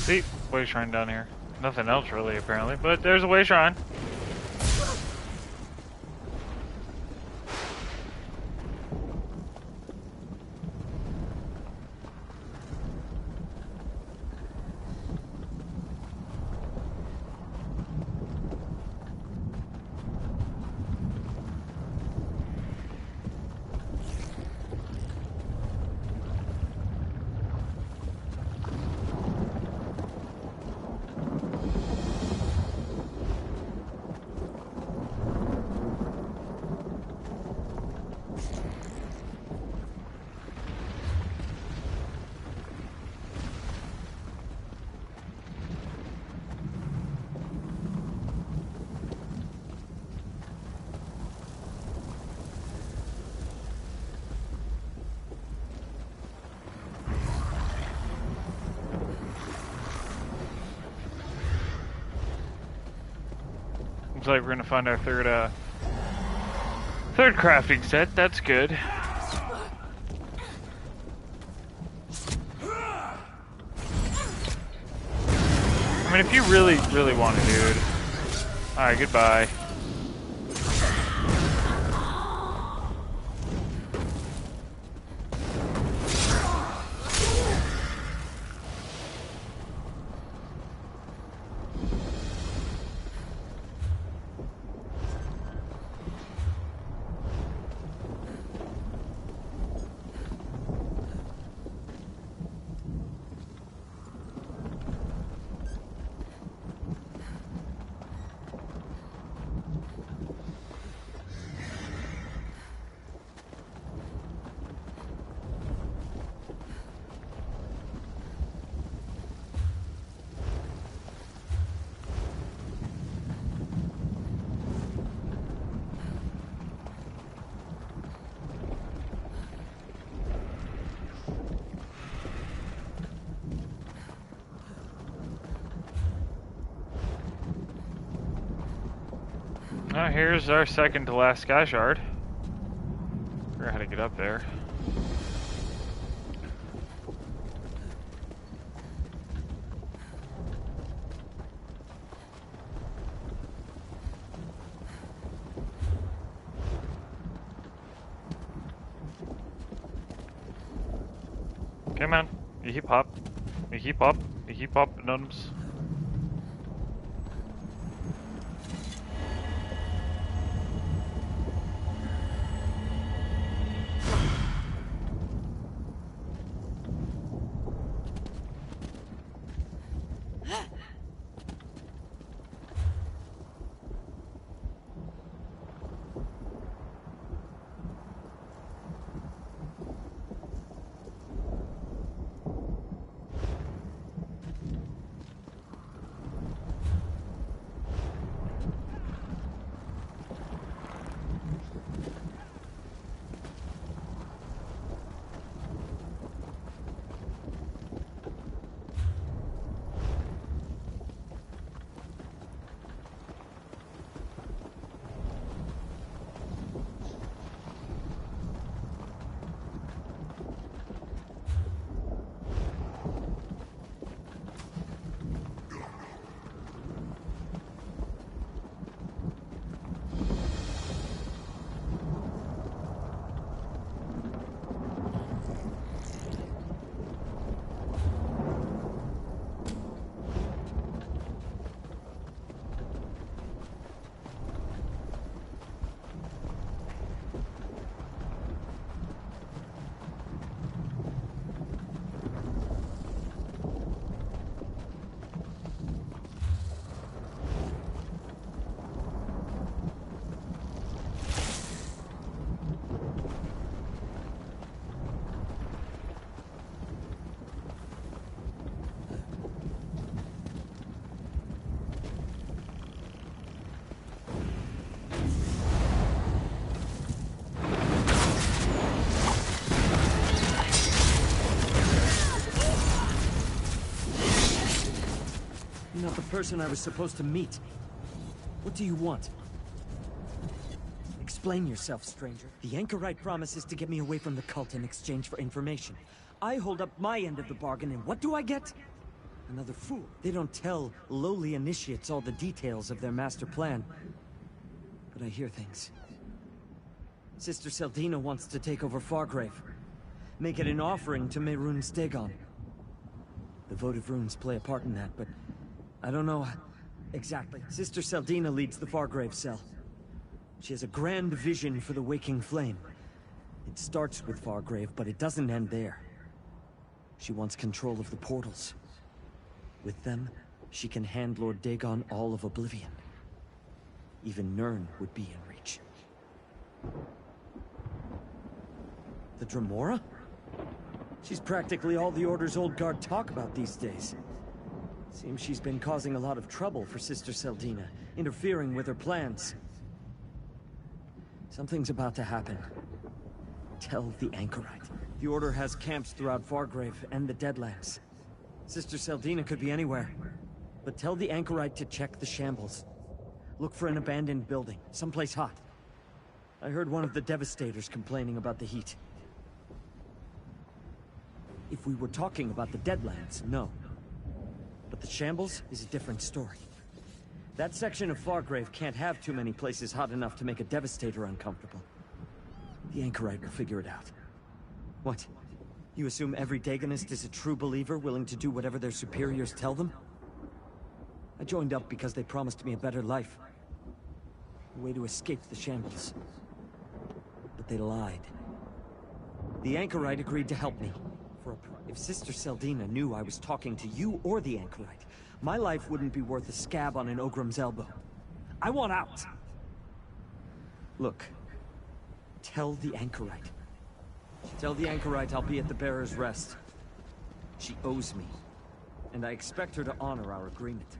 See, way shrine down here. Nothing else really, apparently, but there's a way shrine. Looks like we're gonna find our third crafting set. That's good. I mean, if you really want to, dude. Alright, goodbye. Now here's our second to last sky shard. Figure out how to get up there. Come on, you keep up, you keep up, you keep up, nuns. You're not the person I was supposed to meet. What do you want? Explain yourself, stranger. The Anchorite promises to get me away from the cult in exchange for information. I hold up my end of the bargain, and what do I get? Another fool. They don't tell lowly initiates all the details of their master plan. But I hear things. Sister Seldina wants to take over Fargrave. Make it an offering to Mehrunes Dagon. The votive runes play a part in that, but I don't know exactly. Sister Seldina leads the Fargrave cell. She has a grand vision for the waking flame. It starts with Fargrave, but it doesn't end there. She wants control of the portals. With them, she can hand Lord Dagon all of Oblivion. Even Nirn would be in reach. The Dremora? She's practically all the Order's old guard talk about these days. Seems she's been causing a lot of trouble for Sister Seldina, interfering with her plans. Something's about to happen. Tell the Anchorite. The Order has camps throughout Fargrave and the Deadlands. Sister Seldina could be anywhere. But tell the Anchorite to check the shambles. Look for an abandoned building, someplace hot. I heard one of the Devastators complaining about the heat. If we were talking about the Deadlands, no. But the shambles is a different story. That section of Fargrave can't have too many places hot enough to make a Devastator uncomfortable. The Anchorite will figure it out. What? You assume every Dagonist is a true believer, willing to do whatever their superiors tell them? I joined up because they promised me a better life. A way to escape the shambles. But they lied. The Anchorite agreed to help me. If Sister Seldina knew I was talking to you or the Anchorite, my life wouldn't be worth a scab on an Ogrim's elbow. I want out! Look. Tell the Anchorite. Tell the Anchorite I'll be at the Bearer's Rest. She owes me, and I expect her to honor our agreement.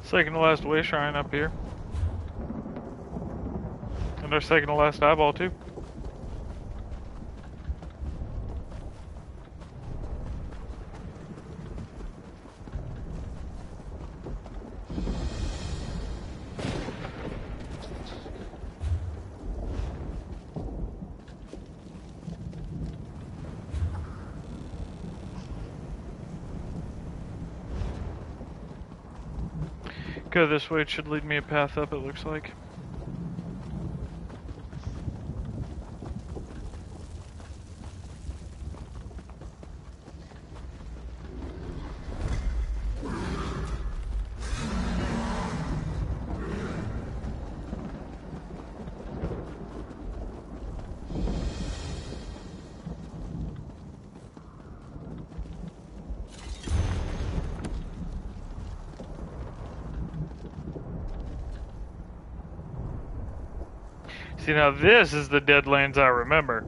Second to last way shrine up here. And our second to last eyeball too. Go this way, it should lead me a path up, it looks like. See, now this is the Deadlands I remember.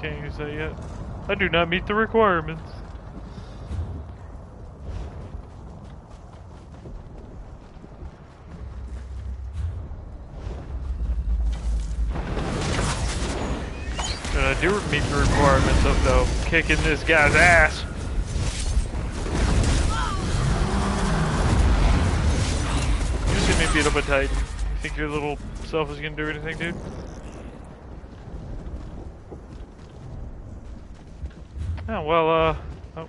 can't use that yet. I do not meet the requirements. And I do meet the requirements of, though, kicking this guy's ass. You see me beat up a Titan. You think your little self is gonna do anything, dude? Oh, well, oh.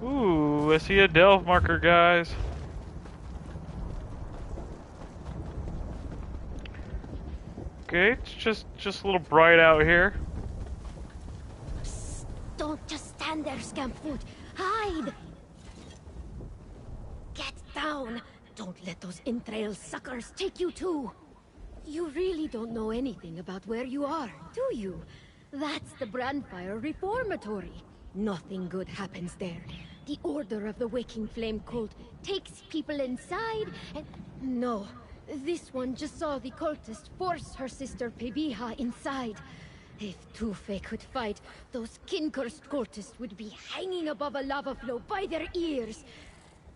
Ooh, I see a delve marker, guys. Okay, it's just a little bright out here. Psst, don't just stand there, Scampfoot. Hide! Get down! Don't let those entrail suckers take you too. You really don't know anything about where you are, do you? That's the Brandfire Reformatory. Nothing good happens there. The Order of the Waking Flame cult takes people inside and... No. This one just saw the cultist force her sister Pebiha inside. If Tufe could fight, those kin-cursed cultists would be hanging above a lava flow by their ears.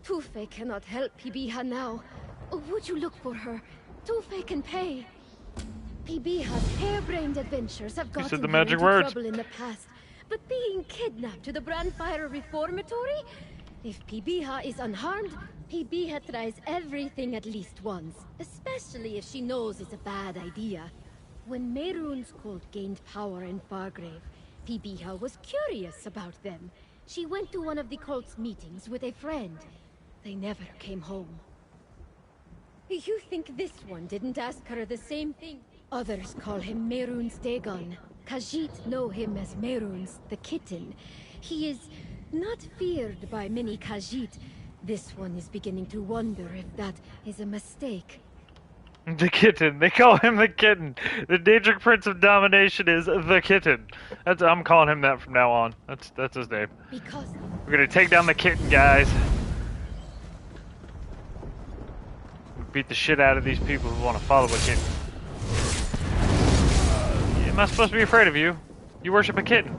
Tufe cannot help Pebiha now. Would you look for her? Tufe can pay. Pebiha's harebrained adventures have gotten her into trouble in the past. But being kidnapped to the Brandfire Reformatory? If Pebiha is unharmed, Pebiha tries everything at least once, especially if she knows it's a bad idea. When Mehrunes' cult gained power in Fargrave, Pebiha was curious about them. She went to one of the cult's meetings with a friend. They never came home. You think this one didn't ask her the same thing? Others call him Mehrunes Dagon. Khajiit know him as Mehrunes, the kitten. He is not feared by many Khajiit. This one is beginning to wonder if that is a mistake. The kitten. They call him the kitten. The Daedric Prince of Domination is the kitten. I'm calling him that from now on. That's his name. Because we're gonna take down the kitten, guys. Beat the shit out of these people who want to follow a kitten. Am I supposed to be afraid of you? You worship a kitten.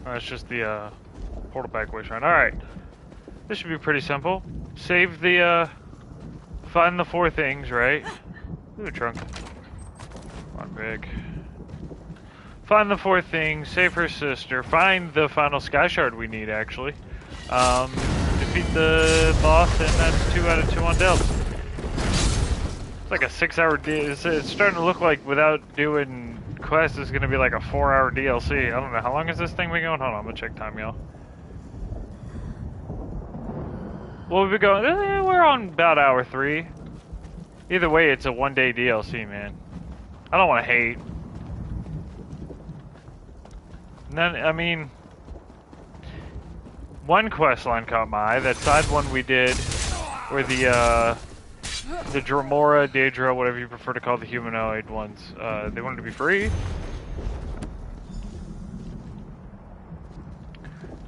That's just the portal back way shrine. Alright. This should be pretty simple. Save the find the 4 things, right? Ooh, trunk. Come on, big. Find the 4 things, save her sister, find the final sky shard we need actually. Defeat the boss, and that's 2 out of 2 on delves. It's like a 6-hour it's starting to look like without doing quest is gonna be like a 4-hour DLC. I don't know. How long has this thing been going? Hold on, I'm gonna check time, y'all. Well, we've been going, we're on about hour 3. Either way, it's a 1-day DLC, man. I don't want to hate. None, I mean, one quest line caught my eye. That side one we did, where the Dremora, Daedra, whatever you prefer to call the humanoid ones, they wanted to be free.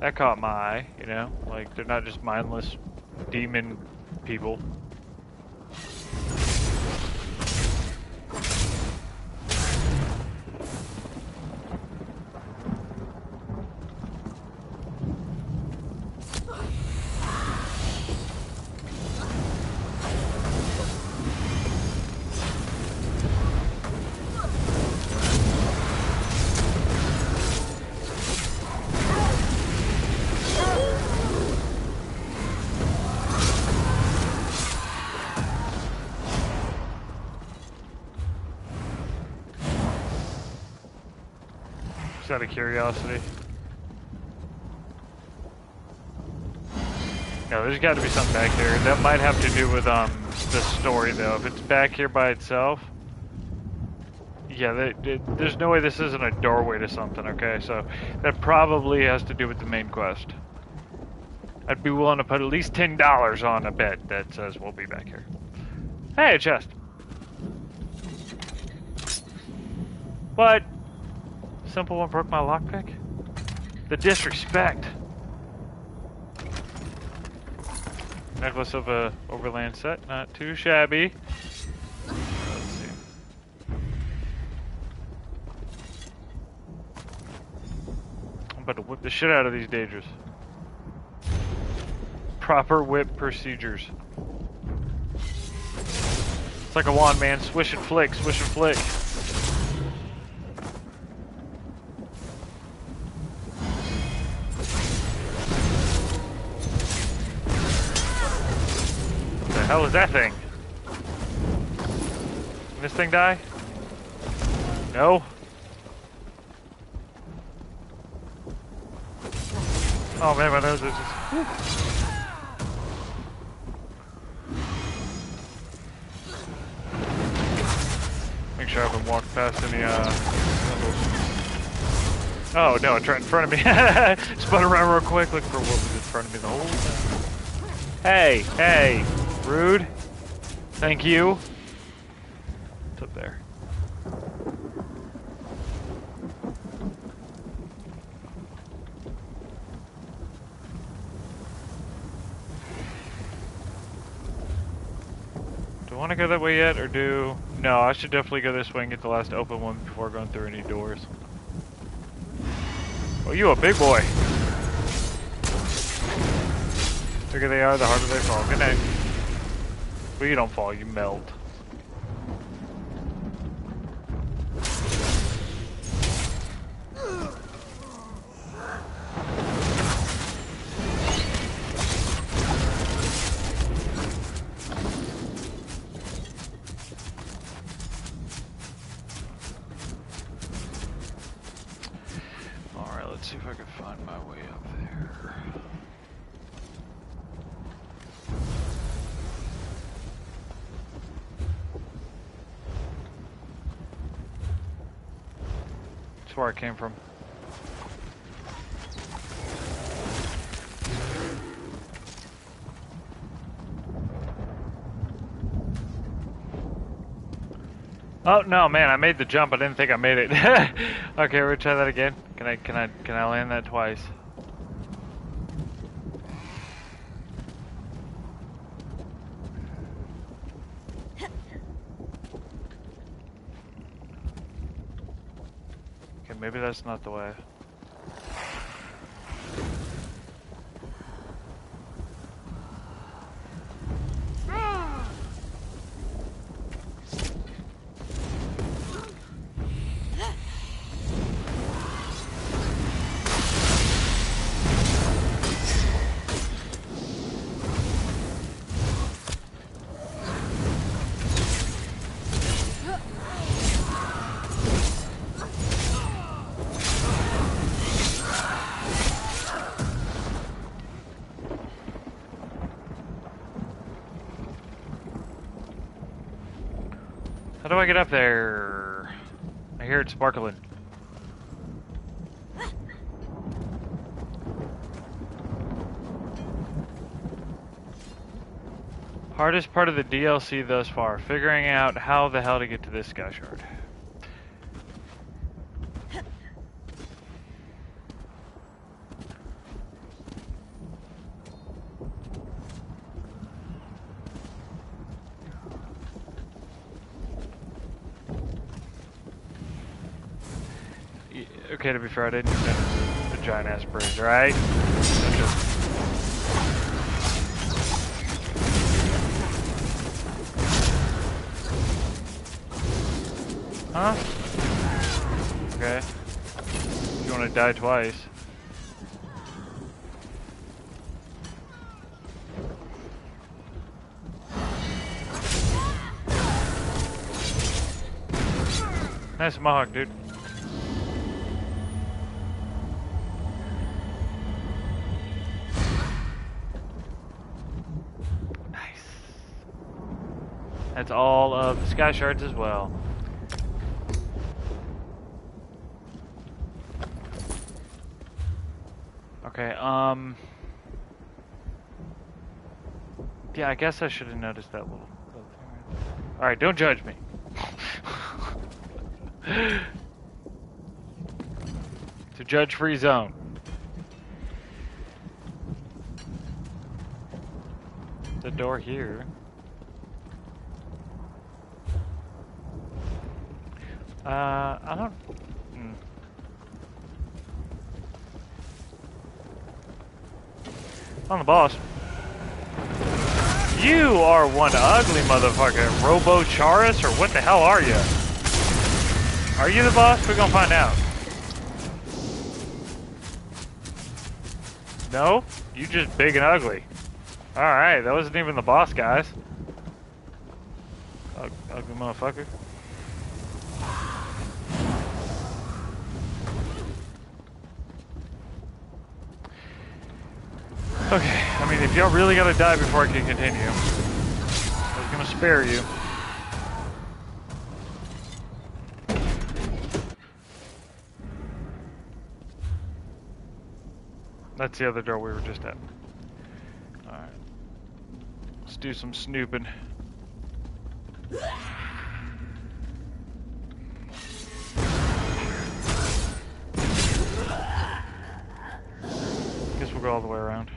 That caught my eye, you know? Like, they're not just mindless demon people. Just out of curiosity. No, there's got to be something back here. That might have to do with the story, though. If it's back here by itself, yeah, there's no way this isn't a doorway to something. Okay, so that probably has to do with the main quest. I'd be willing to put at least $10 on a bet that says we'll be back here. Hey, a chest. What? Simple one broke my lockpick? The disrespect. Necklace of a overland set, not too shabby. Let's see. I'm about to whip the shit out of these Daedras. Proper whip procedures. It's like a wand, man. Swish and flick, swish and flick. What the hell is that thing? Can this thing die? No? Oh man, my nose is just... Make sure I haven't walked past any, Oh no, it's right in front of me. Spun around real quick, looking for what was in front of me the whole time. Hey, hey, rude. Thank you. It's up there. Do I want to go that way yet, or do... No, I should definitely go this way and get the last open one before going through any doors. Oh, you a big boy. The bigger they are, the harder they fall. Good night. Well, you don't fall, you melt. Let's see if I can find my way up there. That's where I came from. Oh no, man! I made the jump. I didn't think I made it. Okay, we'll try that again. Can I land that twice? Okay, maybe that's not the way. How do I get up there? I hear it sparkling. Hardest part of the DLC thus far, figuring out how the hell to get to this sky shard. Okay, to be fair, I didn't invent the giant ass bridge, right? Huh? Okay. You want to die twice. Nice mohawk, dude. That's all of the sky shards as well. Okay, yeah, I guess I should have noticed that little thing right there. Alright, don't judge me. It's a judge-free zone. The door here. I don't... On the boss. You are one ugly motherfucker. Robo-Charis, or what the hell are you? Are you the boss? We're gonna find out. No? You just big and ugly. Alright, that wasn't even the boss, guys. Ugly motherfucker. Okay, I mean, if y'all really gotta die before I can continue, I was gonna spare you. That's the other door we were just at. Alright. Let's do some snooping. Guess we'll go all the way around.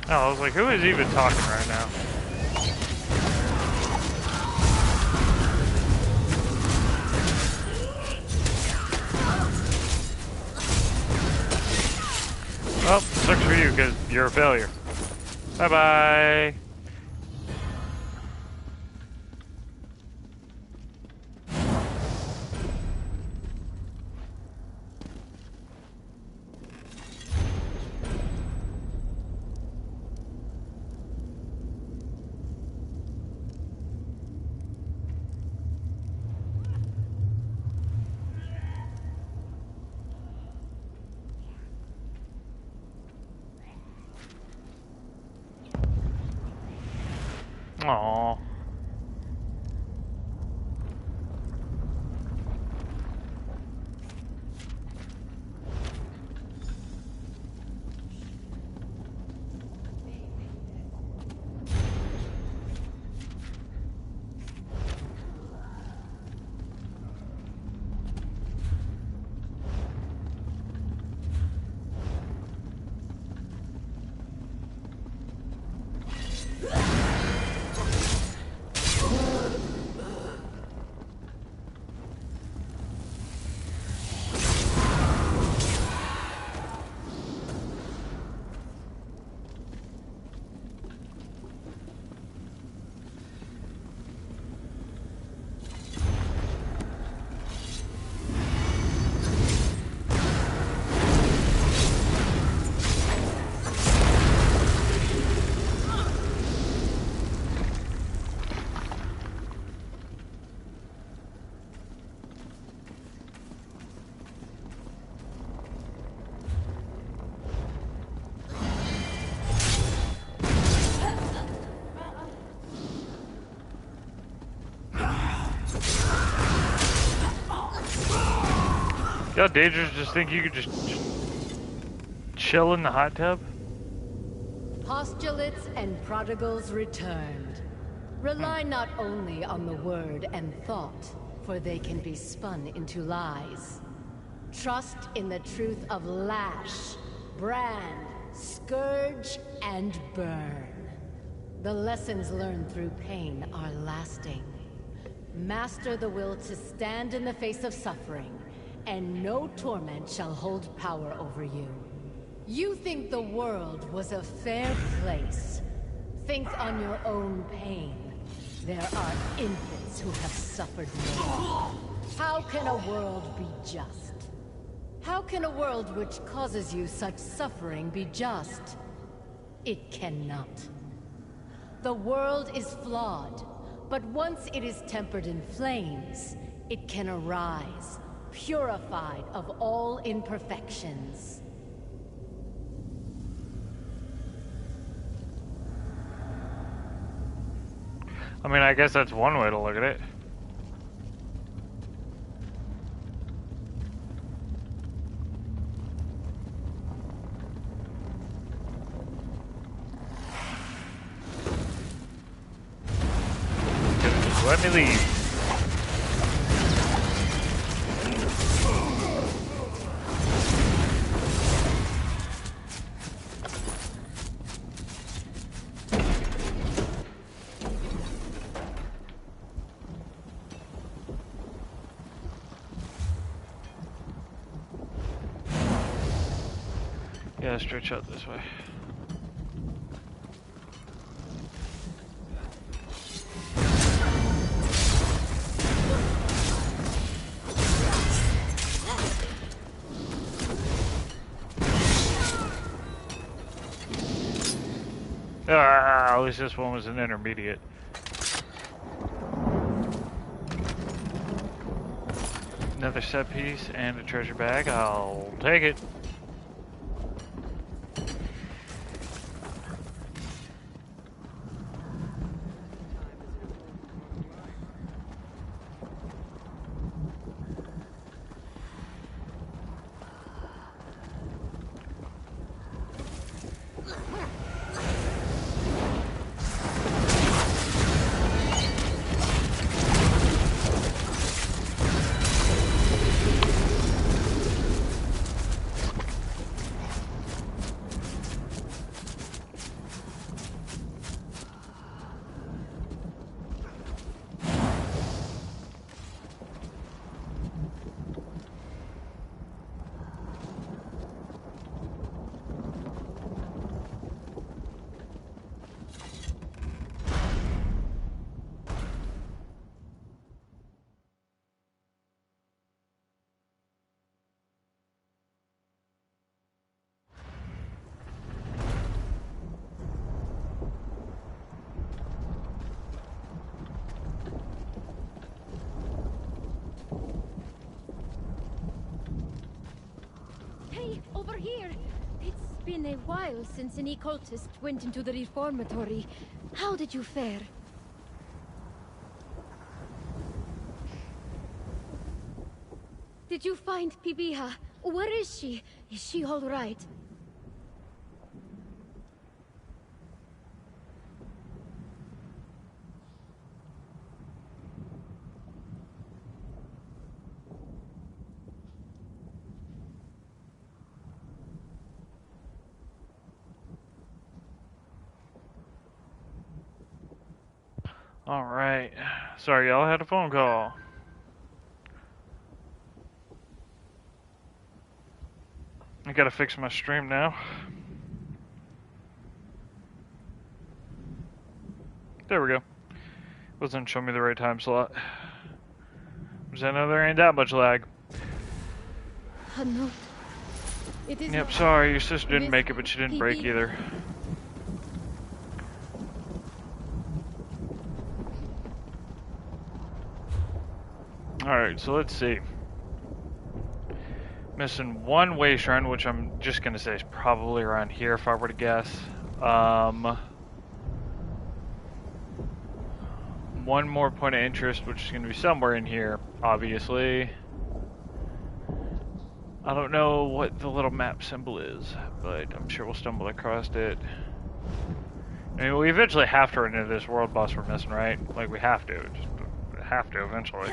Oh, I was like, who is even talking right now? Well, sucks for you, because you're a failure. Bye-bye. Aww. Y'all dangerous just think you could just chill in the hot tub? Postulates and prodigals returned. Rely not only on the word and thought, for they can be spun into lies. Trust in the truth of lash, brand, scourge, and burn. The lessons learned through pain are lasting. Master the will to stand in the face of suffering, and no torment shall hold power over you. You think the world was a fair place. Think on your own pain. There are infants who have suffered more. How can a world be just? How can a world which causes you such suffering be just? It cannot. The world is flawed, but once it is tempered in flames, it can arise, purified of all imperfections. I mean, I guess that's one way to look at it. Just let me leave. Yeah, stretch out this way. Ah, at least this one was an intermediate. Another set piece and a treasure bag. I'll take it. Over here! It's been a while since any cultist went into the reformatory. How did you fare? Did you find Pibiha? Where is she? Is she all right? Alright. Sorry, y'all had a phone call. I gotta fix my stream now. There we go. Wasn't showing me the right time slot. Because I know there ain't that much lag. No. It is Yep, sorry, your sister didn't make it, but she didn't break either. Alright, so let's see. Missing one way shrine, which I'm just gonna say is probably around here if I were to guess. One more point of interest, which is gonna be somewhere in here, obviously. I don't know what the little map symbol is, but I'm sure we'll stumble across it. I mean, we eventually have to run into this world boss we're missing, right? Like, we have to. Just have to eventually.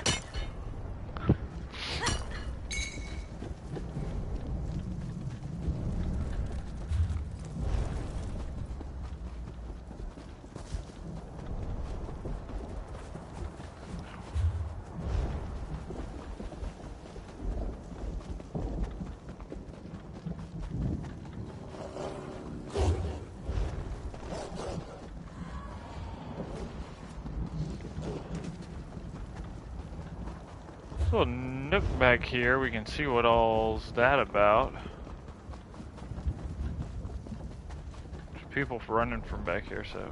Little nook back here, we can see what all's that about. There's people running from back here, so.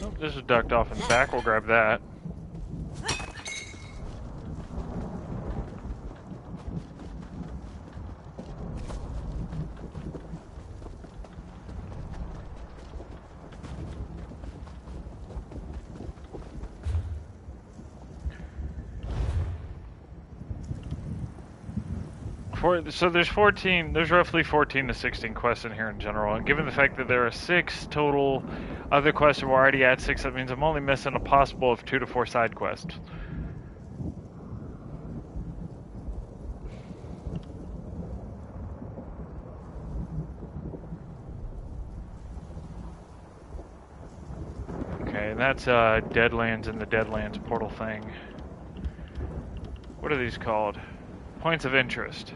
Oh, this is ducked off in the back, we'll grab that. So there's roughly 14 to 16 quests in here in general, and given the fact that there are 6 total other quests, and we're already at 6, that means I'm only missing a possible of 2 to 4 side quests. Okay, and that's Deadlands and the Deadlands portal thing. What are these called? Points of interest.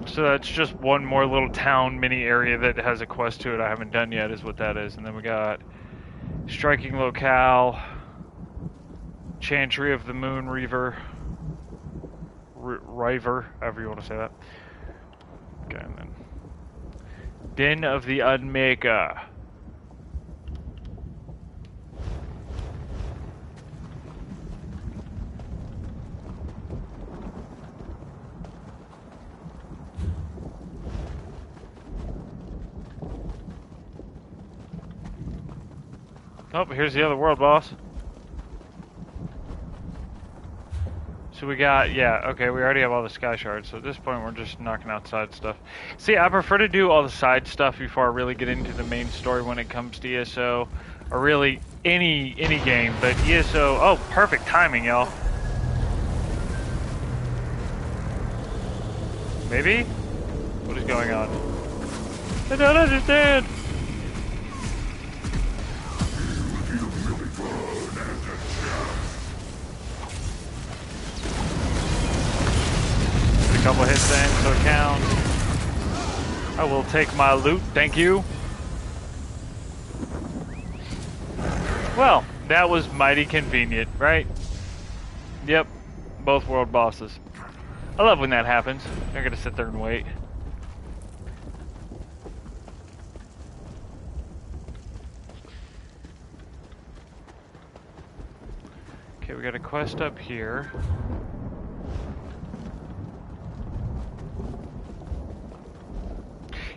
So that's just one more little town mini area that has a quest to it I haven't done yet, is what that is. And then we got Striking Locale, Chantry of the Moon Reaver, River, however you want to say that. Okay, and then Den of the Unmaker. Oh, here's the other world boss. So we got, yeah, okay, we already have all the sky shards, so at this point we're just knocking out side stuff. See, I prefer to do all the side stuff before I really get into the main story when it comes to ESO, or really any game, but ESO, oh, perfect timing, y'all. Maybe? What is going on? I don't understand! Couple hits in, so it counts. I will take my loot, thank you. Well, that was mighty convenient, right? Yep, both world bosses. I love when that happens. You're gonna sit there and wait. Okay, we got a quest up here.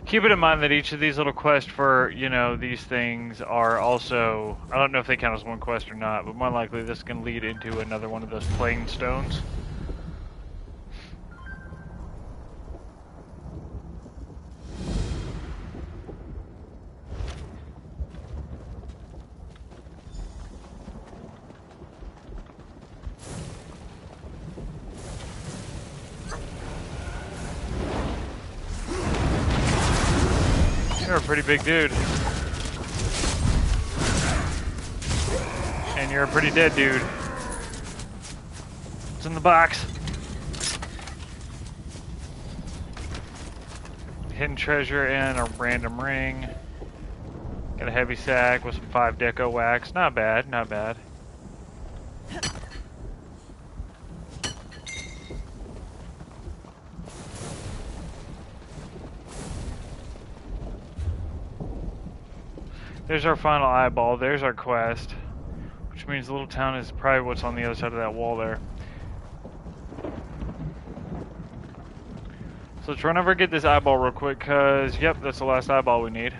Keep it in mind that each of these little quests for, you know, these things are also, I don't know if they count as one quest or not, but more likely this can lead into another one of those plane stones. You're a pretty big dude. And you're a pretty dead dude. What's in the box? hidden treasure and a random ring. Got a heavy sack with some 5 deco wax. Not bad, not bad. There's our final eyeball. There's our quest. Which means the little town is probably what's on the other side of that wall there. So let's run over and get this eyeball real quick, because, yep, that's the last eyeball we need.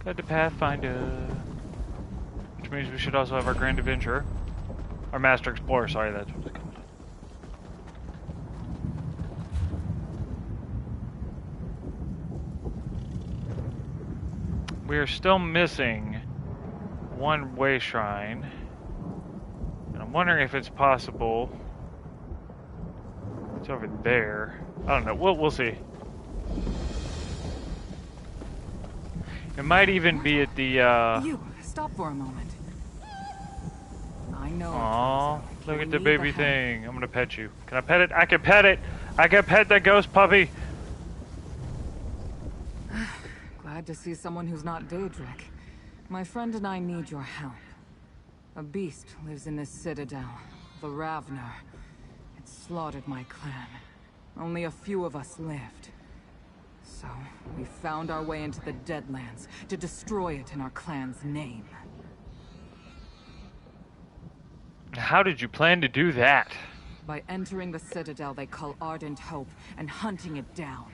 Got the Pathfinder. Which means we should also have our Grand Adventurer. Our Master Explorer, sorry, that's what it's called. We are still missing one way shrine. And I'm wondering if it's possible. It's over there. I don't know. We'll see. It might even be at the You, stop for a moment. I know. Aw, look at the baby thing. I'm gonna pet you. Can I pet it? I can pet it! I can pet that ghost puppy! Glad to see someone who's not Daedric. My friend and I need your help. A beast lives in this citadel, the Ravner. It slaughtered my clan. Only a few of us lived. So, we found our way into the Deadlands to destroy it in our clan's name. How did you plan to do that? By entering the citadel they call Ardent Hope and hunting it down.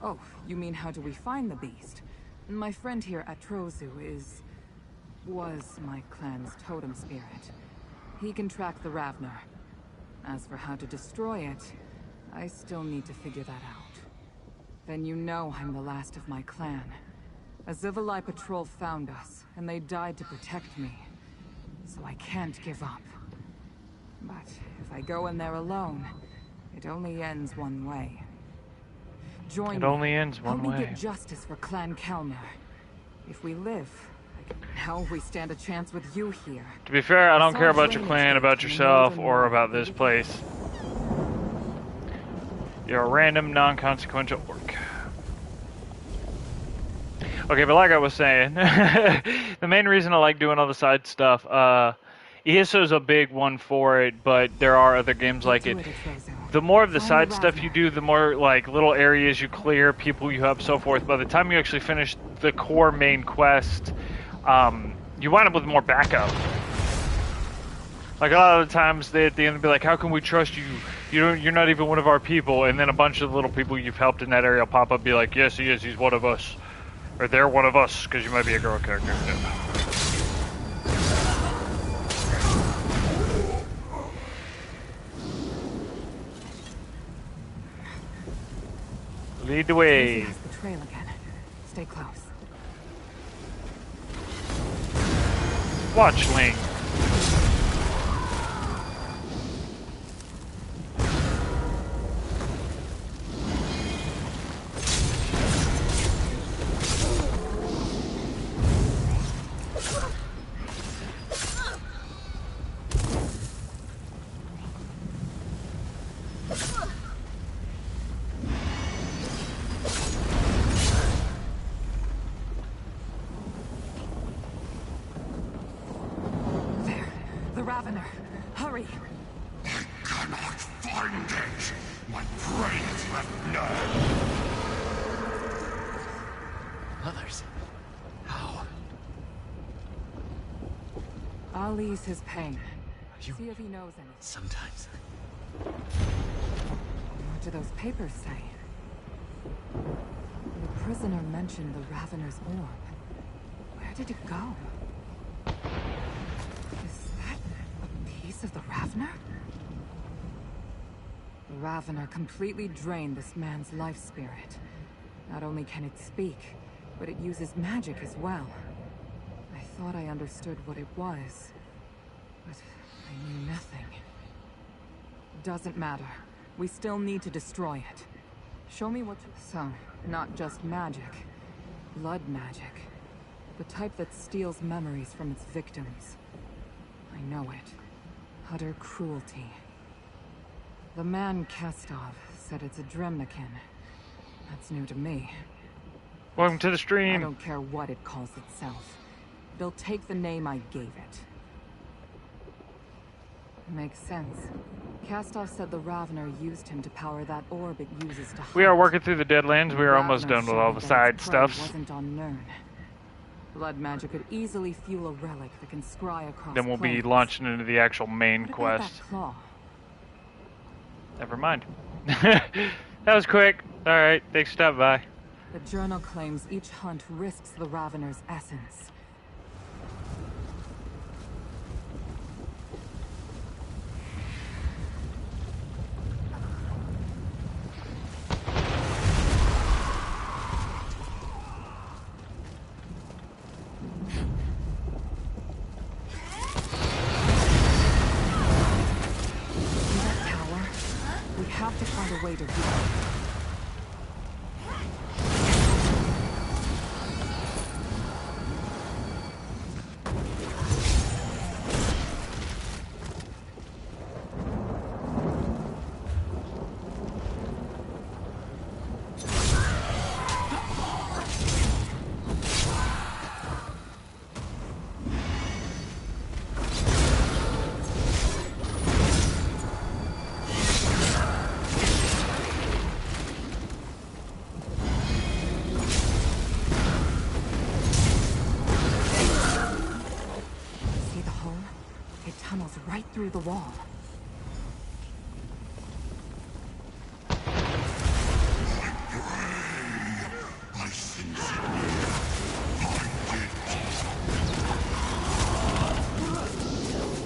Oh, you mean how do we find the beast? My friend here at Trozu was my clan's totem spirit. He can track the Ravner. As for how to destroy it, I still need to figure that out. Then you know I'm the last of my clan. A Zivalai patrol found us, and they died to protect me. So I can't give up. But if I go in there alone, it only ends one way. Join me. It only ends one Help me way. get justice for Clan Kelmer. If we live, now we stand a chance with you here. To be fair, I don't care about your clan, about yourself, or about this place. You're a random, non-consequential orc. Okay, but like I was saying, the main reason I like doing all the side stuff, ESO's a big one for it, but there are other games like it. The more of the side stuff you do, the more like little areas you clear, people you help, so forth. By the time you actually finish the core main quest, you wind up with more backup. Like a lot of the times, they at the end be like, "How can we trust you? You're not even one of our people." And then a bunch of little people you've helped in that area will pop up, and be like, "Yes, he is. He's one of us." Or they're one of us, because you might be a girl character. Yeah. Lead the way. This is the trail again. Stay close. Watchling. Hurry! I cannot find it! My brain is left numb! Others? How? I'll ease his pain. See if he knows anything. Sometimes. What do those papers say? The prisoner mentioned the Ravener's orb. Where did it go? Is that a piece of the Ravener? The Ravener completely drained this man's life spirit. Not only can it speak, but it uses magic as well. I thought I understood what it was, but I knew nothing. Doesn't matter. We still need to destroy it. Show me what you... So, not just magic. Blood magic. The type that steals memories from its victims. I know it. Utter cruelty. The man Kastov said it's a Dremnikin. That's new to me. Welcome to the stream. I don't care what it calls itself. They'll take the name I gave it. Makes sense. Kastov said the Ravener used him to power that orb it uses to hunt. We are working through the Deadlands. We are almost done with all the side stuff. Wasn't on Nirn. Blood magic could easily fuel a relic that can scry across. Then we'll be planes. launching into the actual main What about quest. that claw? Never mind. That was quick. Alright, thanks for stopping by. The journal claims each hunt risks the Ravener's essence. Have to find a way to reach it. Right through the wall.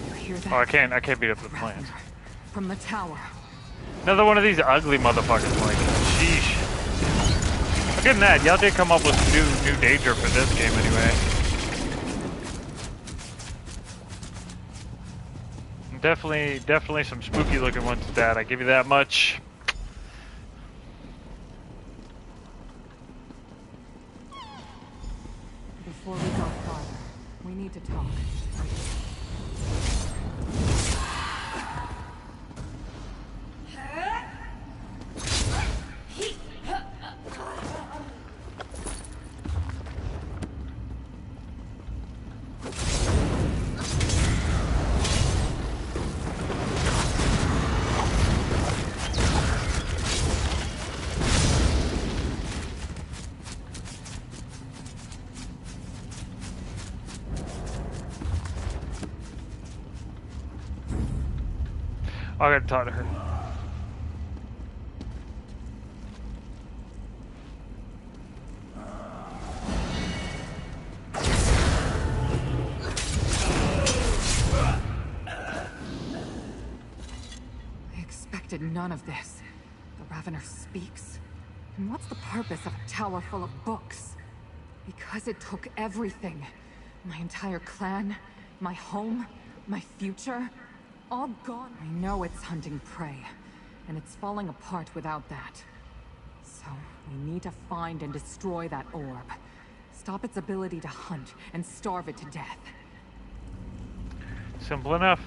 You hear that? Oh, I can't beat up the plants. From the tower. Another one of these ugly motherfuckers, like, sheesh. Look at that, y'all did come up with new danger for this game anyway. Definitely some spooky looking ones, Dad. I give you that much. Before we go farther, we need to talk. I gotta talk to her. I expected none of this. The Ravener speaks. And what's the purpose of a tower full of books? Because it took everything. My entire clan, my home, my future. All gone. I know it's hunting prey, and it's falling apart without that. So, we need to find and destroy that orb. Stop its ability to hunt, and starve it to death. Simple enough.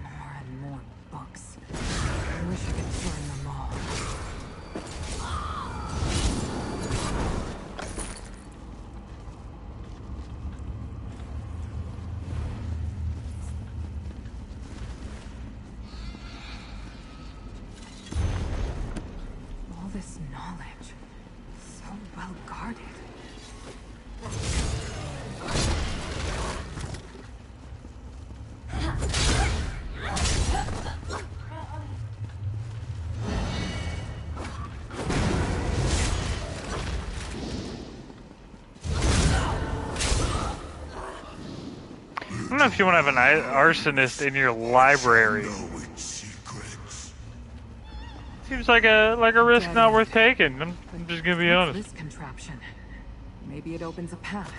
More and more books. I wish I could burn them all. All this knowledge, so well guarded. I don't know if you want to have an arsonist in your library. See Seems like a risk not worth taking. I'm just gonna be What's honest. this contraption? Maybe it opens a path.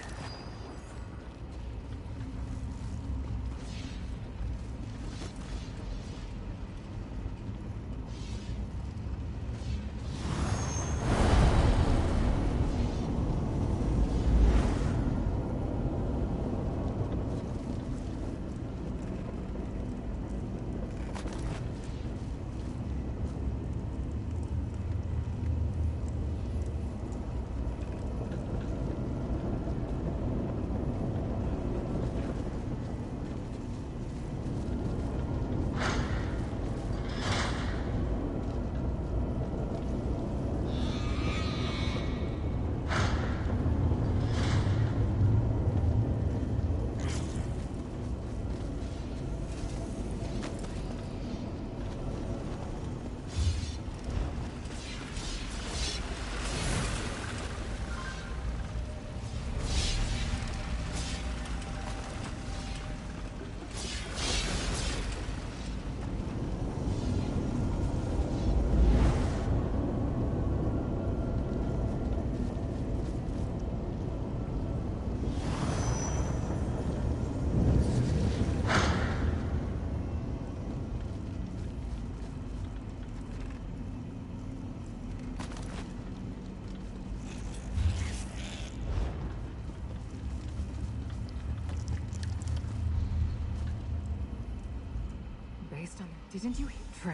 Based on... Didn't you... True.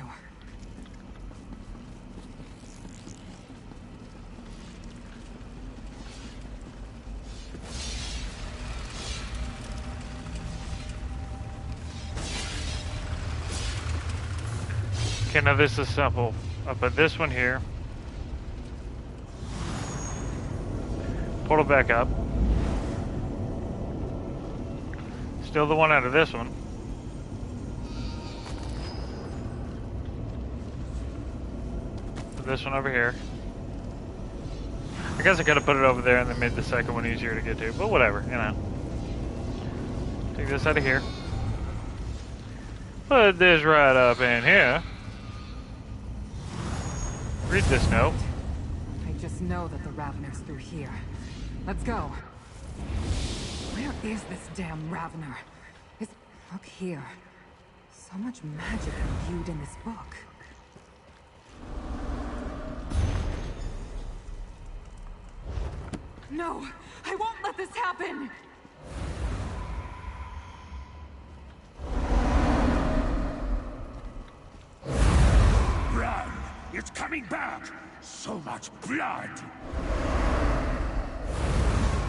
Okay, now this is simple. I'll put this one here. Portal back up. Steal the one out of this one. Put this one over here. I guess I could have put it over there and then made the second one easier to get to, but whatever, you know. Take this out of here. Put this right up in here. Read this note. I just know that the Ravener's through here. Let's go. Where is this damn Ravener? Look here. So much magic imbued in this book. No! I won't let this happen! Run! It's coming back! So much blood!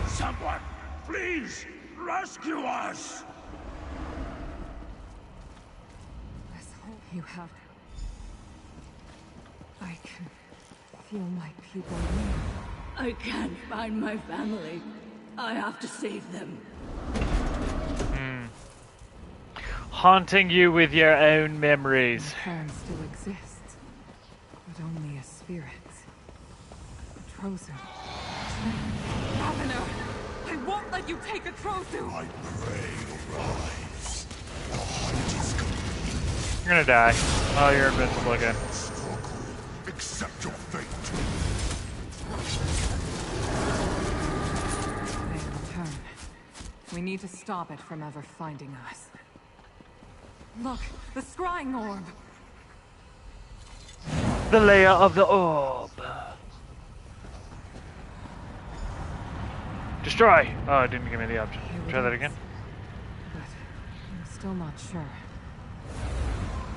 Someone, please, rescue us! This whole... You have... I can feel my people near. I can't find my family. I have to save them. Haunting you with your own memories. My clan still exists, but only as spirits. Atrozu. Ravener! I won't let you take Atrozu! I pray, arise. The hunt is complete. You're gonna die. Oh, you're invincible again. Struggle. Accept your fate. They return. We need to stop it from ever finding us. Look, the scrying orb! The layer of the orb. Destroy! Oh, it didn't give me the option. Try that again. But I'm still not sure.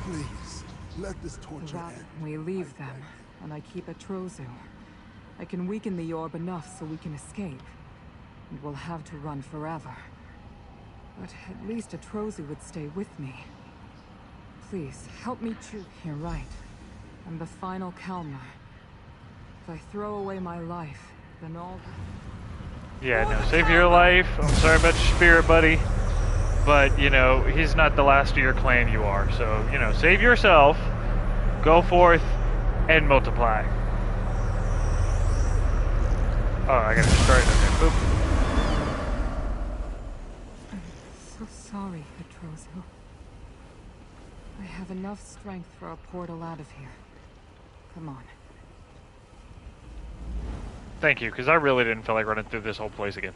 Please, let this torture end. We leave them, and I keep Atrozu. I can weaken the orb enough so we can escape. And we'll have to run forever. But at least Atrozu would stay with me. Please, help me choose. You're right. I'm the final Kalmar. If I throw away my life, then all... Yeah, no, save your life. I'm sorry about your spirit, buddy. But, you know, he's not the last of your clan, you are. So, you know, save yourself, go forth, and multiply. Oh, I gotta destroy it. Okay, boop. I'm so sorry, Atrozu. I have enough strength for a portal out of here. Come on. Thank you, because I really didn't feel like running through this whole place again.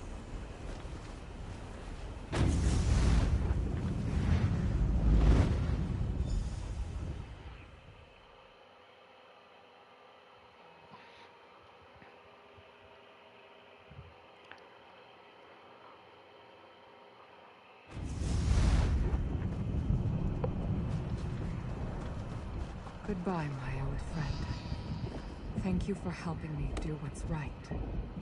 Goodbye, my old friend. Thank you for helping me do what's right.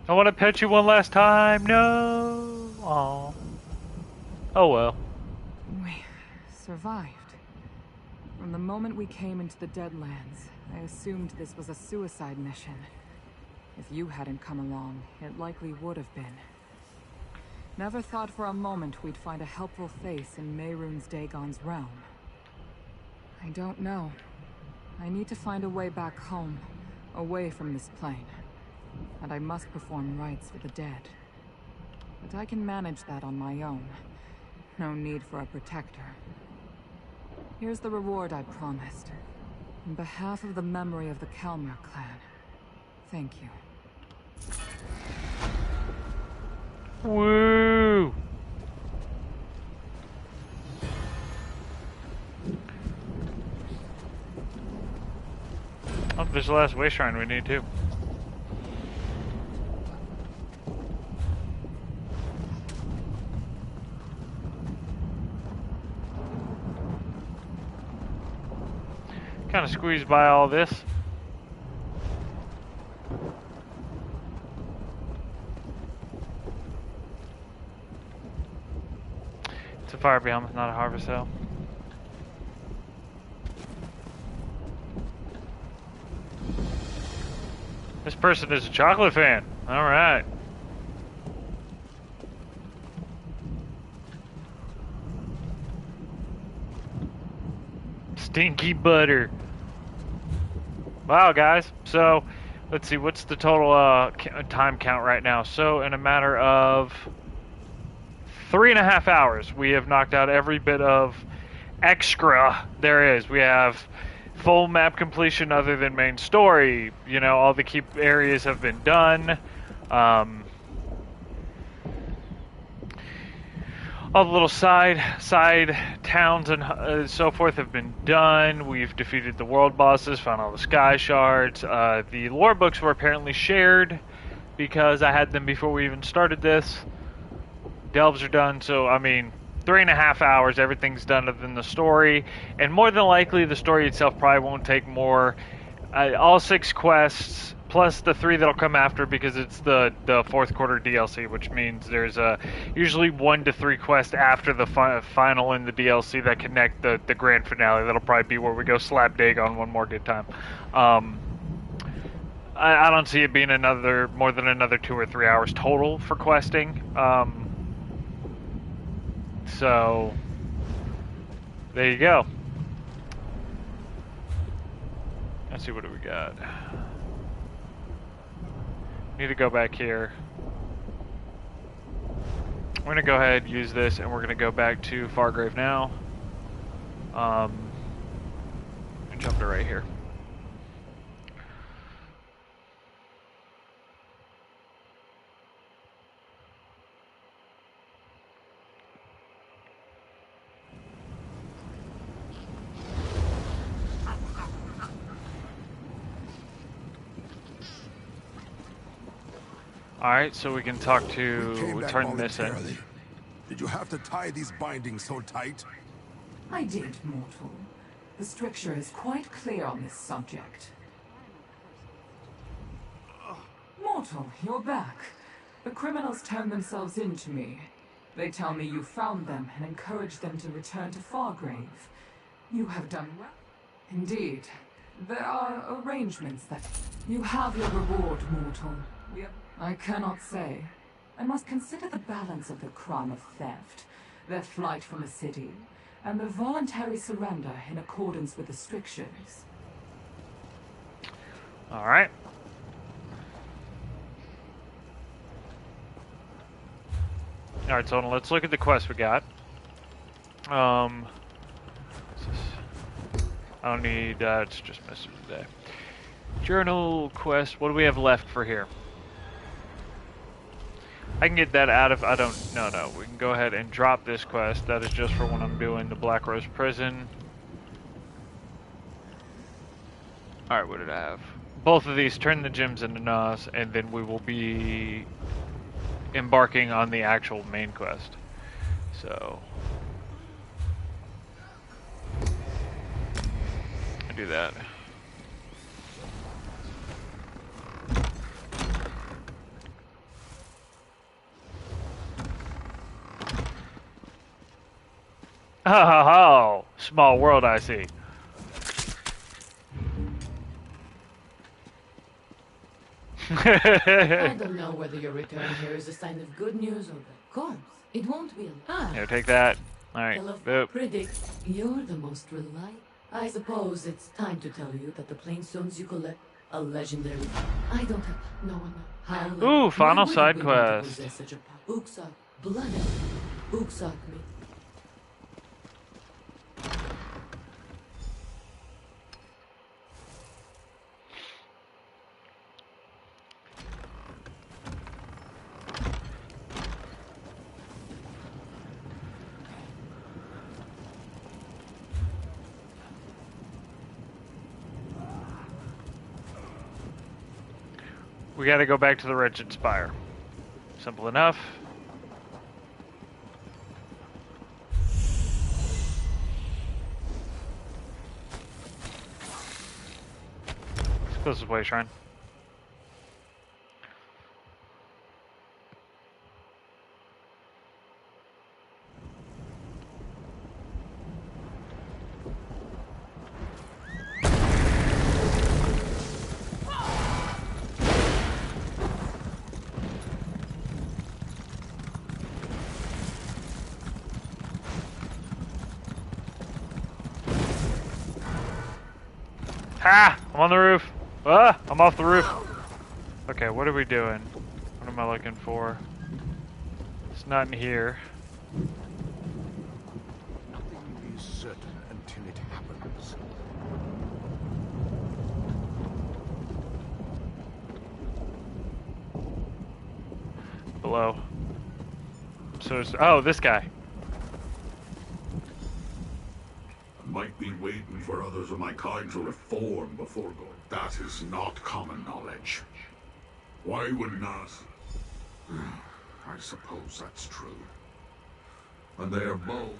I want to pet you one last time. No. Aw. Oh well. We survived. From the moment we came into the Deadlands, I assumed this was a suicide mission. If you hadn't come along, it likely would have been. Never thought for a moment we'd find a helpful face in Mehrunes Dagon's realm. I don't know. I need to find a way back home, away from this plane. And I must perform rites for the dead. But I can manage that on my own. No need for a protector. Here's the reward I promised. On behalf of the memory of the Kalmar clan. Thank you. Woo! Oh, there's the last way shrine we need too. Kind of squeezed by all this. It's a fire biome, not a harvest cell. This person is a chocolate fan. All right. Stinky butter. Wow, guys. So, let's see. What's the total time count right now? So, in a matter of 3.5 hours, we have knocked out every bit of extra there is. We have full map completion other than main story. You know, all the key areas have been done. All the little side towns and so forth have been done. We've defeated the world bosses, found all the sky shards. The lore books were apparently shared because I had them before we even started this. Delves are done, so I mean, 3.5 hours, everything's done other than the story, and more than likely the story itself probably won't take more. All 6 quests plus the 3 that'll come after, because it's the fourth quarter DLC, which means there's usually 1 to 3 quests after the final in the DLC that connect the grand finale. That'll probably be where we go slap Dagon one more good time. I don't see it being more than another 2 or 3 hours total for questing. So, there you go. Let's see, what do we got? Need to go back here. We're going to go ahead, use this, and we're going to go back to Fargrave now. And jump to right here. Alright, so we can talk to turn this in. Did you have to tie these bindings so tight? I did, mortal. The stricture is quite clear on this subject. Mortal, you're back. The criminals turned themselves in to me. They tell me you found them and encouraged them to return to Fargrave. You have done well. Indeed. There are arrangements that... You have your reward, mortal. I cannot say. I must consider the balance of the crime of theft, their flight from the city, and their voluntary surrender in accordance with the strictures. Alright. Alright, so let's look at the quest we got. I don't need it's just message today. Journal quest. What do we have left for here? I can get that out of... No. We can go ahead and drop this quest. That is just for when I'm doing the Black Rose Prison. Alright, what did I have? Both of these, turn the gems into Nas, and then we will be embarking on the actual main quest. So... I do that. Oh, small world I see. I don't know whether your return here is a sign of good news or bad. Combs, it won't be a Here, take that. Alright, boop. Predict you're the most reliable. I suppose it's time to tell you that the plainstones you collect are legendary. I don't have no one how. Ooh, final side quest. Uksak, blood. Uksak me. We gotta go back to the Wretched Spire. Simple enough. Let's close this way, Shrine. Ah! I'm on the roof. Ah! I'm off the roof. Okay, what are we doing? What am I looking for? It's not in here. Nothing is certain until it happens. Below. So it's... Oh, this guy. Might be waiting for others of my kind to reform before going. That is not common knowledge. Why would not? I suppose that's true. And they are both.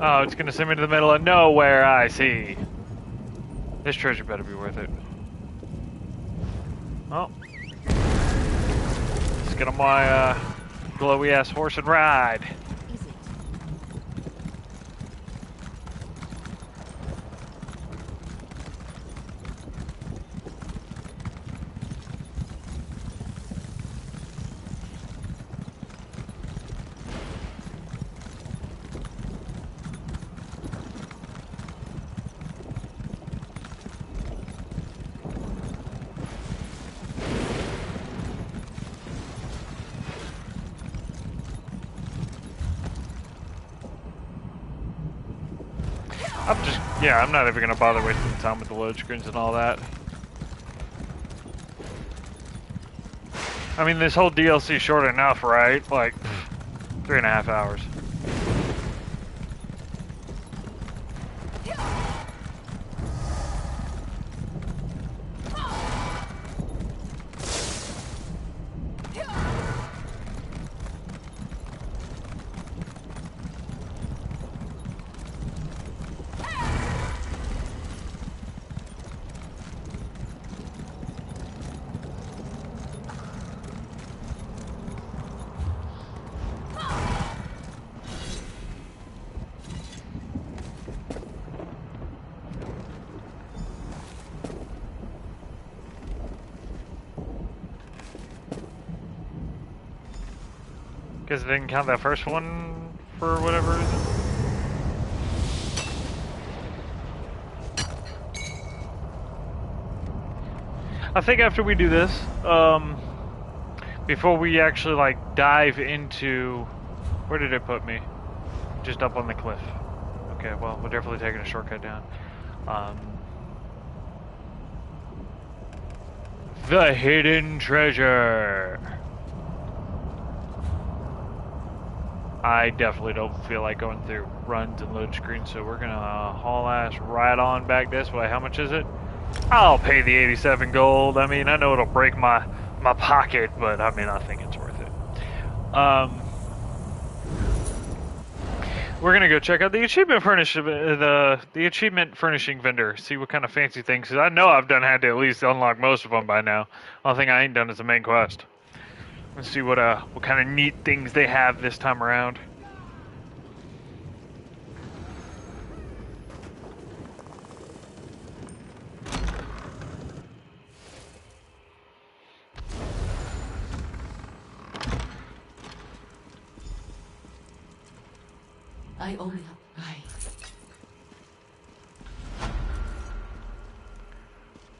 Oh, it's gonna send me to the middle of nowhere, I see. This treasure better be worth it. Oh. Let's get on my, glowy ass horse and ride. Yeah, I'm not even gonna bother wasting time with the load screens and all that. I mean, this whole DLC is short enough, right? Like, 3.5 hours. Guess I didn't count that first one for whatever reason. I think after we do this, before we actually like dive into, where did it put me? Just up on the cliff. Okay, well, we're definitely taking a shortcut down. The hidden treasure. I definitely don't feel like going through runs and load screens, so we're gonna haul ass right on back this way. How much is it? I'll pay the 87 gold. I mean, I know it'll break my pocket, but I mean, I think it's worth it. We're gonna go check out the achievement the achievement furnishing vendor. See what kind of fancy things. Cause I know I've had to at least unlock most of them by now. Only thing I ain't done is the main quest. Let's see what kind of neat things they have this time around. I only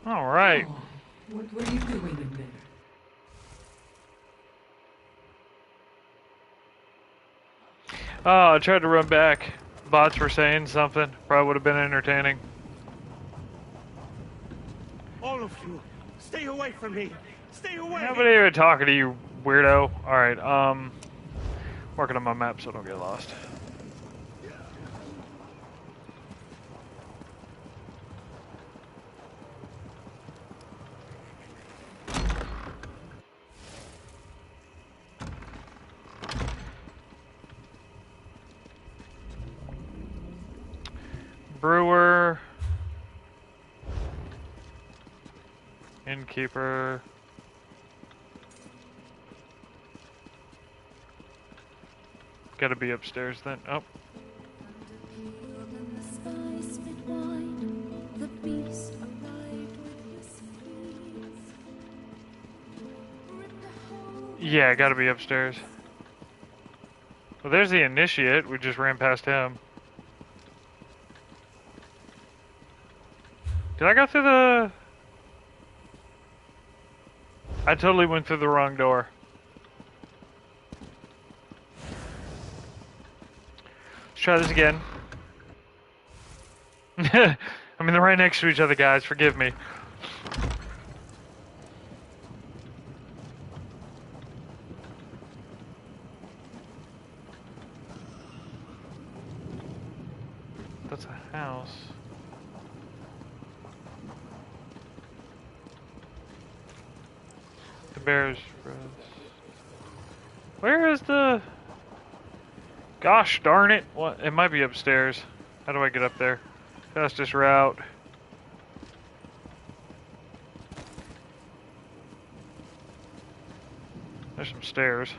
All right. Oh, what were you doing in there? Oh, I tried to run back. Bots were saying something. Probably would have been entertaining. All of you, stay away from me. Stay away. Nobody even talking to you, weirdo. All right. Working on my map so I don't get lost. Brewer, innkeeper, gotta be upstairs then. Oh, yeah, gotta be upstairs. Well, there's the initiate. We just ran past him. Did I go through the... I totally went through the wrong door. Let's try this again. I mean, they're right next to each other, guys. Forgive me. That's a house. The bear's rest. Where is the... Gosh darn it. What? It might be upstairs. How do I get up there? Fastest route. There's some stairs.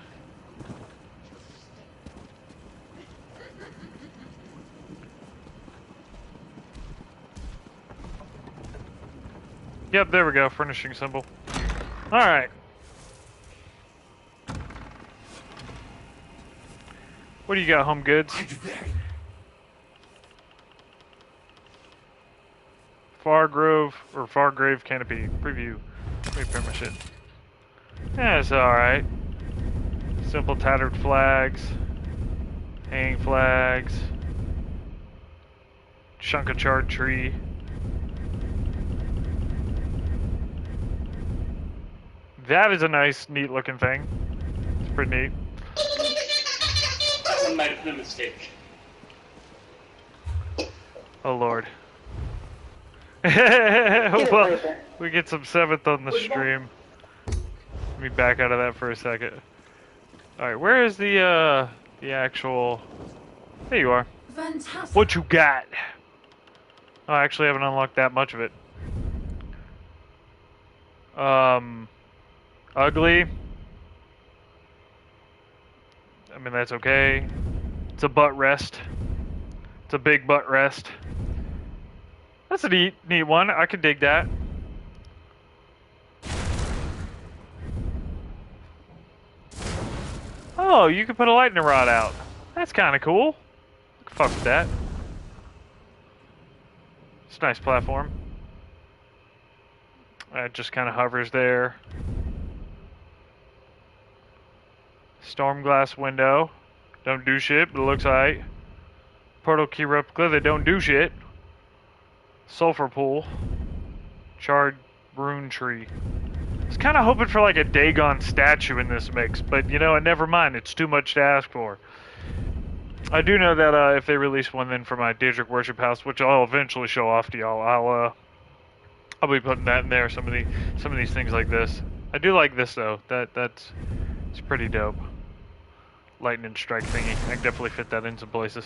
Yep, there we go. Furnishing symbol. Alright. What do you got, home goods? Fargrave canopy preview. Repair my shit. Yeah, it's alright. Simple tattered flags. Hanging flags. Chunk of charred tree. That is a nice, neat looking thing. It's pretty neat. That one might have been a mistake. Oh lord. Well, we get some 7th on the stream. Let me back out of that for a second. Alright, where is the actual... There you are. Fantastic. What you got? Oh, I actually haven't unlocked that much of it. Ugly. I mean, that's okay. It's a butt rest. It's a big butt rest. That's a neat one. I could dig that. Oh, you can put a lightning rod out. That's kind of cool. I can fuck with that. It's a nice platform. It just kind of hovers there. Storm glass window. Don't do shit, but it looks alright. Portal key replica that don't do shit. Sulfur pool. Charred rune tree. I was kind of hoping for like a Dagon statue in this mix, but you know, never mind. It's too much to ask for. I do know that if they release one then for my Daedric Worship House, which I'll eventually show off to y'all, I'll be putting that in there. Some of these things like this. I do like this though. It's pretty dope. Lightning strike thingy. I can definitely fit that in some places.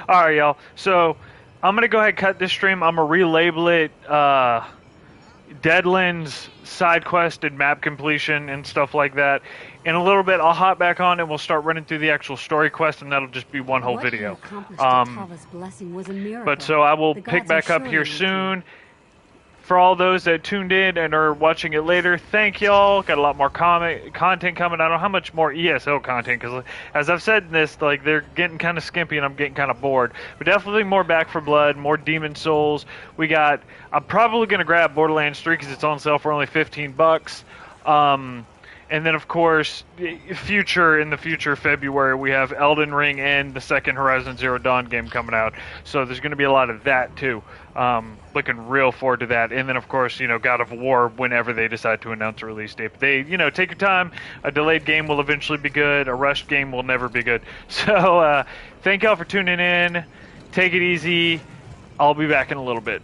Alright, y'all. So, I'm going to go ahead and cut this stream. I'm going to relabel it Deadlands side quest and map completion and stuff like that. In a little bit, I'll hop back on and we'll start running through the actual story quest, and that'll just be one whole video. But so I will pick back up here soon. For all those that tuned in and are watching it later, thank y'all. Got a lot more content coming. I don't know how much more ESO content, because as I've said in this, like, they're getting kind of skimpy and I'm getting kind of bored. But definitely more Back 4 Blood, more Demon Souls. I'm probably going to grab Borderlands 3 because it's on sale for only $15. And then, of course, in the future, February, we have Elden Ring and the second Horizon Zero Dawn game coming out. So there's going to be a lot of that, too. Looking real forward to that. And then, of course, God of War, whenever they decide to announce a release date. But they, take your time. A delayed game will eventually be good. A rushed game will never be good. So, thank y'all for tuning in. Take it easy. I'll be back in a little bit.